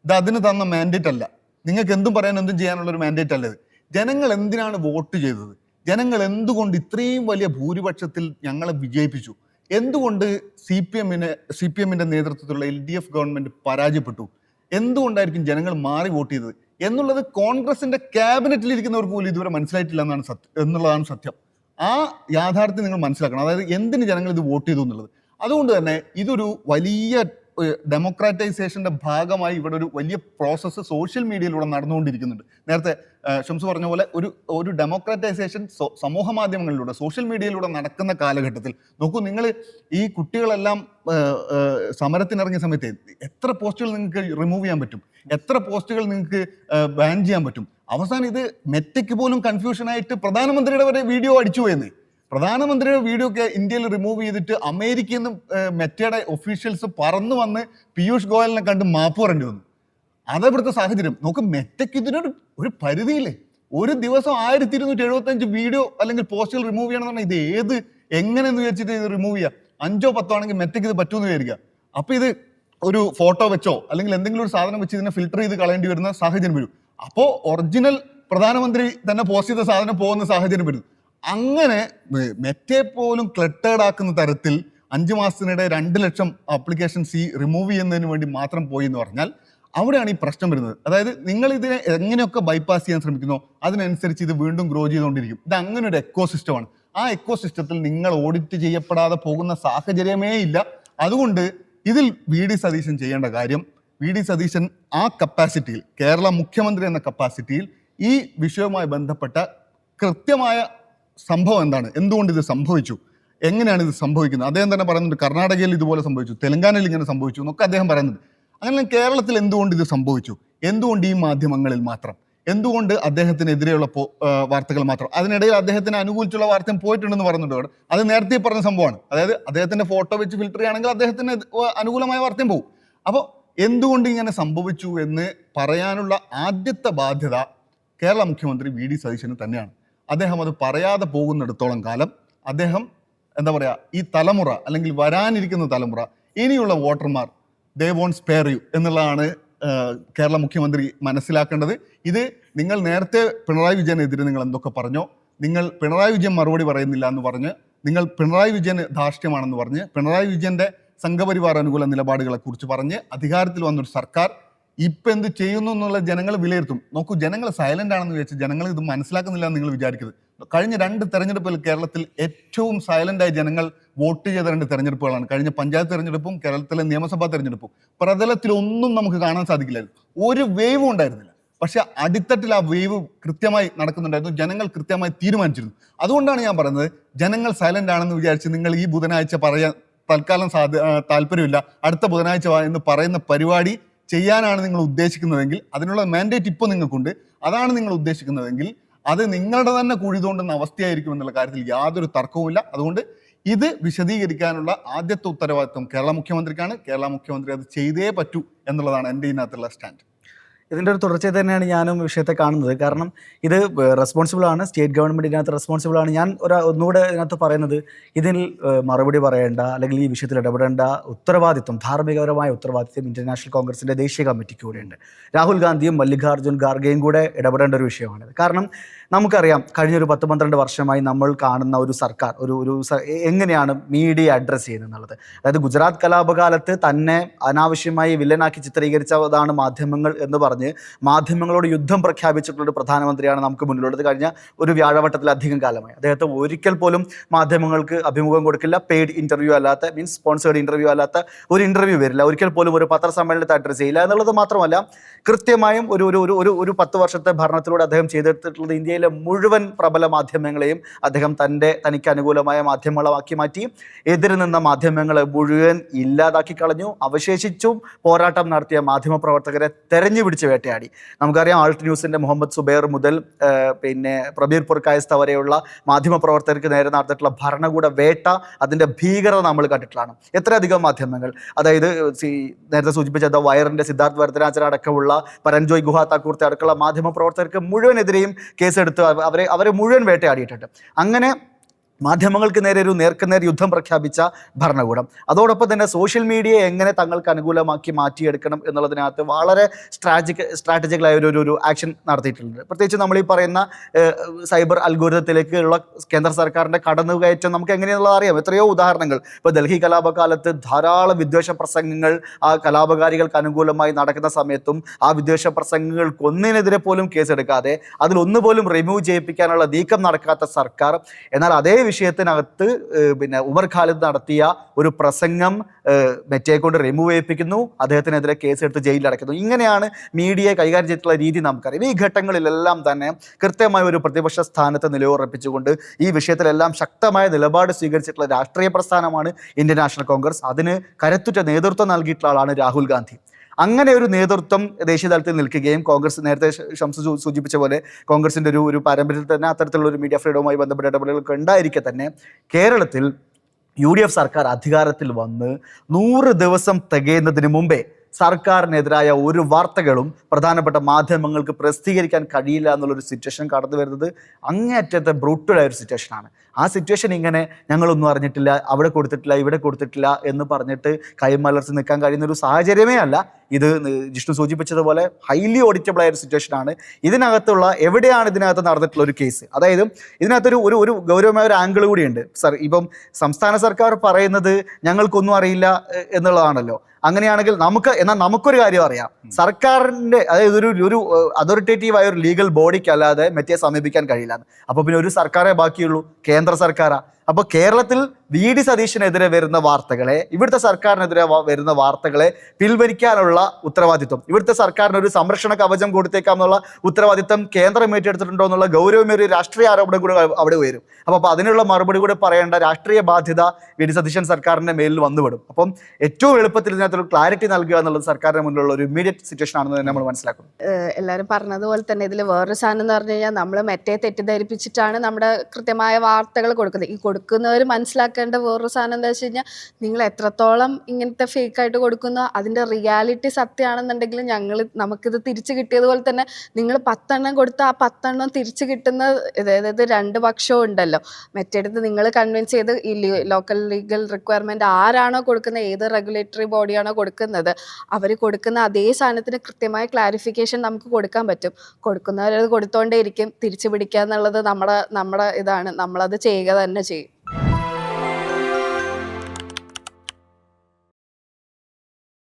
ഇത് അതിന് തന്ന മാൻഡേറ്റ് അല്ല. നിങ്ങൾക്ക് എന്തും പറയാൻ എന്തും ചെയ്യാനുള്ളൊരു മാൻഡേറ്റ് അല്ല ഇത്. ജനങ്ങൾ എന്തിനാണ് വോട്ട് ചെയ്തത്? ജനങ്ങൾ എന്തുകൊണ്ട് ഇത്രയും വലിയ ഭൂരിപക്ഷത്തിൽ ഞങ്ങളെ വിജയിപ്പിച്ചു? എന്തുകൊണ്ട് CPM-ന്റെ നേതൃത്വത്തിലുള്ള LDF ഗവൺമെന്റ് പരാജയപ്പെട്ടു? എന്തുകൊണ്ടായിരിക്കും ജനങ്ങൾ മാറി വോട്ട് ചെയ്തത്? എന്നുള്ളത് കോൺഗ്രസിന്റെ ക്യാബിനറ്റിൽ ഇരിക്കുന്നവർക്ക് പോലും ഇതുവരെ മനസ്സിലായിട്ടില്ല എന്നുള്ളതാണ് സത്യം. ആ യാഥാർത്ഥ്യം നിങ്ങൾ മനസ്സിലാക്കണം. അതായത് എന്തിന് ജനങ്ങൾ ഇത് വോട്ട് ചെയ്തു എന്നുള്ളത്. അതുകൊണ്ട് തന്നെ ഇതൊരു വലിയ ഡെമോക്രാറ്റൈസേഷന്റെ ഭാഗമായി ഇവിടെ ഒരു വലിയ പ്രോസസ്സ് സോഷ്യൽ മീഡിയയിലൂടെ നടന്നുകൊണ്ടിരിക്കുന്നുണ്ട്. നേരത്തെ ഷംസ് പറഞ്ഞ പോലെ ഒരു ഡെമോക്രാറ്റൈസേഷൻ സമൂഹ മാധ്യമങ്ങളിലൂടെ സോഷ്യൽ മീഡിയയിലൂടെ നടക്കുന്ന കാലഘട്ടത്തിൽ നോക്കൂ, നിങ്ങൾ ഈ കുട്ടികളെല്ലാം സമരത്തിനിറങ്ങിയ സമയത്ത് എത്ര പോസ്റ്റുകൾ നിങ്ങൾക്ക് റിമൂവ് ചെയ്യാൻ പറ്റും, എത്ര പോസ്റ്റുകൾ നിങ്ങൾക്ക് ബാൻ ചെയ്യാൻ പറ്റും. അവസാനം ഇത് മെറ്റയ്ക്ക് പോലും കൺഫ്യൂഷനായിട്ട് പ്രധാനമന്ത്രിയുടെ വരെ വീഡിയോ അടിച്ചു പോയെന്ന്. പ്രധാനമന്ത്രിയുടെ വീഡിയോ ഒക്കെ ഇന്ത്യയിൽ റിമൂവ് ചെയ്തിട്ട് അമേരിക്കയിൽ നിന്ന് മെറ്റയുടെ ഒഫീഷ്യൽസ് പറന്നു വന്ന് പീയൂഷ് ഗോയലിനെ കണ്ട് മാപ്പ് പറയേണ്ടി വന്നു. അതവിടുത്തെ സാഹചര്യം നോക്ക്. മെറ്റയ്ക്ക് ഇതിനൊരു പരിധിയില്ലേ. ഒരു ദിവസം 1275 വീഡിയോ അല്ലെങ്കിൽ പോസ്റ്റുകൾ റിമൂവ് ചെയ്യണമെന്ന് പറഞ്ഞാൽ ഇത് എങ്ങനെയെന്ന് വിചാരിച്ചിട്ട് ഇത് റിമൂവ് ചെയ്യുക? 5 10 ആണെങ്കിൽ മെറ്റയ്ക്ക് ഇത് പറ്റുമെന്ന് വിചാരിക്കുക. അപ്പൊ ഇത് ഒരു ഫോട്ടോ വെച്ചോ അല്ലെങ്കിൽ എന്തെങ്കിലും ഒരു സാധനം വെച്ച് ഇതിനെ ഫിൽട്ടർ ചെയ്ത് കളയേണ്ടി വരുന്ന സാഹചര്യം വരും. അപ്പോൾ ഒറിജിനൽ പ്രധാനമന്ത്രി തന്നെ പോസ്റ്റ് ചെയ്ത സാധനം പോകുന്ന സാഹചര്യം വരും. അങ്ങനെ മെറ്റയെ പോലും ക്ലട്ടേർഡ് ആക്കുന്ന തരത്തിൽ 5 മാസത്തിനിടെ 2 ലക്ഷം ആപ്ലിക്കേഷൻസ് റിമൂവ് ചെയ്യുന്നതിന് വേണ്ടി മാത്രം പോയി എന്ന് പറഞ്ഞാൽ അവിടെയാണ് ഈ പ്രശ്നം വരുന്നത്. അതായത് നിങ്ങൾ ഇതിനെ എങ്ങനെയൊക്കെ ബൈപ്പാസ് ചെയ്യാൻ ശ്രമിക്കുന്നോ അതിനനുസരിച്ച് ഇത് വീണ്ടും ഗ്രോ ചെയ്തുകൊണ്ടിരിക്കും. ഇത് അങ്ങനെ ഒരു എക്കോസിസ്റ്റമാണ്. ആ എക്കോസിസ്റ്റത്തിൽ നിങ്ങൾ ഓഡിറ്റ് ചെയ്യപ്പെടാതെ പോകുന്ന സാഹചര്യമേ ഇല്ല. അതുകൊണ്ട് ഇതിൽ വി.ഡി. സതീശൻ ചെയ്യേണ്ട കാര്യം, വി.ഡി. സതീശൻ ആ കപ്പാസിറ്റിയിൽ, കേരള മുഖ്യമന്ത്രി എന്ന കപ്പാസിറ്റിയിൽ ഈ വിഷയവുമായി ബന്ധപ്പെട്ട കൃത്യമായ സംഭവം എന്താണ്, എന്തുകൊണ്ട് ഇത് സംഭവിച്ചു, എങ്ങനെയാണ് ഇത് സംഭവിക്കുന്നത്. അദ്ദേഹം തന്നെ പറയുന്നുണ്ട് കർണാടകയിൽ ഇതുപോലെ സംഭവിച്ചു, തെലങ്കാനയിൽ ഇങ്ങനെ സംഭവിച്ചു എന്നൊക്കെ അദ്ദേഹം പറയുന്നുണ്ട്. അങ്ങനെ കേരളത്തിൽ എന്തുകൊണ്ട് ഇത് സംഭവിച്ചു, എന്തുകൊണ്ട് ഈ മാധ്യമങ്ങളിൽ മാത്രം, എന്തുകൊണ്ട് അദ്ദേഹത്തിനെതിരെയുള്ള വാർത്തകൾ മാത്രം, അതിനിടയിൽ അദ്ദേഹത്തിന് അനുകൂലിച്ചുള്ള വാർത്തയും പോയിട്ടുണ്ടെന്ന് പറയുന്നുണ്ട്. അത് നേരത്തെ പറഞ്ഞ സംഭവമാണ്. അതായത് അദ്ദേഹത്തിന്റെ ഫോട്ടോ വെച്ച് ഫിൽട്ടർ ചെയ്യുകയാണെങ്കിൽ അദ്ദേഹത്തിന് അനുകൂലമായ വാർത്തയും പോകും. അപ്പോൾ എന്തുകൊണ്ട് ഇങ്ങനെ സംഭവിച്ചു എന്ന് പറയാനുള്ള ആദ്യത്തെ ബാധ്യത കേരള മുഖ്യമന്ത്രി വി.ഡി. സതീശന് തന്നെയാണ്. അദ്ദേഹം അത് പറയാതെ പോകുന്നിടത്തോളം കാലം അദ്ദേഹം എന്താ പറയുക, ഈ തലമുറ അല്ലെങ്കിൽ വരാനിരിക്കുന്ന തലമുറ, ഇനിയുള്ള വോട്ടർമാർ ദേ വോണ്ട് സ്പെയർ യു എന്നുള്ളതാണ് കേരള മുഖ്യമന്ത്രി മനസ്സിലാക്കേണ്ടത്. ഇത് നിങ്ങൾ നേരത്തെ പിണറായി വിജയനെതിരെ നിങ്ങൾ എന്തൊക്കെ പറഞ്ഞോ, നിങ്ങൾ പിണറായി വിജയൻ മറുപടി പറയുന്നില്ല എന്ന് പറഞ്ഞ്, നിങ്ങൾ പിണറായി വിജയന് ധാർഷ്ട്യമാണെന്ന് പറഞ്ഞ്, പിണറായി വിജയന്റെ സംഘപരിവാർ അനുകൂല നിലപാടുകളെ കുറിച്ച് പറഞ്ഞ് അധികാരത്തിൽ വന്നൊരു സർക്കാർ ഇപ്പം എന്ത് ചെയ്യുന്നു എന്നുള്ള ജനങ്ങൾ വിലയിരുത്തും. നോക്കൂ, ജനങ്ങൾ സൈലന്റ് ആണെന്ന് വിചാരിച്ച് ജനങ്ങൾ ഇത് മനസ്സിലാക്കുന്നില്ല എന്ന് നിങ്ങൾ വിചാരിക്കരുത്. കഴിഞ്ഞ 2 തെരഞ്ഞെടുപ്പിൽ കേരളത്തിൽ ഏറ്റവും സൈലന്റായി ജനങ്ങൾ വോട്ട് ചെയ്ത 2 തെരഞ്ഞെടുപ്പുകളാണ്. കഴിഞ്ഞ പഞ്ചായത്ത് തെരഞ്ഞെടുപ്പും കേരളത്തിലെ നിയമസഭാ തെരഞ്ഞെടുപ്പും. പ്രതലത്തിലൊന്നും നമുക്ക് കാണാൻ സാധിക്കില്ലായിരുന്നു, ഒരു വേവും ഉണ്ടായിരുന്നില്ല. പക്ഷെ അടിത്തട്ടിൽ ആ വേവ് കൃത്യമായി നടക്കുന്നുണ്ടായിരുന്നു, ജനങ്ങൾ കൃത്യമായി തീരുമാനിച്ചിരുന്നു. അതുകൊണ്ടാണ് ഞാൻ പറയുന്നത്, ജനങ്ങൾ സൈലന്റ് ആണെന്ന് വിചാരിച്ച് നിങ്ങൾ ഈ ബുധനാഴ്ച പറയാൻ തൽക്കാലം താല്പര്യമില്ല, അടുത്ത ബുധനാഴ്ച എന്ന് പറയുന്ന പരിപാടി ചെയ്യാനാണ് നിങ്ങൾ ഉദ്ദേശിക്കുന്നതെങ്കിൽ, അതിനുള്ള മാൻഡേറ്റ് ഇപ്പോൾ നിങ്ങൾക്കുണ്ട്, അതാണ് നിങ്ങൾ ഉദ്ദേശിക്കുന്നതെങ്കിൽ അത് നിങ്ങളുടെ തന്നെ കുഴി തോണ്ടുന്ന അവസ്ഥയായിരിക്കും എന്നുള്ള കാര്യത്തിൽ യാതൊരു തർക്കവുമില്ല. അതുകൊണ്ട് ഇത് വിശദീകരിക്കാനുള്ള ആദ്യത്തെ ഉത്തരവാദിത്വം കേരള മുഖ്യമന്ത്രിക്കാണ്. കേരള മുഖ്യമന്ത്രി അത് ചെയ്തേ പറ്റൂ എന്നുള്ളതാണ് എൻ്റെ ഇതിനകത്തുള്ള സ്റ്റാൻഡ്. ഇതിൻ്റെ ഒരു തുടർച്ചയായി തന്നെയാണ് ഞാനും വിഷയത്തെ കാണുന്നത്. കാരണം ഇത് റെസ്പോൺസിബിളാണ്, സ്റ്റേറ്റ് ഗവൺമെൻറ് ഇതിനകത്ത് റെസ്പോൺസിബിളാണ്. ഞാൻ ഒന്നുകൂടെ ഇതിനകത്ത് പറയുന്നത്, ഇതിൽ മറുപടി പറയേണ്ട അല്ലെങ്കിൽ ഈ വിഷയത്തിൽ ഇടപെടേണ്ട ഉത്തരവാദിത്വം, ധാർമ്മികപരമായ ഉത്തരവാദിത്വം ഇന്ത്യൻ നാഷണൽ കോൺഗ്രസിൻ്റെ ദേശീയ കമ്മിറ്റിക്ക് കൂടെയുണ്ട്. രാഹുൽ ഗാന്ധിയും മല്ലികാർജ്ജുൻ ഖാർഗെയും കൂടെ ഇടപെടേണ്ട ഒരു വിഷയമാണിത്. കാരണം നമുക്കറിയാം, കഴിഞ്ഞൊരു 10-12 വർഷമായി നമ്മൾ കാണുന്ന ഒരു സർക്കാർ എങ്ങനെയാണ് മീഡിയ അഡ്രസ്സ് ചെയ്യുന്നത് എന്നുള്ളത്. അതായത് ഗുജറാത്ത് കലാപകാലത്ത് തന്നെ അനാവശ്യമായി വില്ലനാക്കി ചിത്രീകരിച്ചതാണ് മാധ്യമങ്ങൾ എന്ന് പറഞ്ഞ് മാധ്യമങ്ങളോട് യുദ്ധം പ്രഖ്യാപിച്ചിട്ടുള്ള പ്രധാനമന്ത്രിയാണ് നമുക്ക് മുന്നിലുള്ളത്. കഴിഞ്ഞ ഒരു വ്യാഴവട്ടത്തിലധികം കാലമായി അദ്ദേഹത്തെ ഒരിക്കൽ പോലും മാധ്യമങ്ങൾക്ക് അഭിമുഖം കൊടുക്കില്ല. പെയ്ഡ് ഇന്റർവ്യൂ അല്ലാത്ത, മീൻസ് സ്പോൺസേർഡ് ഇന്റർവ്യൂ അല്ലാത്ത ഒരു ഇന്റർവ്യൂ വരില്ല. ഒരിക്കൽ പോലും ഒരു പത്രസമ്മേളനത്തെ അഡ്രസ്സ് ചെയ്യില്ല എന്നുള്ളത് മാത്രമല്ല, കൃത്യമായും ഒരു 10 വർഷത്തെ ഭരണത്തിലൂടെ അദ്ദേഹം ചെയ്തെടുത്തിട്ടുള്ളത് ഇന്ത്യയിലെ മുഴുവൻ പ്രബല മാധ്യമങ്ങളെയും അദ്ദേഹം തനിക്ക് അനുകൂലമായ മാധ്യമങ്ങളാക്കി മാറ്റി. എതിര് നിന്ന മാധ്യമങ്ങളെ മുഴുവൻ ഇല്ലാതാക്കി കളഞ്ഞു. അവശേഷിച്ചും പോരാട്ടം നടത്തിയ മാധ്യമപ്രവർത്തകരെ തെരഞ്ഞു പിടിച്ച് വേട്ടയാടി. നമുക്കറിയാം, ആൾട്ട് ന്യൂസിൻ്റെ മുഹമ്മദ് സുബൈർ മുതൽ പിന്നെ പ്രബീർ പുർക്കായസ്ത വരെയുള്ള മാധ്യമപ്രവർത്തകർക്ക് നേരെ നടത്തിയിട്ടുള്ള ഭരണകൂട വേട്ട, അതിൻ്റെ ഭീകരത നമ്മൾ കണ്ടിട്ടുള്ളതാണ്. എത്രയധികം മാധ്യമങ്ങൾ, അതായത് നേരത്തെ സൂചിപ്പിച്ച വയറിൻ്റെ സിദ്ധാർത്ഥ് വരദരാജൻ അടക്കമുള്ള പരഞ്ജോയ് ഗുഹ താക്കൂർത്തെ അടക്കമുള്ള മാധ്യമപ്രവർത്തകർക്ക് മുഴുവനെതിരെയും കേസെടുത്ത് അവരെ മുഴുവൻ വേട്ടയാടിയിട്ടുണ്ട്. അങ്ങനെ മാധ്യമങ്ങൾക്ക് നേരെ ഒരു നേർക്കുനേർ യുദ്ധം പ്രഖ്യാപിച്ച ഭരണകൂടം. അതോടൊപ്പം തന്നെ സോഷ്യൽ മീഡിയയെ എങ്ങനെ തങ്ങൾക്ക് അനുകൂലമാക്കി മാറ്റിയെടുക്കണം എന്നുള്ളതിനകത്ത് വളരെ സ്ട്രാറ്റജിക്കലായ ഒരു ആക്ഷൻ നടത്തിയിട്ടുണ്ട്. പ്രത്യേകിച്ച് നമ്മൾ ഈ പറയുന്ന സൈബർ അൽഗോരിതത്തിലേക്കുള്ള കേന്ദ്ര സർക്കാരിൻ്റെ കടന്നുകയറ്റം നമുക്ക് എങ്ങനെയുള്ളത് അറിയാം. എത്രയോ ഉദാഹരണങ്ങൾ. ഇപ്പോൾ ഡൽഹി കലാപകാലത്ത് ധാരാളം വിദ്വേഷ പ്രസംഗങ്ങൾ ആ കലാപകാരികൾക്ക് അനുകൂലമായി നടക്കുന്ന സമയത്തും ആ വിദ്വേഷ പ്രസംഗങ്ങൾക്കൊന്നിനെതിരെ പോലും കേസെടുക്കാതെ അതിലൊന്നുപോലും റിമൂവ് ചെയ്യിപ്പിക്കാനുള്ള നീക്കം നടക്കാത്ത സർക്കാർ, എന്നാൽ അതേ വിഷയത്തിനകത്ത് പിന്നെ ഉമർ ഖാലിദ് നടത്തിയ ഒരു പ്രസംഗം മെറ്റയെ കൊണ്ട് റിമൂവ് ചെയ്യിപ്പിക്കുന്നു, അദ്ദേഹത്തിനെതിരെ കേസെടുത്ത് ജയിലിൽ അടയ്ക്കുന്നു. ഇങ്ങനെയാണ് മീഡിയയെ കൈകാര്യം ചെയ്തിട്ടുള്ള രീതി നമുക്കറിയാം. ഈ ഘട്ടങ്ങളിലെല്ലാം തന്നെ കൃത്യമായ ഒരു പ്രതിപക്ഷ സ്ഥാനത്ത് നിലയുറപ്പിച്ചുകൊണ്ട് ഈ വിഷയത്തിലെല്ലാം ശക്തമായ നിലപാട് സ്വീകരിച്ചിട്ടുള്ള രാഷ്ട്രീയ പ്രസ്ഥാനമാണ് ഇന്ത്യൻ നാഷണൽ കോൺഗ്രസ്. അതിന് കരുത്തുറ്റ നേതൃത്വം നൽകിയിട്ടുള്ള ആളാണ് രാഹുൽ ഗാന്ധി. അങ്ങനെ ഒരു നേതൃത്വം ദേശീയ തലത്തിൽ നിൽക്കുകയും കോൺഗ്രസ് നേരത്തെ ഷംസ് സൂചിപ്പിച്ച പോലെ കോൺഗ്രസിൻ്റെ ഒരു പാരമ്പര്യത്തിൽ തന്നെ അത്തരത്തിലുള്ള ഒരു മീഡിയ ഫ്രീഡവുമായി ബന്ധപ്പെട്ട ഇടപെടലുകളൊക്കെ ഉണ്ടായിരിക്കെ തന്നെ കേരളത്തിൽ UDF സർക്കാർ അധികാരത്തിൽ വന്ന് 100 ദിവസം തികയുന്നതിന് മുമ്പേ സർക്കാരിനെതിരായ ഒരു വാർത്തകളും പ്രധാനപ്പെട്ട മാധ്യമങ്ങൾക്ക് പ്രസിദ്ധീകരിക്കാൻ കഴിയില്ല എന്നുള്ളൊരു സിറ്റുവേഷൻ കടന്നു വരുന്നത് അങ്ങേയറ്റത്തെ ബ്രൂട്ടലായ ഒരു സിറ്റുവേഷനാണ്. ആ സിറ്റുവേഷൻ ഇങ്ങനെ ഞങ്ങളൊന്നും അറിഞ്ഞിട്ടില്ല, അവിടെ കൊടുത്തിട്ടില്ല, ഇവിടെ കൊടുത്തിട്ടില്ല എന്ന് പറഞ്ഞിട്ട് കൈമലർച്ച് നിൽക്കാൻ കഴിയുന്ന ഒരു സാഹചര്യമേ അല്ല ഇത്. ജിഷ്ണു സൂചിപ്പിച്ചതുപോലെ ഹൈലി ഓഡിറ്റബിൾ ആയ ഒരു സിറ്റുവേഷനാണ്. ഇതിനകത്തുള്ള എവിടെയാണ് ഇതിനകത്ത് നടന്നിട്ടുള്ള ഒരു കേസ്, അതായത് ഇതിനകത്തൊരു ഒരു ഗൗരവമായ ഒരു ആംഗിൾ കൂടിയുണ്ട്. ഇപ്പം സംസ്ഥാന സർക്കാർ പറയുന്നത് ഞങ്ങൾക്കൊന്നും അറിയില്ല എന്നുള്ളതാണല്ലോ. അങ്ങനെയാണെങ്കിൽ നമുക്കൊരു കാര്യം അറിയാം, സർക്കാരിൻ്റെ അതായത് ഒരു അതോറിറ്റേറ്റീവായ ഒരു ലീഗൽ ബോഡിക്ക് അല്ലാതെ മെറ്റയെ സമീപിക്കാൻ കഴിയില്ല. അപ്പോൾ പിന്നെ ഒരു സർക്കാരേ ബാക്കിയുള്ളൂ, കേന്ദ്ര സർക്കാരാ. അപ്പോൾ കേരളത്തിൽ VD സതീശനെതിരെ വരുന്ന വാർത്തകളെ, ഇവിടുത്തെ സർക്കാരിനെതിരെ വരുന്ന വാർത്തകളെ പിൻവലിക്കാനുള്ള ഉത്തരവാദിത്വം, ഇവിടുത്തെ സർക്കാരിന് ഒരു സംരക്ഷണ കവചം കൊടുത്തേക്കാം എന്നുള്ള ഉത്തരവാദിത്വം കേന്ദ്രം ഏറ്റെടുത്തിട്ടുണ്ടോ എന്നുള്ള ഗൗരവമേറിയ രാഷ്ട്രീയ ആരോപണം കൂടെ അവിടെ വരും. അപ്പോൾ അതിനുള്ള മറുപടി കൂടെ പറയേണ്ട രാഷ്ട്രീയ ബാധ്യത VD സതീശൻ സർക്കാരിൻ്റെ മേലിൽ വന്നുവിടും. അപ്പം ഏറ്റവും എളുപ്പത്തിൽ ഇതിനകത്തൊരു ക്ലാരിറ്റി നൽകുക എന്നുള്ളത് സർക്കാരിന് മുന്നിലുള്ള ഒരു ഇമ്മീഡിയറ്റ് സിറ്റുവേഷൻ ആണെന്ന് തന്നെ നമ്മൾ മനസ്സിലാക്കുന്നു. എല്ലാവരും പറഞ്ഞതുപോലെ തന്നെ ഇതിൽ വേറൊരു സാധനം എന്ന് പറഞ്ഞു കഴിഞ്ഞാൽ നമ്മൾ മെറ്റയെ തെറ്റിദ്ധരിപ്പിച്ചിട്ടാണ് നമ്മുടെ കൃത്യമായ വാർത്തകൾ കൊടുക്കുന്നത്. ഈ കൊടുക്കുന്നവർ മനസ്സിലാക്കേണ്ട വേറൊരു സാധനം എന്താ വെച്ച് കഴിഞ്ഞാൽ, നിങ്ങൾ എത്രത്തോളം ഇങ്ങനത്തെ ഫേക്കായിട്ട് കൊടുക്കുന്നോ അതിൻ്റെ റിയാലിറ്റി സത്യമാണെന്നുണ്ടെങ്കിൽ നമുക്കിത് തിരിച്ചു കിട്ടിയതുപോലെ തന്നെ നിങ്ങൾ 10 എണ്ണം കൊടുത്താൽ ആ 10 എണ്ണം തിരിച്ചു കിട്ടുന്ന, അതായത് 2 പക്ഷവും ഉണ്ടല്ലോ. മറ്റെടുത്ത് നിങ്ങൾ കൺവിൻസ് ചെയ്ത് ഈ ലോക്കൽ ലീഗൽ റിക്വയർമെൻറ്റ് ആരാണോ കൊടുക്കുന്നത്, ഏത് റെഗുലേറ്ററി ബോഡിയാണോ കൊടുക്കുന്നത്, അവർ കൊടുക്കുന്ന അതേ സാധനത്തിന് കൃത്യമായ ക്ലാരിഫിക്കേഷൻ നമുക്ക് കൊടുക്കാൻ പറ്റും. കൊടുക്കുന്നവരത് കൊടുത്തോണ്ടേ ഇരിക്കും. തിരിച്ചു പിടിക്കുക എന്നുള്ളത് നമ്മുടെ ഇതാണ്, നമ്മളത് ചെയ്യുക തന്നെ ചെയ്യും.